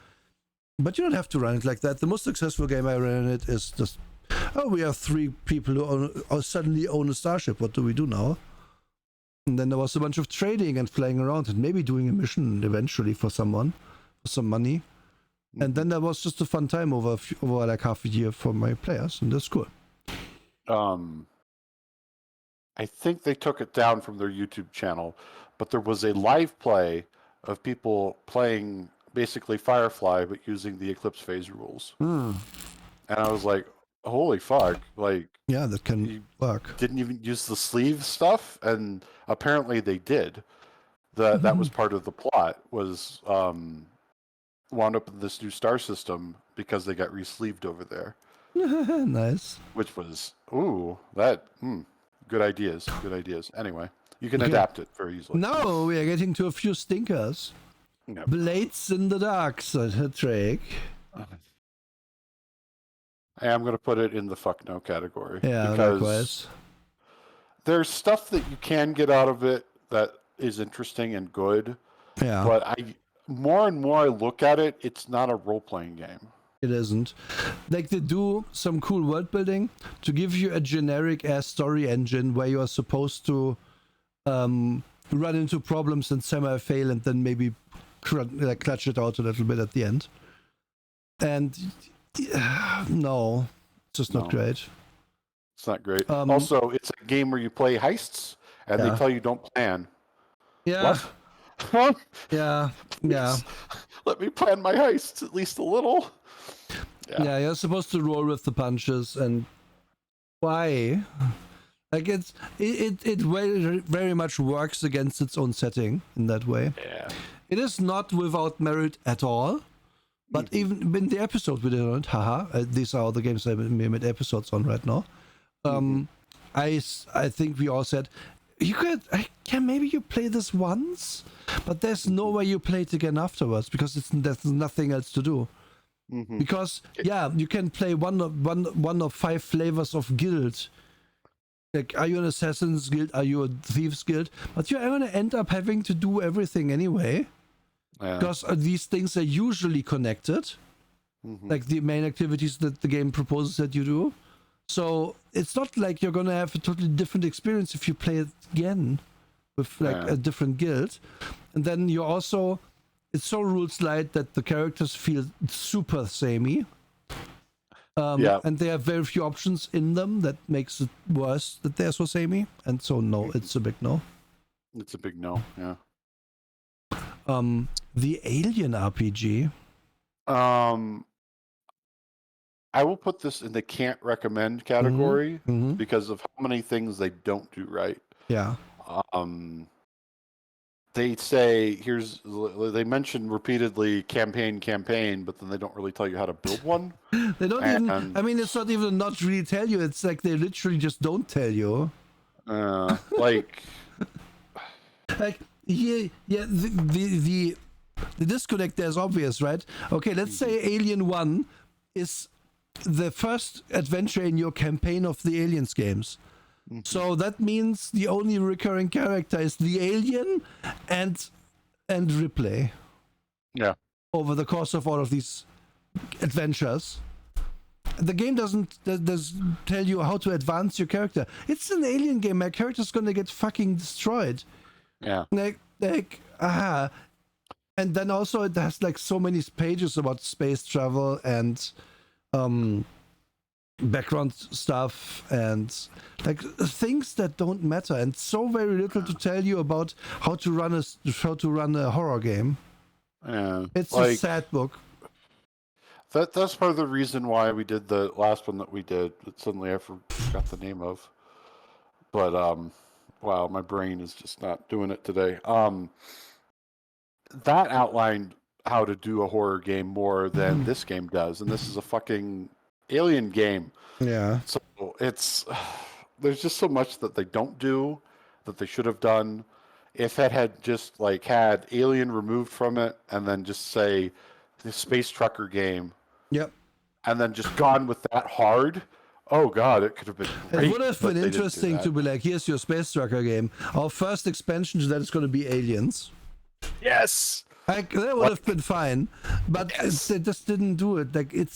but you don't have to run it like that. The most successful game I ran in it is just, we have 3 people who suddenly own a starship. What do we do now? And then there was a bunch of trading and playing around and maybe doing a mission eventually for someone, for some money. And then there was just a fun time over like half a year for my players, and that's cool. I think they took it down from their YouTube channel, but there was a live play of people playing basically Firefly, but using the Eclipse Phase rules. And I was like, holy fuck, like... Yeah, that can work. Didn't even use the sleeve stuff, and apparently they did. That was part of the plot, was wound up in this new star system because they got re-sleeved over there. Nice. Which was, good ideas. Anyway, you can adapt it very easily. No, we are getting to a few stinkers. Yep. Blades in the Dark, Drake. I'm going to put it in the fuck no category. Yeah, because likewise. There's stuff that you can get out of it that is interesting and good. Yeah. But more and more I look at it, it's not a role-playing game. It isn't. Like, they do some cool world building to give you a generic ass story engine where you are supposed to run into problems and semi-fail and then maybe clutch it out a little bit at the end. And no, it's just not great. It's not great. Also, it's a game where you play heists and they tell you don't plan. Yeah. What? Yeah. Let me plan my heists at least a little. Yeah, you're supposed to roll with the punches, and why? Like, it very, very much works against its own setting in that way. Yeah. It is not without merit at all, but even in the episode we did on it, these are all the games I made episodes on right now. I think we all said, maybe you play this once, but there's no way you play it again afterwards because there's nothing else to do. Because you can play one of 5 flavors of guild. Like, are you an assassin's guild? Are you a thieves guild? But you're going to end up having to do everything anyway, because these things are usually connected, like the main activities that the game proposes that you do. So it's not like you're going to have a totally different experience if you play it again with a different guild. And then you also, it's so rules light that the characters feel super samey. And they have very few options in them that makes it worse that they're so samey. And so no, it's a big no. It's a big no, yeah. The Alien RPG. I will put this in the can't recommend category because of how many things they don't do right. Yeah. They say, they mention repeatedly campaign, but then they don't really tell you how to build one. They don't even, I mean, it's not even not really tell you. It's like they literally just don't tell you. Like, the disconnect there is obvious, right? Okay, let's say Alien 1 is the first adventure in your campaign of the Aliens games. So that means the only recurring character is the alien and Ripley. Yeah. Over the course of all of these adventures. The game doesn't tell you how to advance your character. It's an alien game. My character's gonna get fucking destroyed. Yeah. And then also it has like so many pages about space travel and background stuff and like things that don't matter, and so very little to tell you about how to run a horror game. Yeah, it's a sad book. That's part of the reason why we did the last one that we did. That suddenly I forgot the name of. But wow, my brain is just not doing it today. That outlined how to do a horror game more than this game does, and this is a fucking alien game. Yeah. So there's just so much that they don't do that they should have done. If it had just like had alien removed from it, and then just say the space trucker game. Yep. And then just gone with that hard. Oh god, it could have been great. It would have been interesting to be like, here's your space trucker game. Our first expansion to that is going to be aliens. Yes. Like that would have been fine, but they just didn't do it. Like it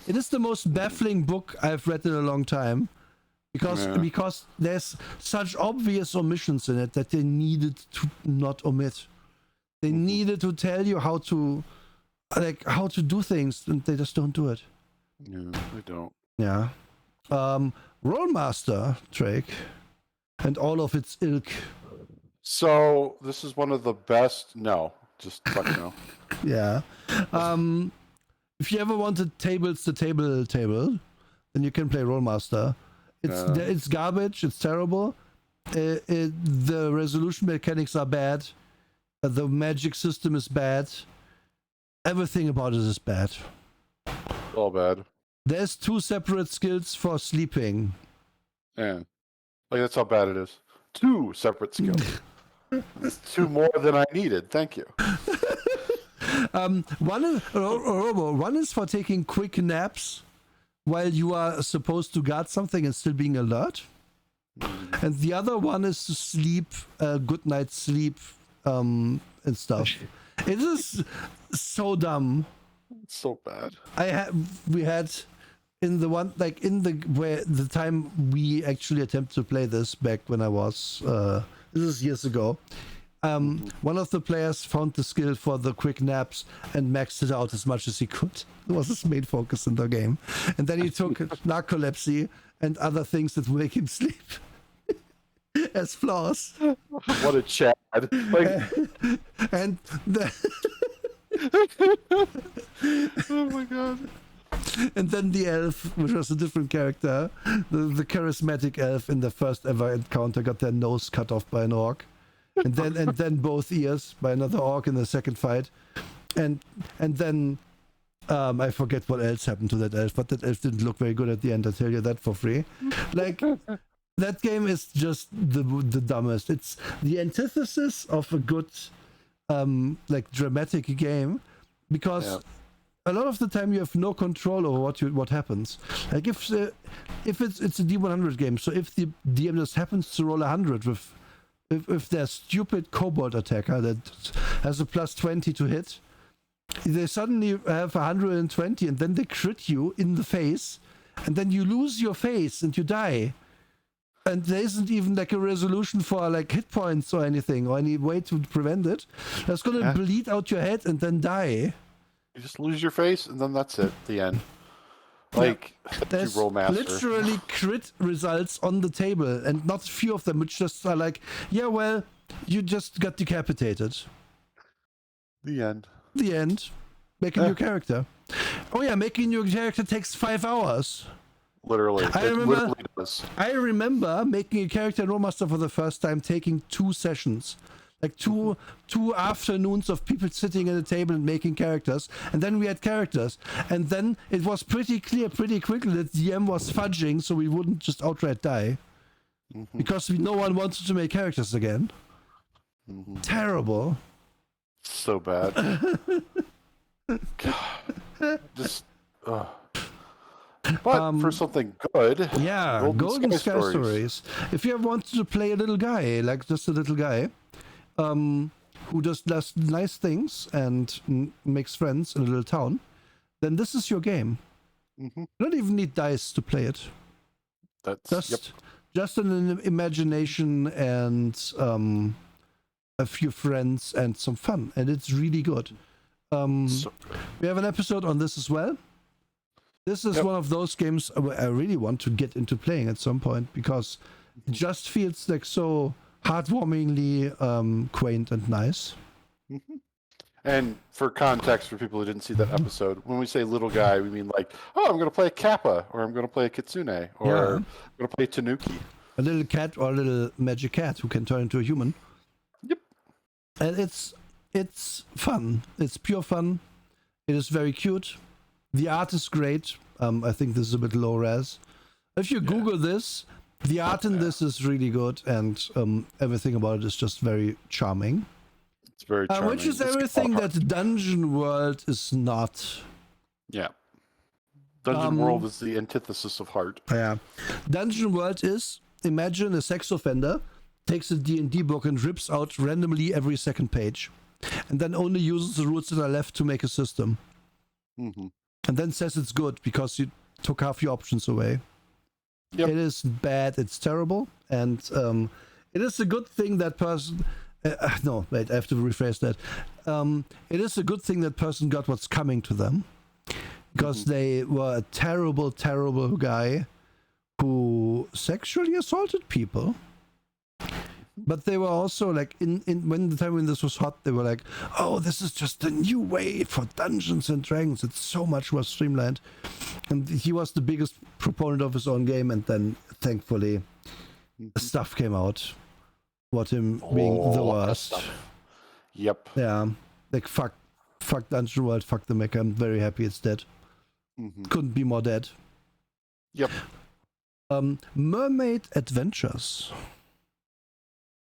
is the most baffling book I've read in a long time, because there's such obvious omissions in it that they needed to not omit. They needed to tell you how to do things, and they just don't do it. Yeah, they don't. Yeah. Rollmaster, Drake, and all of its ilk. So this is one of the best. No, just fuck no. Yeah. If you ever wanted tables to table, then you can play Rollmaster. It's garbage. It's terrible. The resolution mechanics are bad. The magic system is bad. Everything about it is bad. All bad. There's 2 separate skills for sleeping. Yeah. Like that's how bad it is. 2 separate skills. 2 more than I needed. Thank you. One is for taking quick naps while you are supposed to guard something and still being alert. And the other one is to sleep, good night's sleep, and stuff. It is so dumb. It's so bad. We had in the one where the time we actually attempted to play this back when I was this is years ago. One of the players found the skill for the quick naps and maxed it out as much as he could. It was his main focus in the game. And then he took narcolepsy and other things that make him sleep as flaws. What a Chad. And oh my god. And then the elf, which was a different character, the charismatic elf in the first ever encounter got their nose cut off by an orc, and then both ears by another orc in the second fight, and then I forget what else happened to that elf, but that elf didn't look very good at the end. I tell you that for free. Like that game is just the dumbest. It's the antithesis of a good dramatic game, because a lot of the time you have no control over what happens. Like if it's a D100 game, so if the DM just happens to roll 100 with if their stupid kobold attacker that has a +20 to hit, they suddenly have 120 and then they crit you in the face, and then you lose your face and you die. And there isn't even like a resolution for like hit points or anything, or any way to prevent it. That's gonna bleed out your head and then die. You just lose your face and then that's it. The end. Like there's literally crit results on the table, and not a few of them, which just are like, yeah, well, you just got decapitated. The end. The end. Making your character. Oh yeah, making your character takes 5 hours. Literally. I remember making a character in Rollmaster for the first time taking 2 sessions. Like two afternoons of people sitting at a table and making characters, and then we had characters, and then it was pretty clear pretty quickly that DM was fudging so we wouldn't just outright die, because no one wanted to make characters again. Terrible. So bad. Just but for something good, Golden Sky Stories. If you ever wanted to play a little guy, like just a little guy who just does nice things and makes friends in a little town, then this is your game. You don't even need dice to play it. That's just an imagination and a few friends and some fun, and it's really good. We have an episode on this as well. This is one of those games I really want to get into playing at some point, because it just feels like so heartwarmingly quaint and nice. And for context, for people who didn't see that episode, when we say little guy, we mean like, oh, I'm going to play a Kappa, or I'm going to play a Kitsune, or I'm going to play Tanuki. A little cat or a little magic cat who can turn into a human. Yep. And it's fun. It's pure fun. It is very cute. The art is great. I think this is a bit low res. If you Google this, the art in this is really good, and everything about it is just very charming. It's very charming. Which is everything that Dungeon World is not. Yeah. Dungeon World is the antithesis of heart. Yeah. Dungeon World is, imagine a sex offender takes a D&D book and rips out randomly every second page, and then only uses the rules that are left to make a system. Mm-hmm. And then says it's good because you took half your options away. Yep. It is bad, it's terrible, and it is a good thing that person... no, wait, I have to rephrase that. It is a good thing that person got what's coming to them, because they were a terrible, terrible guy who sexually assaulted people. But they were also like, when the time when this was hot, they were like, oh, this is just a new way for Dungeons and Dragons. It's so much more streamlined. And he was the biggest proponent of his own game, and then thankfully stuff came out. What him being the worst. Yep. Yeah. Like fuck Dungeon World, fuck the mecha. I'm very happy it's dead. Couldn't be more dead. Yep. Mermaid Adventures.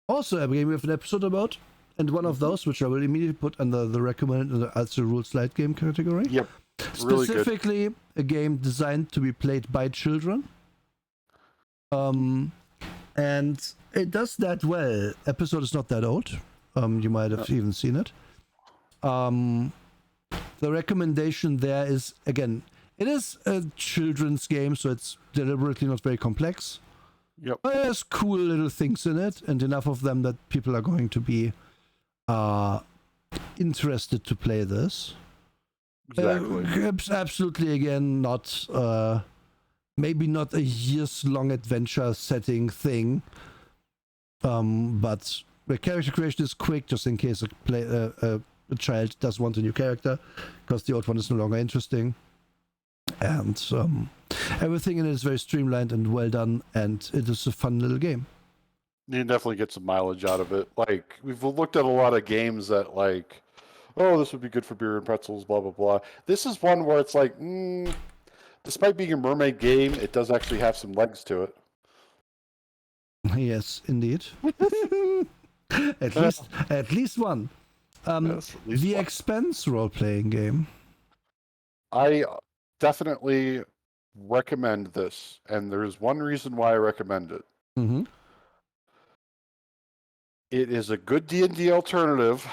Also a game we have an episode about, and one of those which I will immediately put under the recommended as a rules light game category. Yep. Specifically really a game designed to be played by children. And it does that well. Episode is not that old. You might have even seen it. The recommendation there is, again, it is a children's game, so it's deliberately not very complex. Yep. But there's cool little things in it, and enough of them that people are going to be interested to play this. Exactly. Absolutely, again, not maybe not a years-long adventure setting thing, but the character creation is quick, just in case a child does want a new character, because the old one is no longer interesting. And everything in it is very streamlined and well done, and it is a fun little game. You can definitely get some mileage out of it. Like, we've looked at a lot of games that, like, oh, this would be good for beer and pretzels, blah, blah, blah. This is one where it's like, despite being a mermaid game, it does actually have some legs to it. Yes, indeed. at least one. Yes, at least The one. Expanse role-playing game. I definitely recommend this, and there's one reason why I recommend it. Mm-hmm. It is a good D&D alternative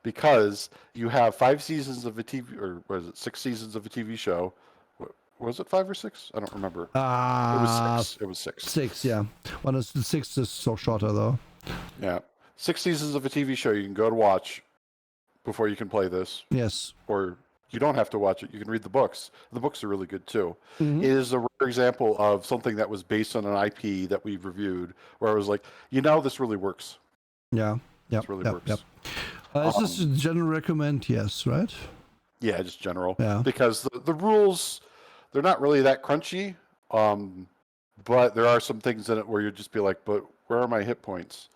because you have 5 seasons of a TV, or was it 6 seasons of a TV show? Was it 5 or 6? I don't remember. It was 6. It was 6. 6, yeah. One is the 6 is so shorter though. Yeah, 6 seasons of a TV show you can go to watch before you can play this. Yes. Or you don't have to watch it. You can read the books. The books are really good too. Mm-hmm. It is a rare example of something that was based on an IP that we've reviewed, where I was like, this really works. Yeah. This really works. Yep. Is this a general recommend? Yes, right? Yeah, just general. Yeah. Because the rules, they're not really that crunchy, but there are some things in it where you'd just be like, but where are my hit points?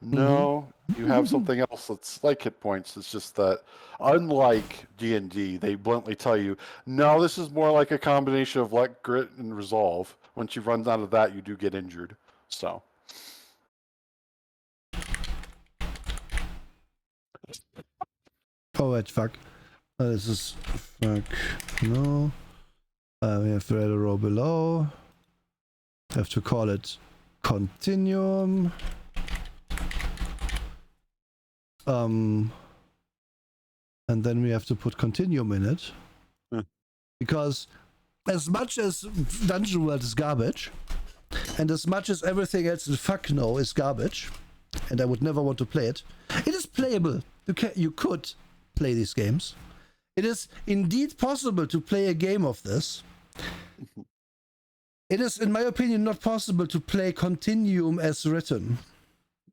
No, you have something else that's like hit points. It's just that, unlike D&D, they bluntly tell you, no, this is more like a combination of luck, grit, and resolve. Once you run out of that, you do get injured. So. Oh, wait, fuck. This is... Fuck. No. We have to add a row below. Have to call it Continuum. And then we have to put Continuum in it. Because as much as Dungeon World is garbage, and as much as everything else in fuck no is garbage, and I would never want to play it, it is playable. You could play these games. It is indeed possible to play a game of this. It is, in my opinion, not possible to play Continuum as written.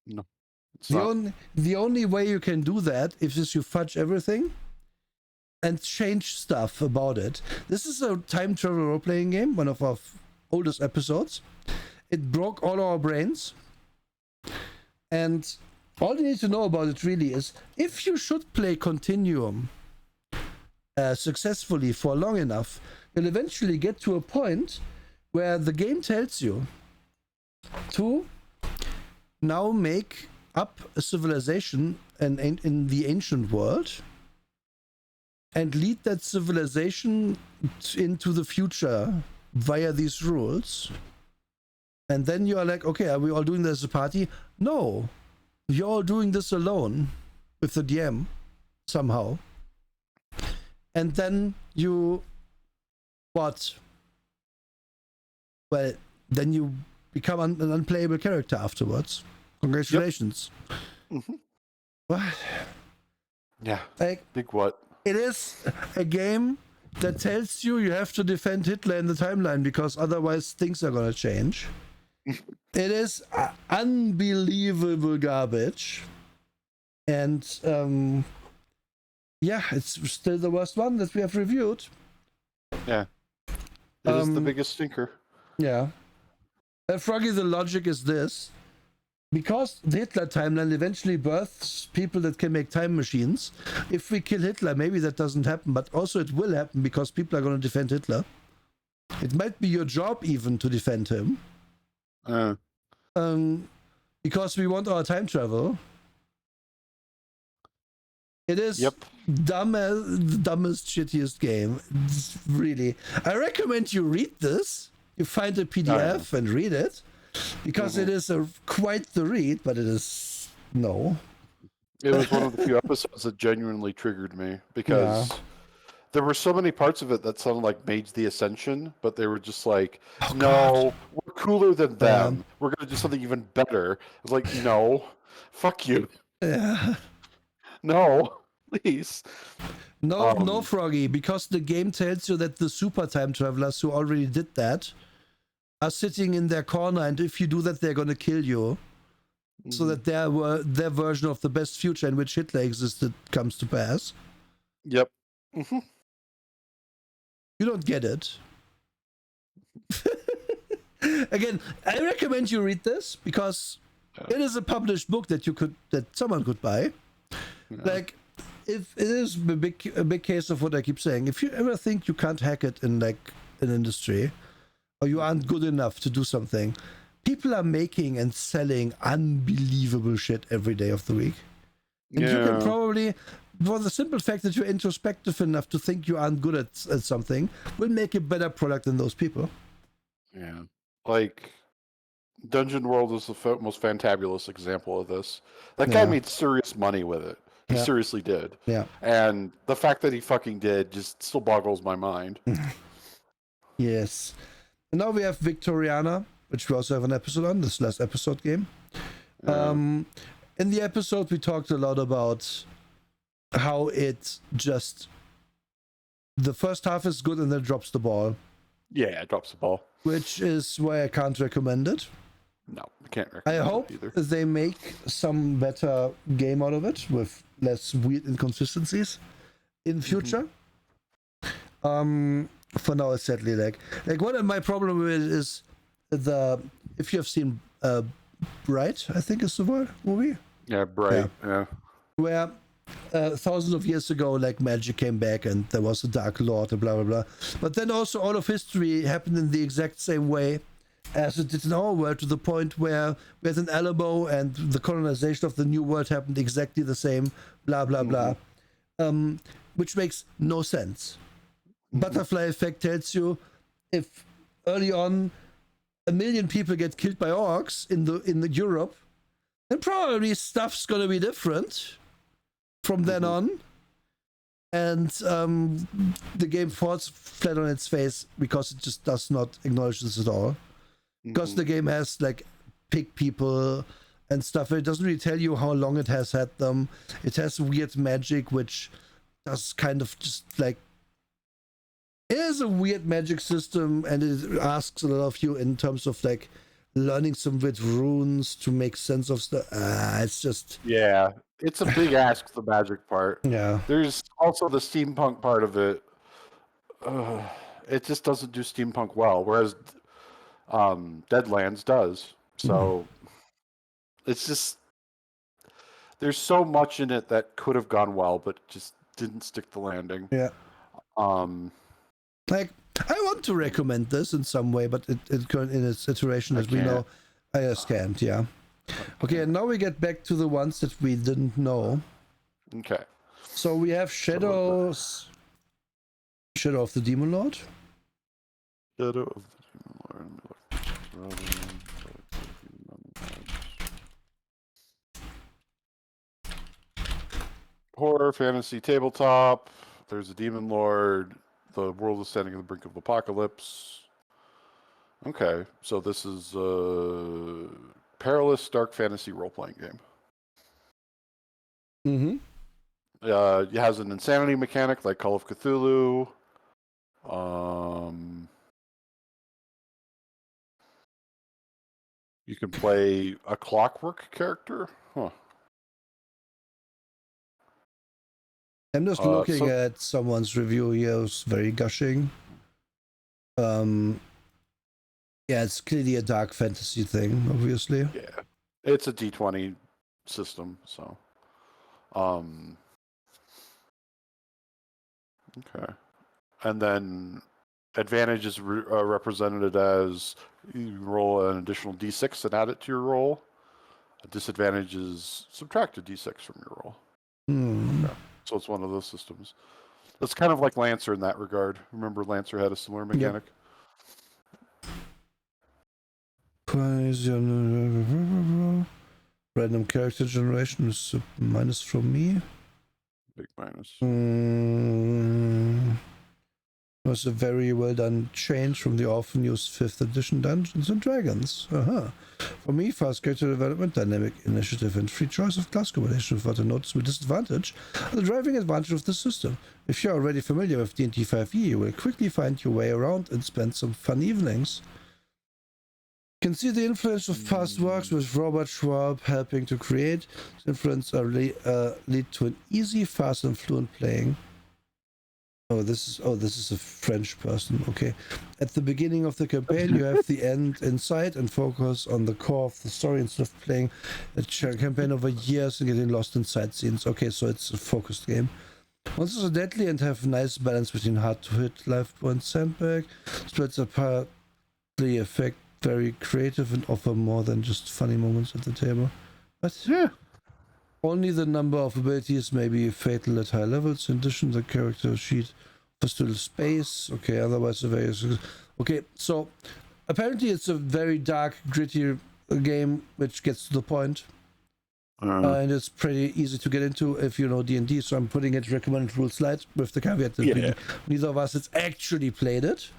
No. The only way you can do that is you fudge everything and change stuff about it. This is a time travel role-playing game, one of our oldest episodes. It broke all our brains. And all you need to know about it really is, if you should play Continuum successfully for long enough, you'll eventually get to a point where the game tells you to now make up a civilization in the ancient world and lead that civilization into the future via these rules. And then you are like, okay, are we all doing this as a party? No, you're all doing this alone with the DM somehow. And then you, what? Well, then you become an unplayable character afterwards. Congratulations. Yep. Mm-hmm. What? Yeah. Like, big what? It is a game that tells you have to defend Hitler in the timeline because otherwise things are gonna change. It is unbelievable garbage. And yeah, it's still the worst one that we have reviewed. Yeah. It is the biggest stinker. Yeah. Froggy, the logic is this. Because the Hitler timeline eventually births people that can make time machines, if we kill Hitler, maybe that doesn't happen, but also it will happen because people are going to defend Hitler. It might be your job even to defend him. Because we want our time travel. It is the dumbest, shittiest game. It's really. I recommend you read this. You find a PDF and read it. Because it is quite the read, but it is no. It was one of the few episodes that genuinely triggered me because there were so many parts of it that sounded like Mage the Ascension, but they were just like, no, we're cooler than them. We're going to do something even better. I was like, no, fuck you. Yeah. No, please. No, Froggy, because the game tells you that the super time travelers who already did that are sitting in their corner, and if you do that, they're going to kill you. So that their version of the best future in which Hitler existed comes to pass. Yep. You don't get it. Again, I recommend you read this because it is a published book that someone could buy. Like, if it is a big case of what I keep saying, if you ever think you can't hack it in like an industry, or you aren't good enough to do something, people are making and selling unbelievable shit every day of the week. And you can probably, for the simple fact that you're introspective enough to think you aren't good at something, will make a better product than those people. Yeah. Like, Dungeon World is the most fantabulous example of this. That guy made serious money with it. He seriously did. Yeah. And the fact that he fucking did just still boggles my mind. Yes. And now we have Victoriana, which we also have an episode on, this last episode game. In the episode, we talked a lot about how it just... The first half is good and then drops the ball. Yeah, it drops the ball. Which is why I can't recommend it. No, I can't recommend it hope either. They make some better game out of it with less weird inconsistencies in future. For now, it's sadly like what my problem with it is if you have seen Bright, I think is the word movie. Yeah, Bright. Yeah. Where thousands of years ago, like magic came back and there was a Dark Lord and blah blah blah. But then also all of history happened in the exact same way as it did in our world, to the point where we had an Alamo and the colonization of the new world happened exactly the same. Blah blah blah. Which makes no sense. Butterfly effect tells you if early on 1 million people get killed by orcs in the Europe, then probably stuff's gonna be different from then on. And the game falls flat on its face because it just does not acknowledge this at all. Because the game has like pig people and stuff. It doesn't really tell you how long it has had them. It has weird magic which does kind of just like, it is a weird magic system, and it asks a lot of you in terms of like learning some weird runes to make sense of stuff. It's just, Yeah, it's a big ask, the magic part. yeah. There's also the steampunk part of it. It just doesn't do steampunk well, whereas Deadlands does. So it's just, there's so much in it that could have gone well, but just didn't stick the landing. Yeah. Like, I want to recommend this in some way, but it in its iteration, as we know, I just can't. Yeah. Okay, and now we get back to the ones that we didn't know. Okay. So we have Shadow of the Demon Lord. Shadow of the Demon Lord. Horror, fantasy, tabletop. There's a Demon Lord. The world is standing on the brink of apocalypse. Okay, so this is a perilous dark fantasy role-playing game. It has an insanity mechanic like Call of Cthulhu. You can play a clockwork character. Huh. I'm just looking at someone's review here. It's very gushing. Yeah, it's clearly a dark fantasy thing, obviously. Yeah, it's a D20 system, so. Okay. And then advantage is represented as you roll an additional D6 and add it to your roll. A disadvantage is subtract a D6 from your roll. Okay. So it's one of those systems. It's kind of like Lancer in that regard. Remember, Lancer had a similar mechanic. Random character generation is a minus from me. Big minus. It was a very well done change from the often used 5th edition Dungeons and Dragons. For me, fast character development, dynamic initiative, and free choice of class combination without a noticeable disadvantage are the driving advantage of the system. If you're already familiar with D&D 5e, you will quickly find your way around and spend some fun evenings. You can see the influence of past works with Robert Schwab helping to create. This influence lead to an easy, fast, and fluent playing. This is a French person. Okay. At the beginning of the campaign, you have the end in sight and focus on the core of the story instead of playing a campaign over years and getting lost in side scenes. Okay, so it's a focused game. Monsters are deadly and have a nice balance between hard to hit, life point, sandbag. Spreads are partly effect, very creative, and offer more than just funny moments at the table. But yeah. Only the number of abilities may be fatal at high levels. In addition, the character sheet offers little space. Okay, otherwise, okay, so apparently it's a very dark, gritty game which gets to the point. And it's pretty easy to get into if you know D&D. So I'm putting it recommended rules slide with the caveat that neither of us has actually played it.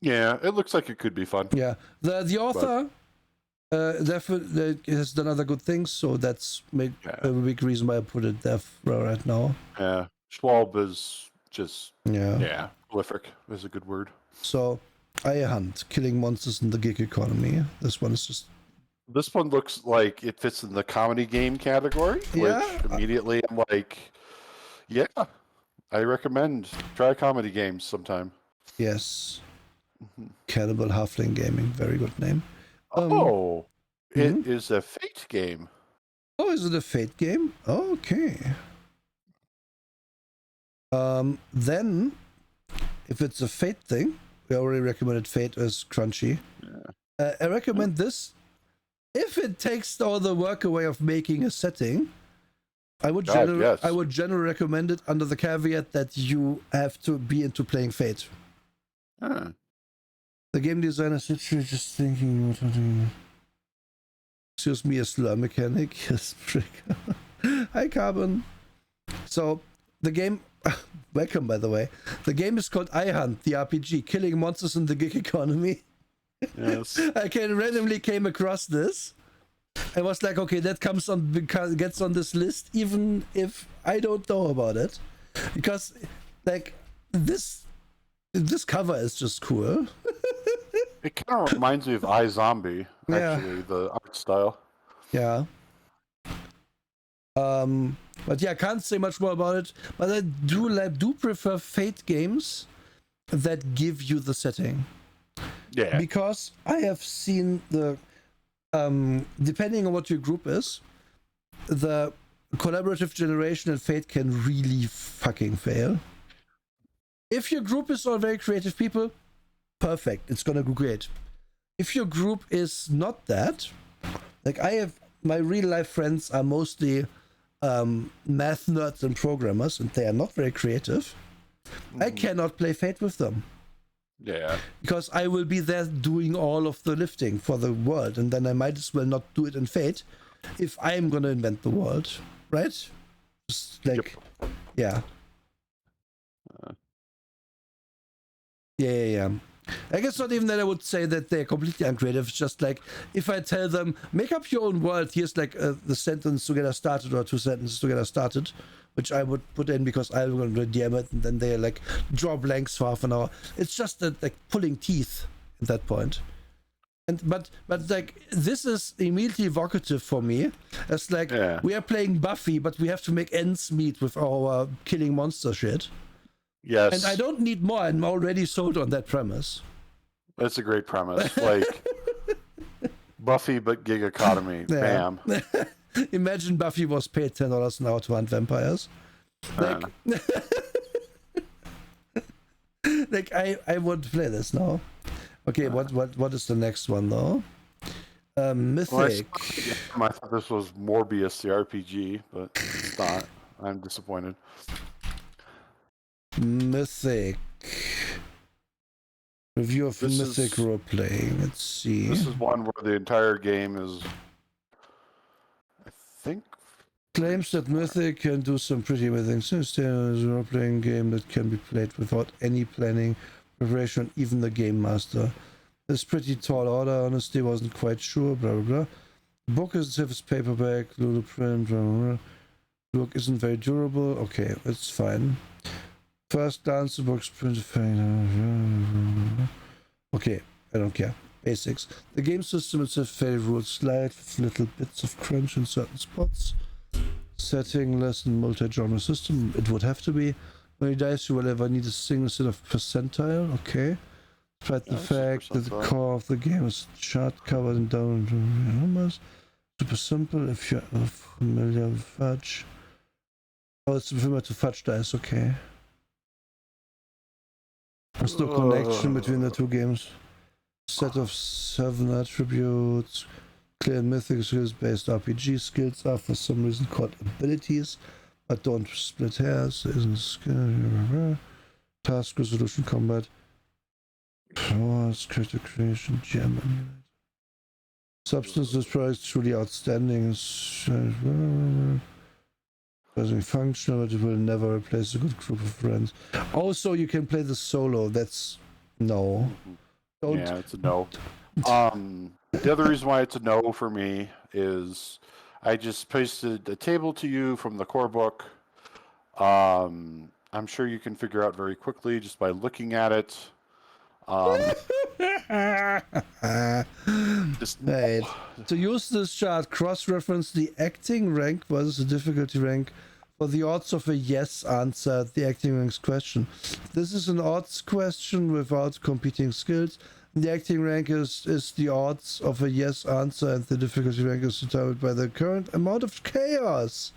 Yeah, it looks like it could be fun. Yeah, the author. Definitely has done other good things, so that's a big reason why I put it there right now. Yeah, Schwab is just prolific is a good word. So, I Hunt, killing monsters in the gig economy. This one is just. This one looks like it fits in the comedy game category, which immediately I'm like, yeah, I recommend try comedy games sometime. Yes. Cannibal Halfling Gaming, very good name. It is a Fate game. Oh, is it a Fate game? Okay. Then, if it's a Fate thing, we already recommended Fate as crunchy. Yeah. I recommend this. If it takes all the work away of making a setting, I would generally recommend it under the caveat that you have to be into playing Fate. The game designer is literally just thinking. Excuse me, a slur mechanic. Yes, frick. Hi, Carbon. So, the game. Welcome, by the way. The game is called I Hunt, the RPG, killing monsters in the gig economy. Yes. I randomly came across this. I was like, okay, that gets on this list, even if I don't know about it. because like this cover is just cool. It kind of reminds me of iZombie, actually, the art style. Yeah. But yeah, I can't say much more about it. But I do prefer Fate games that give you the setting. Yeah. Because I have seen the depending on what your group is, the collaborative generation in Fate can really fucking fail. If your group is all very creative people, perfect, it's gonna go great. If your group is not that, like I have, my real life friends are mostly math nerds and programmers, and they are not very creative. I cannot play Fate with them. Yeah. Because I will be there doing all of the lifting for the world, and then I might as well not do it in Fate if I'm gonna invent the world, right? Just like, yeah. Yeah. Like, it's not even that I would say that they're completely uncreative. It's just like, if I tell them, make up your own world, here's like the sentence to get us started, or 2 sentences to get us started, which I would put in because I'm going to DM it, and then they like draw blanks for half an hour. It's just like pulling teeth at that point. And but like, this is immediately evocative for me. It's like, we are playing Buffy, but we have to make ends meet with our killing monster shit. Yes. And I don't need more. I'm already sold on that premise. That's a great premise. Like Buffy, but gig economy. Bam. Imagine Buffy was paid $10 an hour to hunt vampires. Like, like I would play this now. Okay, what is the next one though? Mythic. Well, I thought this was Morbius the RPG, but it's not. I'm disappointed. Mythic. Review of Mythic role playing. Let's see. This is one where the entire game is, I think, claims that Mythic can do some pretty amazing things. It's a role playing game that can be played without any planning, preparation, even the game master. This pretty tall order, honestly, wasn't quite sure. Blah blah blah. The book is as paperback, Lulu print. Blah, blah, blah. The book isn't very durable. Okay, it's fine. First glance, the book's printed. Okay, I don't care. Basics. The game system itself very rules slide with little bits of crunch in certain spots. Setting less than multi-genre system. It would have to be. When you dice, you will ever need a single set of percentile. Okay. Despite the fact that the core of the game is chart covered in down numbers. Super simple if you're familiar with fudge. Oh, it's familiar to fudge dice. Okay. There's no connection between the two games. Set of 7 attributes. Clear mythic skills-based RPG skills are for some reason called abilities, but don't split hairs. Isn't skill. Task resolution combat. Powers, character creation, gem. Substance destroy is truly outstanding. Functional, but it will never replace a good group of friends. Also, you can play the solo. That's no. Don't. Yeah, it's a no. The other reason why it's a no for me is I just pasted a table to you from the core book. I'm sure you can figure out very quickly just by looking at it. Right. To use this chart, cross-reference the acting rank versus the difficulty rank for the odds of a yes answer at the acting rank's question. This is an odds question without competing skills. The acting rank is the odds of a yes answer, and the difficulty rank is determined by the current amount of chaos.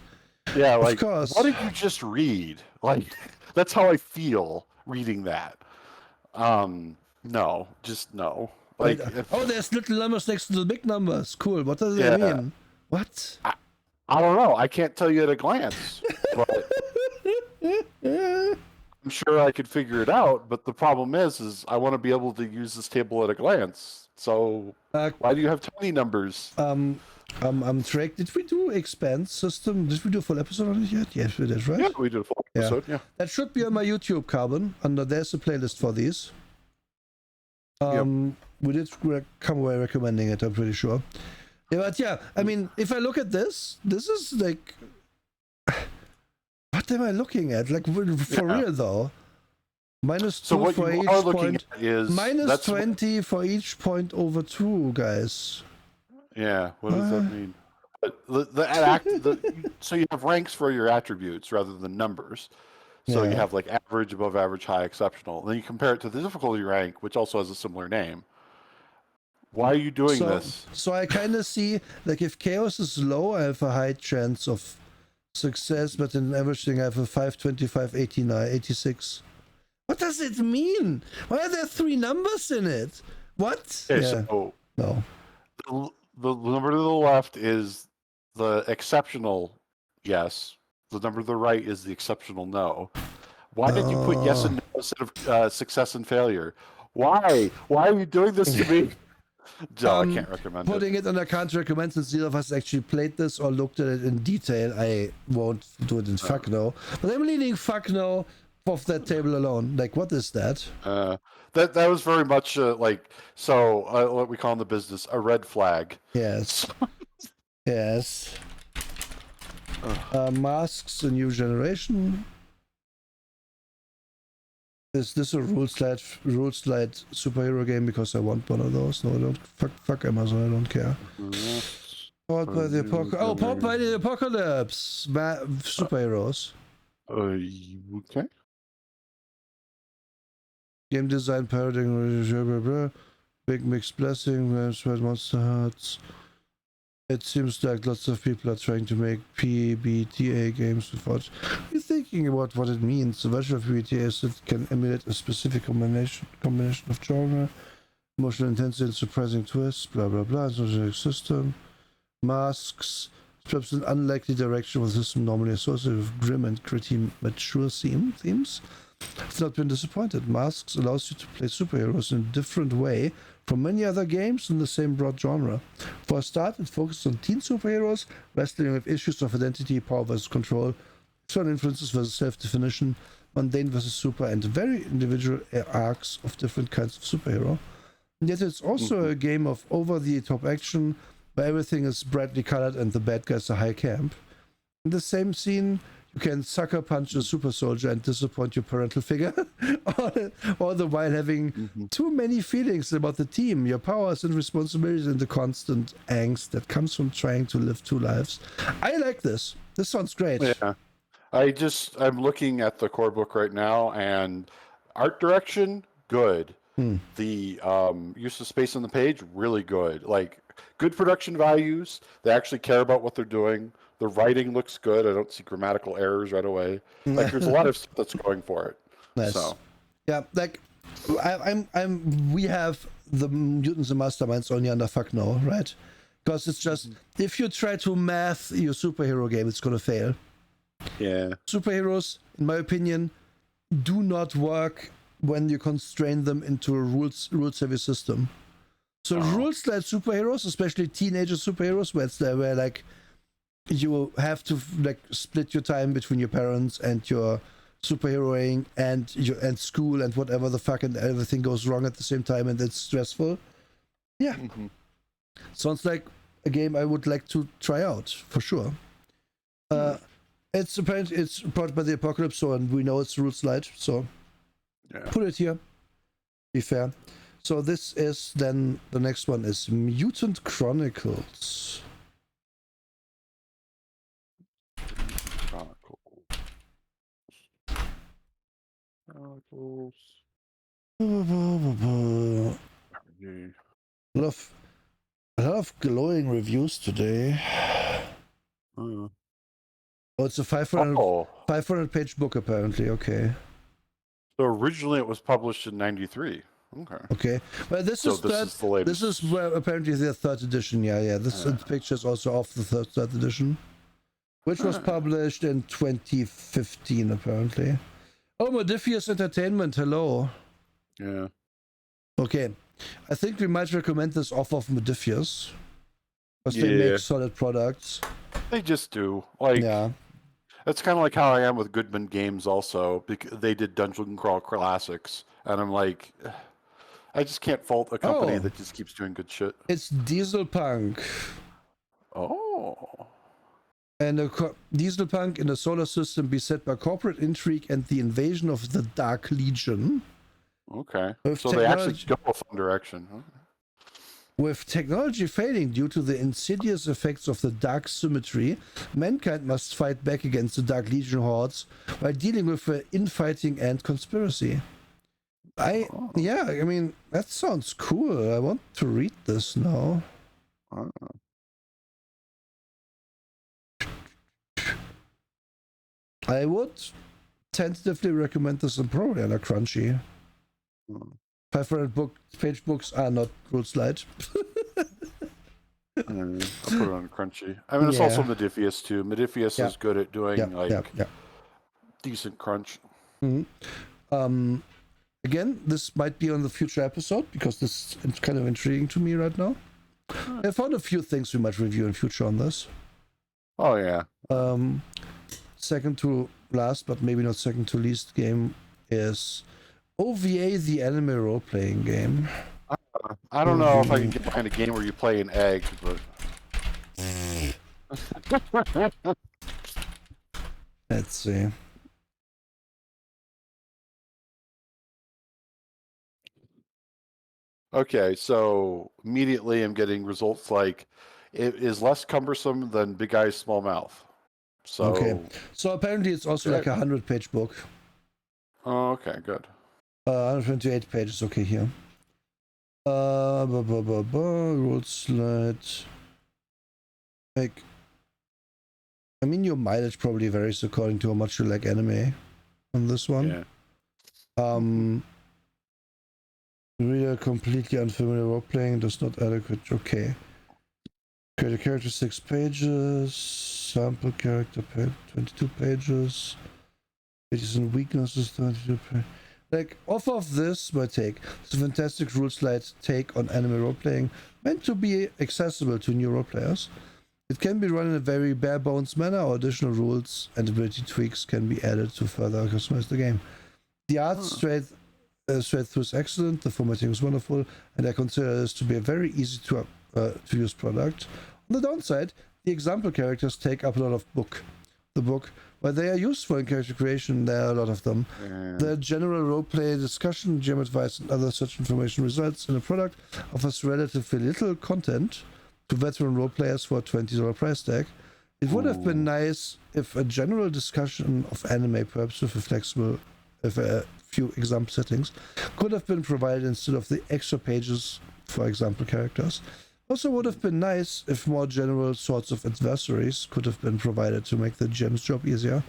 Yeah, like, of course. What did you just read? Like, that's how I feel reading that. No, just no. Like, there's little numbers next to the big numbers. Cool. What does that mean? What? I don't know. I can't tell you at a glance. But I'm sure I could figure it out. But the problem is I want to be able to use this table at a glance. So why do you have tiny numbers? I'm tracked. Did we do expand system? Did we do a full episode on it yet? Yes, we did, right? Yeah, we did a full episode. Yeah. That should be on my YouTube, Carbon. There's a playlist for these. We did come away recommending it, I'm pretty sure. Yeah, but yeah, I mean, if I look at this is like, what What am I looking at? Like, for real though. Minus 2 so what for you each are looking point. at is Minus 20 for each point over 2, guys. Yeah, what does that mean? But so you have ranks for your attributes rather than numbers. So you have like average, above average, high, exceptional. And then you compare it to the difficulty rank, which also has a similar name. Why are you doing this? So I kind of see, like, if chaos is low, I have a high chance of success, but in everything I have a 5, 25, 89, 86. What does it mean? Why are there 3 numbers in it? What? Okay, so no. The number to the left is the exceptional yes. The number to the right is the exceptional no. Why did you put yes and no instead of success and failure? Why? Why are you doing this to me? Joe, I can't recommend putting it. And I can't recommend, since neither of us actually played this or looked at it in detail. I won't do it in fuck no. But I'm leaning fuck no off that table alone. Like, what is that? That was very much like, so what we call in the business a red flag. Yes. Yes. Masks, a new generation. Is this a rule slide superhero game? Because I want one of those. No, I don't. Fuck Amazon. I don't care. Powered by the Apocalypse. Oh, powered by the Apocalypse. Superheroes. Okay. Game design paradigm. Big mixed blessing. Monster Hearts. It seems like lots of people are trying to make PBTA games without thinking about what it means. The version of PBTA is it can emulate a specific combination of genre, emotional intensity, and surprising twists, blah blah blah, social system, masks, perhaps an unlikely direction with a system normally associated with grim and gritty mature themes. It's not been disappointed. Masks allows you to play superheroes in a different way from many other games in the same broad genre. For a start, it focuses on teen superheroes, wrestling with issues of identity, power versus control, external influences versus self-definition, mundane versus super, and very individual arcs of different kinds of superhero. And yet it's also a game of over-the-top action, where everything is brightly colored and the bad guys are high camp. In the same scene, you can sucker punch a super soldier and disappoint your parental figure, all the while having too many feelings about the team, your powers and responsibilities, and the constant angst that comes from trying to live 2 lives. I like this. This sounds great. Yeah. I'm looking at the core book right now, and art direction, good. The use of space on the page, really good. Like, good production values. They actually care about what they're doing. The writing looks good. I don't see grammatical errors right away. Like, there's a lot of stuff that's going for it. Nice. So, yeah, like, we have the Mutants and Masterminds only under fuck no, right? Because it's just, if you try to math your superhero game, it's gonna fail. Yeah. Superheroes, in my opinion, do not work when you constrain them into a rules-heavy system. So rules like superheroes, especially teenager superheroes, where like you have to like split your time between your parents and your superheroing and school and whatever the fuck, and everything goes wrong at the same time, and it's stressful. Yeah, sounds like a game I would like to try out for sure. It's apparently it's brought by the Apocalypse, so, and we know it's rule slide, so put it here. Be fair. So this is then the next one is Mutant Chronicles. A lot of glowing reviews today. Oh, it's a 500 page book apparently. Okay. So originally it was published in '93. Okay. Well, this is the latest. This is apparently the 3rd edition. Yeah. This picture is also of the 3rd edition, which was published in 2015 apparently. Oh, Modifius Entertainment. Hello. Yeah. Okay. I think we might recommend this off of Modifius, because they make solid products. They just do. Like, that's kind of like how I am with Goodman Games also, because they did Dungeon Crawl Classics, and I'm like, I just can't fault a company that just keeps doing good shit. It's Dieselpunk. Oh. And a dieselpunk in the solar system beset by corporate intrigue and the invasion of the Dark Legion. Okay. So they actually go a fun direction. Huh? With technology failing due to the insidious effects of the Dark Symmetry, mankind must fight back against the Dark Legion hordes while dealing with infighting and conspiracy. I mean, that sounds cool. I want to read this now. I would tentatively recommend this and probably on a Crunchy. 500-page books are not rules light. I'll put it on Crunchy. I mean, it's also Modiphius too. Modiphius is good at doing decent crunch. Mm-hmm. Again, this might be on the future episode because this is kind of intriguing to me right now. I found a few things we might review in future on this. Oh yeah. Second to last, but maybe not second to least game is OVA, the anime role-playing game. I don't know if I can get behind a game where you play an egg, but... Let's see. Okay, so immediately I'm getting results like it is less cumbersome than Big Eyes Small Mouth. So okay, so apparently it's also like a 100-page book. Oh, okay, good. 128 pages. Okay, here. Rules slide. Like, I mean, your mileage probably varies according to how much you like anime on this one. Yeah. Reader completely unfamiliar role playing does not adequate. Okay. Create a character 6 pages. Sample character 22 pages. Pages and weaknesses 22 pages. Like, off of this, my take. It's a fantastic rules light take on anime role playing, meant to be accessible to new role players. It can be run in a very bare bones manner, or additional rules and ability tweaks can be added to further customize the game. The art straight through is excellent, the formatting is wonderful, and I consider this to be a very easy to use product. On the downside, the example characters take up a lot of the book. While they are useful in character creation, there are a lot of them. The general roleplay discussion, GM advice, and other such information results in a product offers relatively little content to veteran roleplayers for a $20 price tag. It would have been nice if a general discussion of anime, perhaps with a few example settings, could have been provided instead of the extra pages for example characters. Also would have been nice if more general sorts of adversaries could have been provided to make the GM's job easier.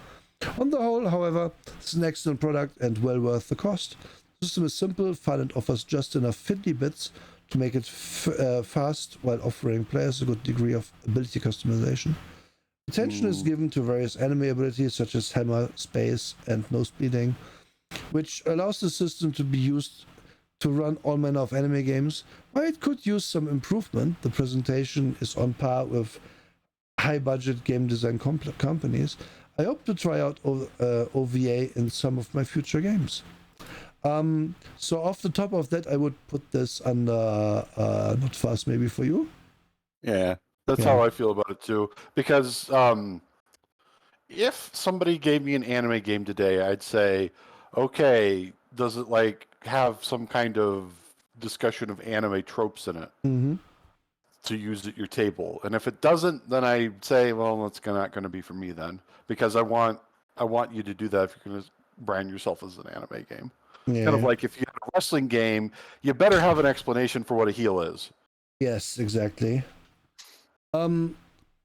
On the whole, however, it's an excellent product and well worth the cost. The system is simple, fun, and offers just enough fiddly bits to make it fast while offering players a good degree of ability customization. Attention is given to various anime abilities such as hammer, space, and nose bleeding, which allows the system to be used to run all manner of anime games. While it could use some improvement, the presentation is on par with high-budget game design companies. I hope to try out OVA in some of my future games. So off the top of that, I would put this under not fast maybe for you. Yeah, that's how I feel about it too. Because if somebody gave me an anime game today, I'd say, okay, does it like have some kind of discussion of anime tropes in it to use at your table? And if it doesn't, then I'd say, well, it's not going to be for me then, because I want you to do that if you're going to brand yourself as an anime game. Yeah. Kind of like if you have a wrestling game, you better have an explanation for what a heel is. Yes, exactly.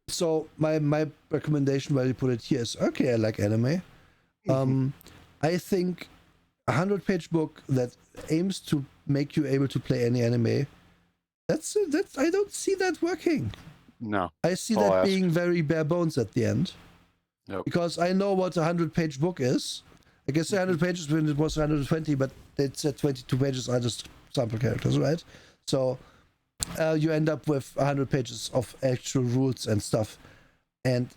So my recommendation, where you put it here, is okay. I like anime. I think a 100-page book that aims to make you able to play any anime. That's I don't see that working. No, I see that being very bare bones at the end. Nope. Because I know what a 100-page book is. I guess 100 pages when it was 120, but they said 22 pages are just sample characters, right? So you end up with 100 pages of actual rules and stuff. And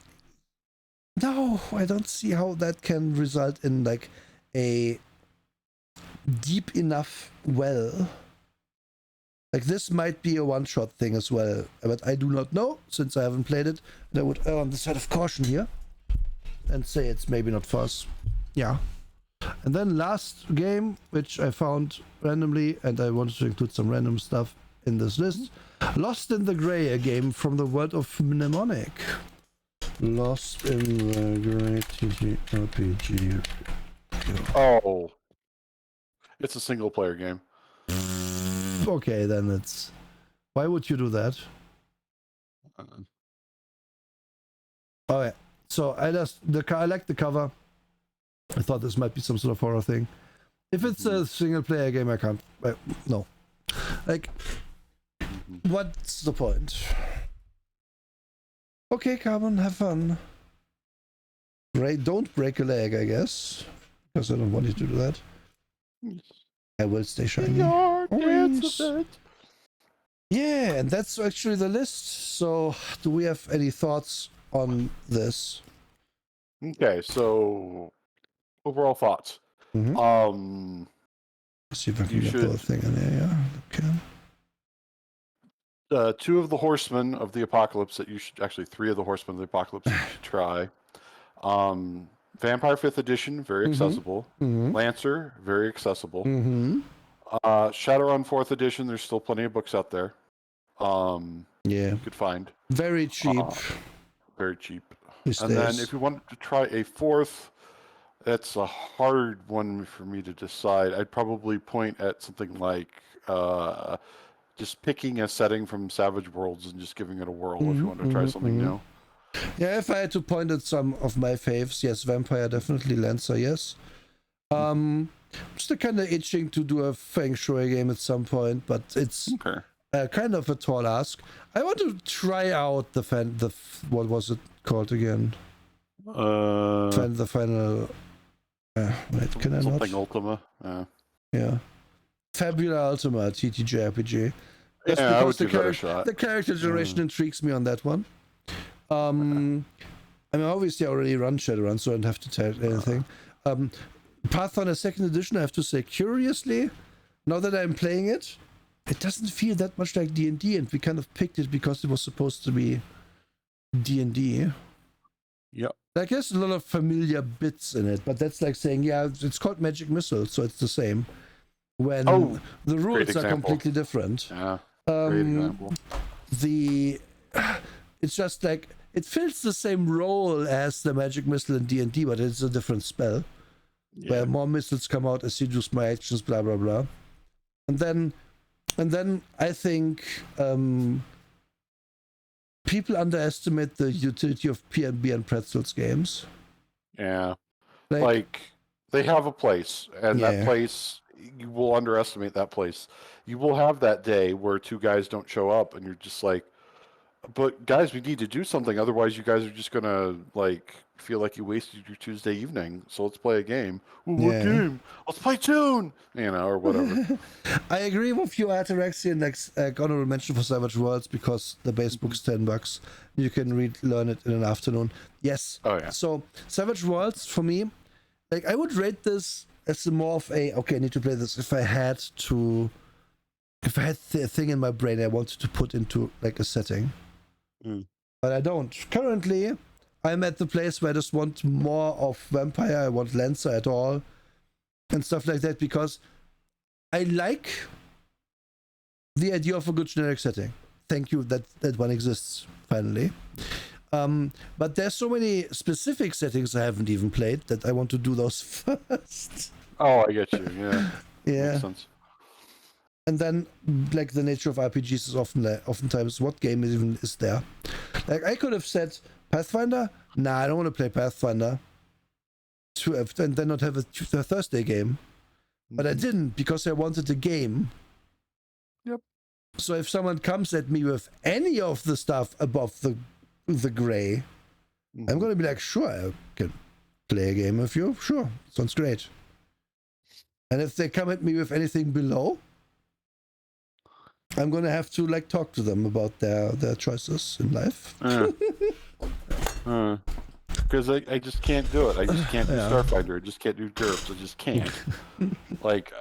no, I don't see how that can result in like a deep enough well Like, this might be a one-shot thing as well, but I do not know, since I haven't played it. And I would err on the side of caution here and say it's maybe not for us. Yeah. And then last game, which I found randomly, and I wanted to include some random stuff in this list. Lost in the Grey, a game from the world of Mnemonic. Lost in the Grey TTRPG. Oh. It's a single-player game. Okay, then it's... Why would you do that? Alright, so I like the cover. I thought this might be some sort of horror thing. If it's a single-player game, I can't... no. Like, what's the point? Okay, Carbon, have fun. Don't break a leg, I guess. Because I don't want you to do that. I will stay shiny. Yeah, and that's actually the list. So, do we have any thoughts on this? Okay, so overall thoughts. Mm-hmm. See if I can get the whole thing in there. Yeah, okay. 2 of the Horsemen of the Apocalypse that you should actually 3 of the Horsemen of the Apocalypse you should try. Vampire 5th Edition, very accessible. Lancer, very accessible. Shadowrun 4th Edition, there's still plenty of books out there. Yeah, you could find. Very cheap. Very cheap. And then if you wanted to try a 4th, that's a hard one for me to decide. I'd probably point at something like just picking a setting from Savage Worlds and just giving it a whirl if you want to try something new. Yeah, if I had to point at some of my faves, yes, Vampire definitely, Lancer, yes. Still kind of itching to do a Feng Shui game at some point, but it's kind of a tall ask. I want to try out the what was it called again? The final. Wait, can I not? Something Ultima. Yeah. Fabula Ultima TTJ RPG. That's I would give that a shot. The character generation intrigues me on that one. I mean, obviously I already run Shadowrun, so I don't have to tell anything. Pathfinder 2nd Edition, I have to say, curiously, now that I'm playing it, it doesn't feel that much like D&D, and we kind of picked it because it was supposed to be D&D. Yep. Like, there's a lot of familiar bits in it, but that's like saying, yeah, it's called Magic Missile, so it's the same. When the rules are completely different. Yeah, great example. It's just like, it fills the same role as the Magic Missile in D&D, but it's a different spell. Yeah. Where more missiles come out as you do my actions, blah, blah, blah. And then I think people underestimate the utility of P&B and Pretzels games. Yeah. Like they have a place, and that place, you will underestimate that place. You will have that day where 2 guys don't show up, and you're just like, but guys, we need to do something. Otherwise, you guys are just gonna feel like you wasted your Tuesday evening. So let's play a game. Ooh, what game? Let's play Tune. Or whatever. I agree with you, Ataraxian. Honorable mention for Savage Worlds, because the base book's $10. You can learn it in an afternoon. Yes. Oh yeah. So Savage Worlds for me, I would rate this as more of a I need to play this if I had the thing in my brain I wanted to put into a setting. But I don't. Currently, I'm at the place where I just want more of Vampire. I want Lancer at all and stuff like that, because I like the idea of a good generic setting. Thank you that one exists finally. But there's so many specific settings I haven't even played that I want to do those first. Oh, I get you. Yeah. Yeah. Makes sense. And then, the nature of RPGs is oftentimes what game even is there. I could have said Pathfinder. Nah, I don't want to play Pathfinder. And then not have a Thursday game. But I didn't, because I wanted a game. Yep. So if someone comes at me with any of the stuff above the gray, I'm going to be like, sure, I can play a game with you. Sure, sounds great. And if they come at me with anything below, I'm gonna have to talk to them about their choices in life. Because I just can't do it. I just can't do Starfighter. I just can't do GURPS. I just can't.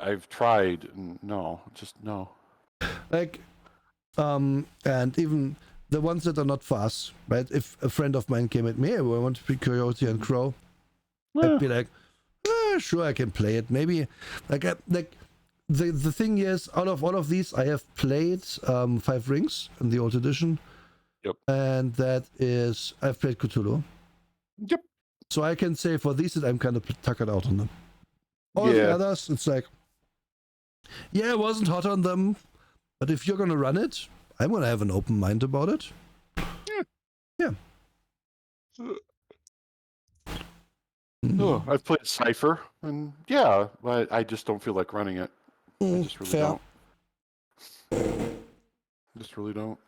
I've tried. No, just no. Like, and even the ones that are not fast, right? If a friend of mine came at me, I want to play Coyote and Crow, I'd be like, sure, I can play it. Maybe, like the thing is, out of all of these, I have played 5 Rings in the old edition. Yep. And that is, I've played Cthulhu. Yep. So I can say for these that I'm kind of tuckered out on them. All the others, it's like, yeah, I wasn't hot on them, but if you're gonna run it, I'm gonna have an open mind about it. Yeah. Oh, I've played Cypher, and yeah, but I just don't feel like running it. I just really don't. Just really don't.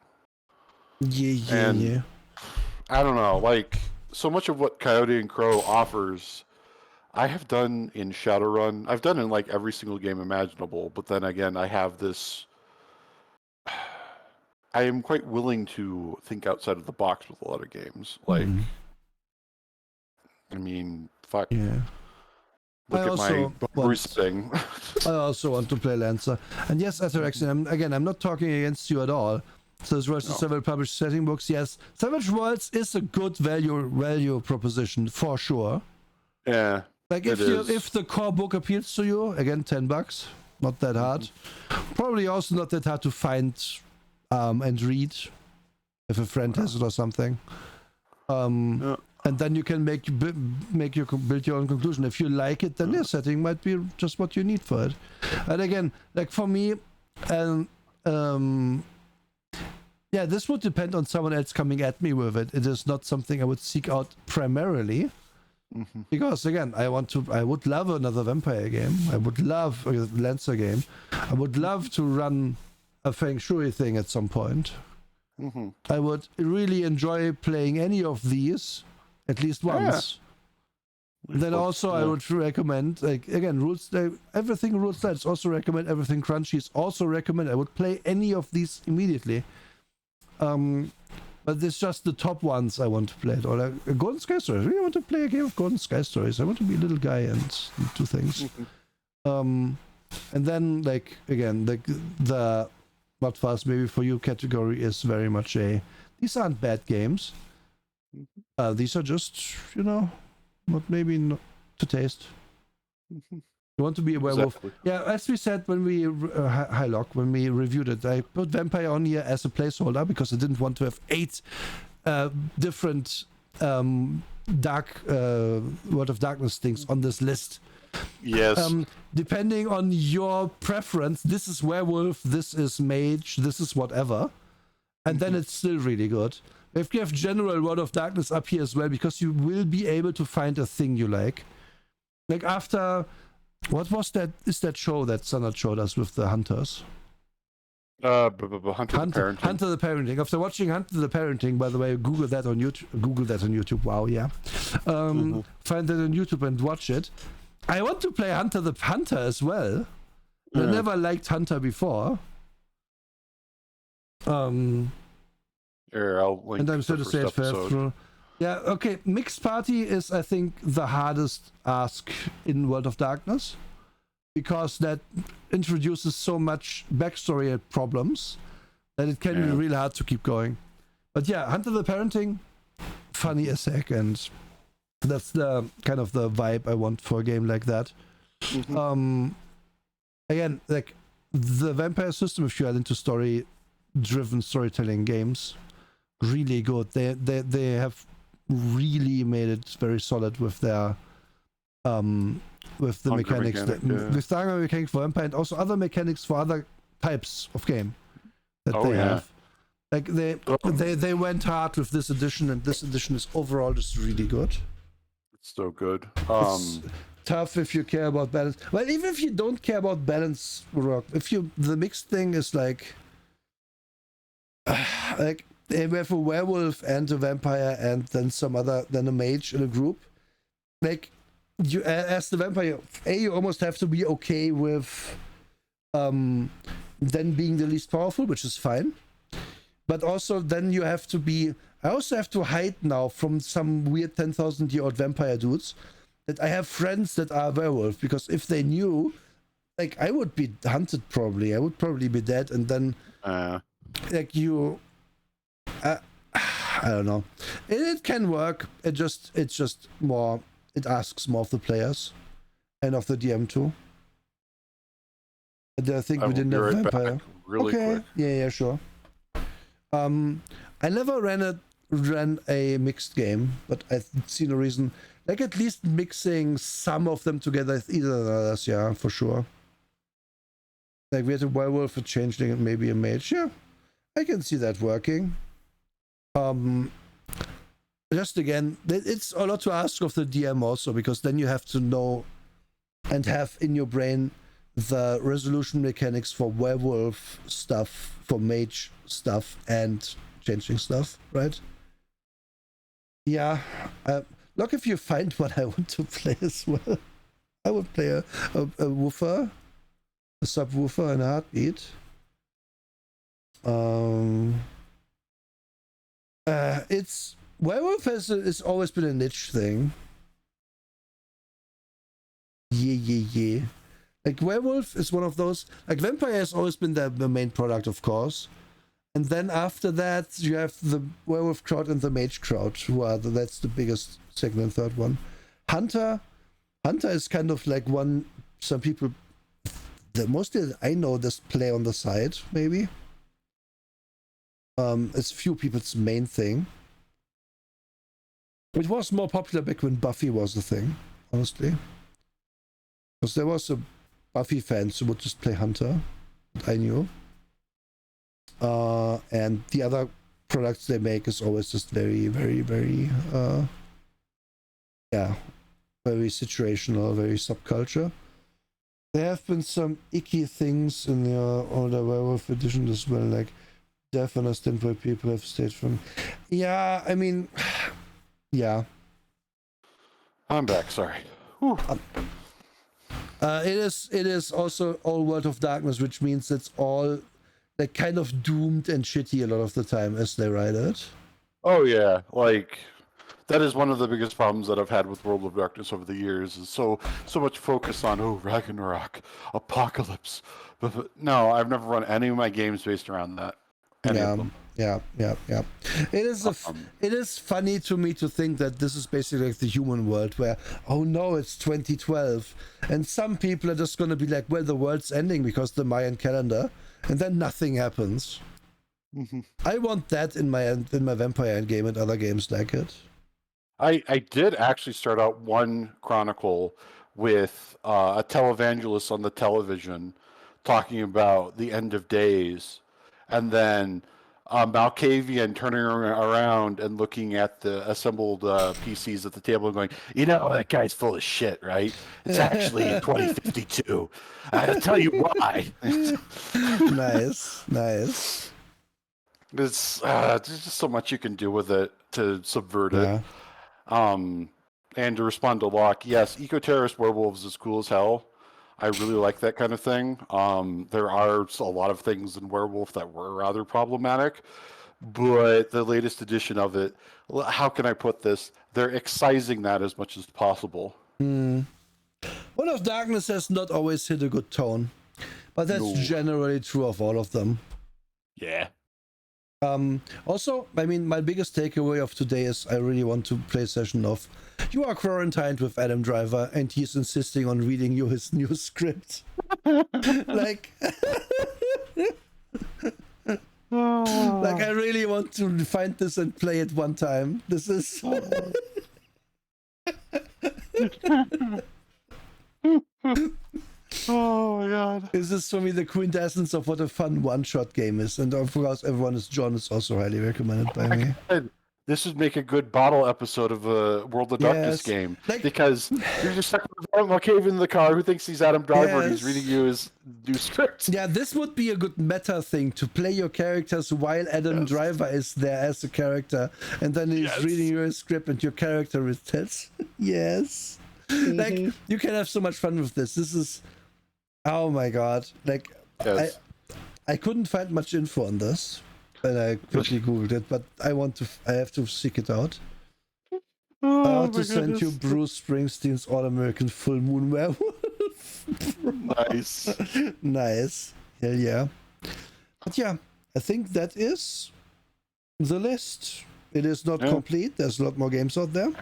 Yeah. I don't know, like, so much of what Coyote and Crow offers, I have done in Shadowrun. I've done in, like, every single game imaginable, but then again, I have this... I am quite willing to think outside of the box with a lot of games. Like, I mean, fuck. Yeah. Look at my Bruce thing. I also want to play Lancer. And yes, Ataraxian, I'm not talking against you at all. So as versus several published setting books, yes. Savage Worlds is a good value proposition, for sure. Yeah. Like if the core book appeals to you, again, $10, not that hard. Probably also not that hard to find and read if a friend has it or something. And then you can build your own conclusion. If you like it, then your setting might be just what you need for it. And again, like for me, this would depend on someone else coming at me with it. It is not something I would seek out primarily. Because again, I would love another vampire game. I would love a Lancer game. I would love to run a Feng Shui thing at some point. I would really enjoy playing any of these at least once. Then also I would recommend, like, again, everything rules slides. Also recommend everything crunchies. Also recommend I would play any of these immediately. But it's just the top ones I want to play. Or like Golden Sky Stories. I really want to play a game of Golden Sky Stories. I want to be a little guy and do things. And then, like, again, the not fast maybe for you category is very much these aren't bad games. These are just, not to taste. You want to be a werewolf. Exactly. Yeah, as we said when we when we reviewed it, I put Vampire on here as a placeholder because I didn't want to have 8 different dark World of Darkness things on this list. Yes. Depending on your preference, this is werewolf, this is mage, this is whatever, and then it's still really good. If you have general World of Darkness up here as well, because you will be able to find a thing you like. Like after. What was that? Is that show that Sanat showed us with the hunters? Hunter the Parenting. Hunter the Parenting. After watching Hunter the Parenting, by the way, Google that on YouTube. Wow, yeah. Find that on YouTube and watch it. I want to play Hunter the Hunter as well. I never liked Hunter before. Here, I'll link. And I'm so to say it through. Yeah, okay. Mixed Party is, I think, the hardest ask in World of Darkness because that introduces so much backstory and problems that it can be really hard to keep going. But yeah, Hunter the Parenting, funny as heck, and that's the kind of the vibe I want for a game like that. Again, like the vampire system, if you are into story-driven storytelling games, really good. They have really made it very solid with their with the mechanics with the mechanics for vampire and also other mechanics for other types of game that they have. Like they went hard with this edition, and this edition is overall just really good. It's so good. It's tough if you care about balance. Well, even if you don't care about balance, the mixed thing is like they have a werewolf and a vampire and then then a mage in a group. Like, you as the vampire, you almost have to be okay with then being the least powerful, which is fine. But also then you have to be... I also have to hide now from some weird 10,000-year-old vampire dudes that I have friends that are werewolf, because if they knew like I would be hunted probably. I would probably be dead, and then like you, I don't know. It can work. It's just more. It asks more of the players and of the DM too. And I think we didn't have vampire. Really quick. Yeah, sure. I never ran a mixed game, but I've seen a reason. Like at least mixing some of them together with either of others, yeah, for sure. Like we had a werewolf, a changeling, and maybe a mage. Yeah, I can see that working. Just again, it's a lot to ask of the DM also, because then you have to know and have in your brain the resolution mechanics for werewolf stuff, for mage stuff, and changing stuff, right? Yeah. Look, if you find what I want to play as well, I would play a woofer, a subwoofer, and a heartbeat. It's werewolf has always been a niche thing. Yeah. Like werewolf is one of those. Like vampire has always been the main product, of course. And then after that, you have the werewolf crowd and the mage crowd, that's the biggest second and third one. Hunter is kind of like one. Some people, mostly I know, just play on the side, maybe. It's few people's main thing. It was more popular back when Buffy was the thing, honestly. Because there was a Buffy fans who would just play Hunter, I knew. And the other products they make is always just very, very, very, very situational, very subculture. There have been some icky things in the older werewolf edition as well, like death understand why people have stayed from. Yeah, I mean, yeah. I'm back. Sorry. It is also all World of Darkness, which means it's all like kind of doomed and shitty a lot of the time as they write it. Oh yeah, like that is one of the biggest problems that I've had with World of Darkness over the years. Is so much focus on Ragnarok, apocalypse, but no, I've never run any of my games based around that. Any of them. Yeah. It is funny to me to think that this is basically like the human world where, oh no, it's 2012, and some people are just gonna be like, well, the world's ending because the Mayan calendar, and then nothing happens. Mm-hmm. I want that in my Vampire game and other games like it. I did actually start out one chronicle with a televangelist on the television talking about the end of days, and then Malkavian turning around and looking at the assembled PCs at the table and going, that guy's full of shit, right? It's actually 2052. I'll tell you why. Nice. There's just so much you can do with it to subvert it. And to respond to Locke, yes, eco-terrorist werewolves is cool as hell. I really like that kind of thing. There are a lot of things in Werewolf that were rather problematic, but the latest edition of it, how can I put this? They're excising that as much as possible. World of Darkness has not always hit a good tone, but that's generally true of all of them. Yeah. Also, I mean, my biggest takeaway of today is I really want to play a session of you are quarantined with Adam Driver and he's insisting on reading you his new script. Like, like I really want to find this and play it one time. This is oh my god. This is for me the quintessence of what a fun one-shot game is. And of course, Everyone is John is also highly recommended by me. This would make a good bottle episode of a World of Darkness game. Because you're just stuck with Adam Malkavian in the car who thinks he's Adam Driver and he's reading you his new script. Yeah, this would be a good meta thing to play your characters while Adam Driver is there as a character. And then he's reading your script and your character is tells. Yes. Mm-hmm. Like, you can have so much fun with this. This is... Oh my god. Like, I couldn't find much info on this. And I quickly googled it, but I have to seek it out. How to send you Bruce Springsteen's All-American Full Moon Werewolf. Nice. Nice. Hell yeah. But yeah, I think that is the list. It is not complete. There's a lot more games out there.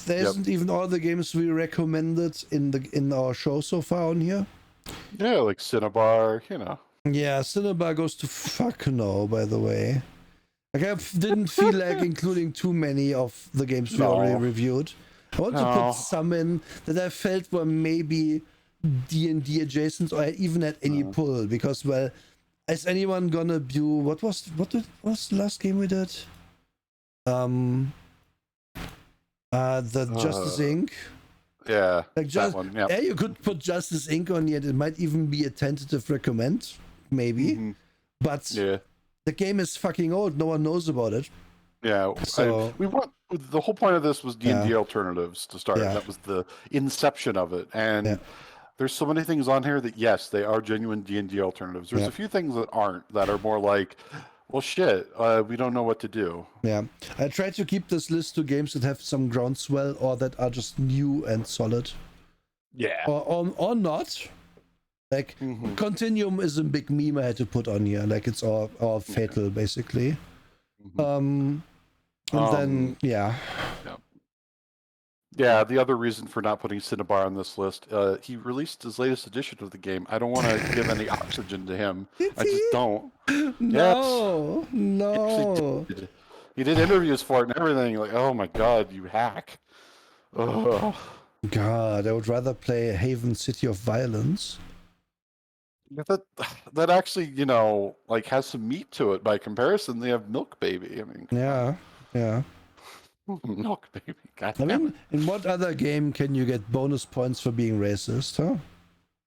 There isn't even all the games we recommended in our show so far on here. Yeah, like Cinnabar, Yeah, Cinnabar goes to fuck no, by the way. Like, I didn't feel like including too many of the games we already reviewed. I want to put some in that I felt were maybe D&D adjacent or even at any pull, because, well, is anyone gonna do what was the last game we did? The Justice Inc. Yeah, like that one. Yeah, you could put Justice Inc. on yet. It might even be a tentative recommend, maybe. But the game is fucking old. No one knows about it. Yeah, so the whole point of this was D&D Alternatives to start. That was the inception of it, and there's so many things on here that yes, they are genuine D&D alternatives. There's a few things that aren't, that are more like, well, shit, we don't know what to do. Yeah, I try to keep this list to games that have some groundswell or that are just new and solid. Yeah. Or not. Like, Continuum is a big meme I had to put on here. Like, it's all fatal, basically. And then, yeah. Yeah, the other reason for not putting Cinnabar on this list, he released his latest edition of the game. I don't want to give any oxygen to him. I just don't. No. He did interviews for it and everything. Like, oh my god, you hack. Ugh. God, I would rather play Haven City of Violence. That actually, like has some meat to it by comparison. They have Milk Baby. I mean, yeah. Milk Baby. God I mean, in what other game can you get bonus points for being racist, huh?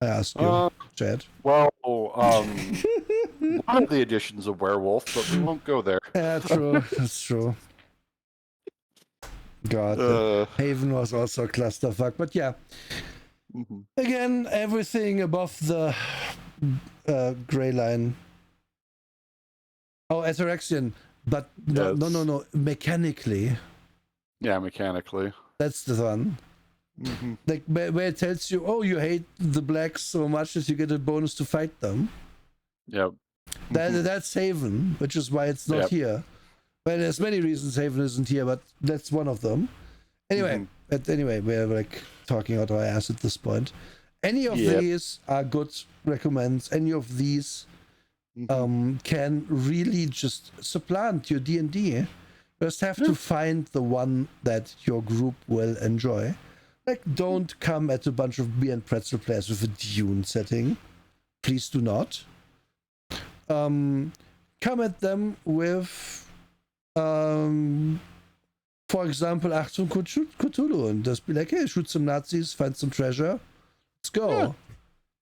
I ask you, Chad. Well, one of the editions of Werewolf, but we won't go there. Yeah, true. That's true. God, Haven was also a clusterfuck, but yeah. Again, everything above the gray line. Oh, Ataraxian, but no, mechanically. Yeah, mechanically. That's the one. Like where it tells you, oh, you hate the blacks so much that you get a bonus to fight them. Yep. That's Haven, which is why it's not here. Well, there's many reasons Haven isn't here, but that's one of them. Anyway, we're like talking out our ass at this point. Any of these are good recommends. Any of these can really just supplant your D&D. Just have to find the one that your group will enjoy. Like, don't come at a bunch of beer and pretzel players with a Dune setting. Please do not. Come at them with, for example, Achtung Cthulhu, and just be like, hey, shoot some Nazis, find some treasure. Let's go. Yeah.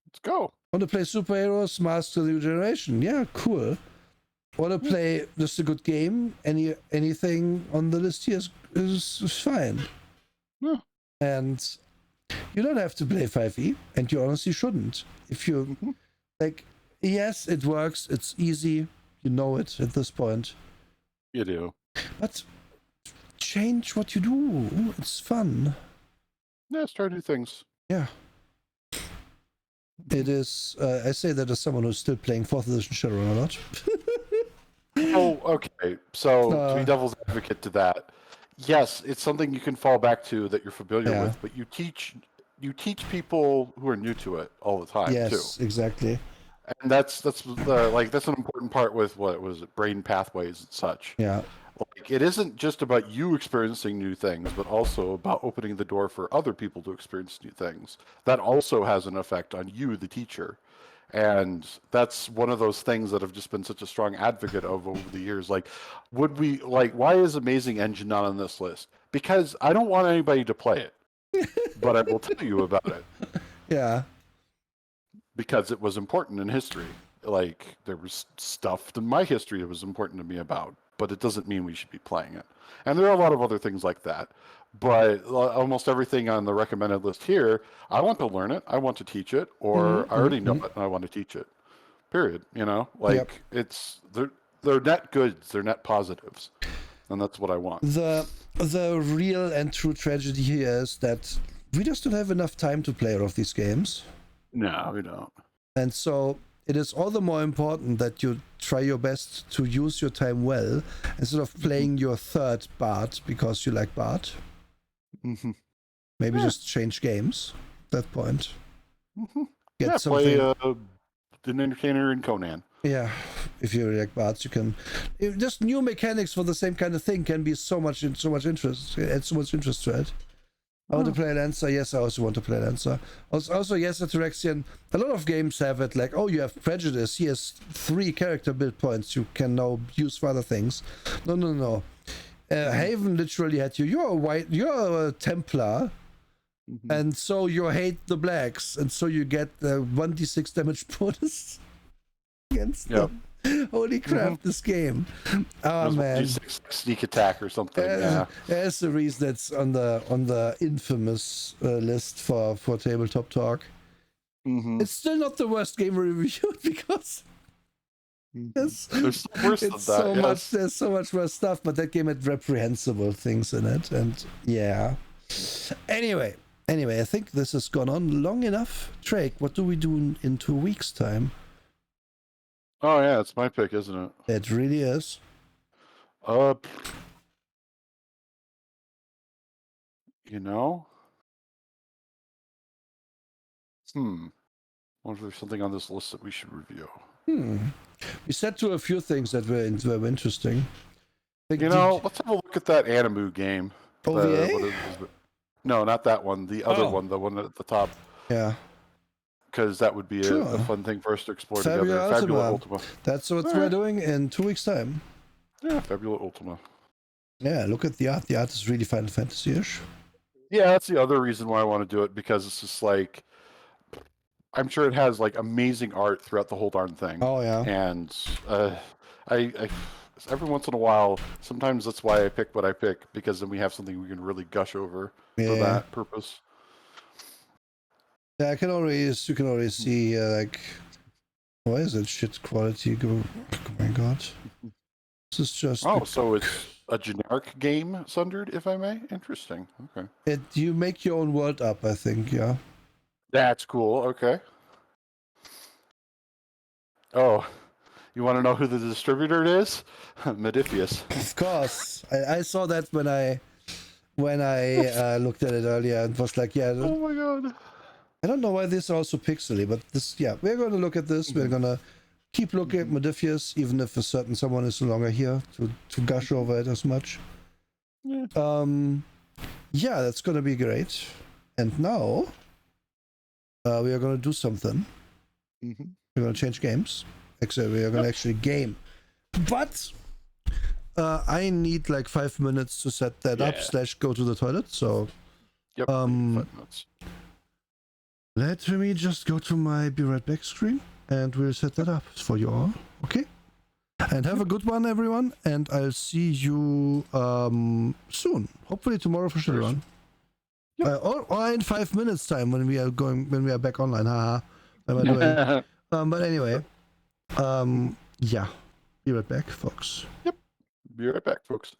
Let's go. Want to play superheroes, Master of the New Generation? Yeah, cool. Want to play just a good game? Anything on the list here is fine. Yeah. And you don't have to play 5e, and you honestly shouldn't. If you like, yes, it works. It's easy. You know it at this point. You do. But change what you do. It's fun. Yeah, try new things. Yeah. It is. I say that as someone who's still playing 4th edition Shadowrun a lot. Oh, okay. So to be devil's advocate to that, yes, it's something you can fall back to that you're familiar with, but you teach people who are new to it all the time too. Yes, exactly. And that's an important part with what was it, brain pathways and such. Yeah. Like, it isn't just about you experiencing new things, but also about opening the door for other people to experience new things. That also has an effect on you, the teacher. And that's one of those things that I've just been such a strong advocate of over the years. Like, why is Amazing Engine not on this list? Because I don't want anybody to play it, but I will tell you about it. Yeah. Because it was important in history. Like, there was stuff in my history that was important to me about, but it doesn't mean we should be playing it. And there are a lot of other things like that. But almost everything on the recommended list here, I want to learn it, I want to teach it, or I already know it and I want to teach it. Period. It's they're net goods, they're net positives. And that's what I want. The real and true tragedy here is that we just don't have enough time to play all of these games. No, we don't. And so it is all the more important that you try your best to use your time well instead of playing your third Bard because you like Bard. Maybe just change games at that point. Get something. Play an Entertainer and Conan. Yeah, if you like Bards, you can. Just new mechanics for the same kind of thing can be so much interest. Add so much interest to it. I want to play Lancer. Yes, I also want to play Lancer. Also, yes, Ataraxian. A lot of games have it like, oh, you have prejudice. Here's 3 character build points you can now use for other things. No. Haven literally had you. You're a Templar. And so you hate the blacks, and so you get the 1d6 damage bonus against them. Holy crap, this game. Oh man. 1d6 sneak attack or something. There's the reason it's on the infamous list for Tabletop Talk. It's still not the worst game we reviewed because there's worse than that. There's so much worse stuff, but that game had reprehensible things in it, and yeah. Anyway, I think this has gone on long enough. Drake, what do we do in 2 weeks' time? Oh yeah, it's my pick, isn't it? It really is. You know? Wonder if there's something on this list that we should review. We said to a few things that were interesting. Let's have a look at that Animu game. OVA? No, not that one. The other one, the one at the top. Yeah. Because that would be a fun thing for us to explore together. Fabula Ultima. That's what we're doing in 2 weeks' time. Yeah, Fabula Ultima. Yeah, look at the art. The art is really Final Fantasy-ish. Yeah, that's the other reason why I want to do it, because it's just like, I'm sure it has like amazing art throughout the whole darn thing. Oh yeah. And I every once in a while, sometimes that's why I pick what I pick, because then we have something we can really gush over for that purpose. Yeah, you can already see like, why is it shit quality? Oh my god, this is just. Oh, so it's a generic game, Sundered, if I may. Interesting. Okay. You make your own world up, I think. Yeah. That's cool. Okay. Oh, you want to know who the distributor is? Modiphius. Of course, I saw that when I looked at it earlier and was like, yeah. Oh my god. I don't know why this is also pixely, but this, yeah, we're going to look at this. We're going to keep looking at Modiphius, even if someone is no longer here to gush over it as much. Yeah. That's going to be great. And now, we are going to do something. We're going to change games. Actually, we are going to actually game. But I need like 5 minutes to set that up / go to the toilet. So, 5 minutes. Let me just go to my Be Right Back screen and we'll set that up for you all. Okay? And have a good one, everyone. And I'll see you soon. Hopefully tomorrow for Shadowrun. Or in 5 minutes time when we are back online. Haha. What am I doing? But anyway. Be right back, folks. Yep. Be right back, folks.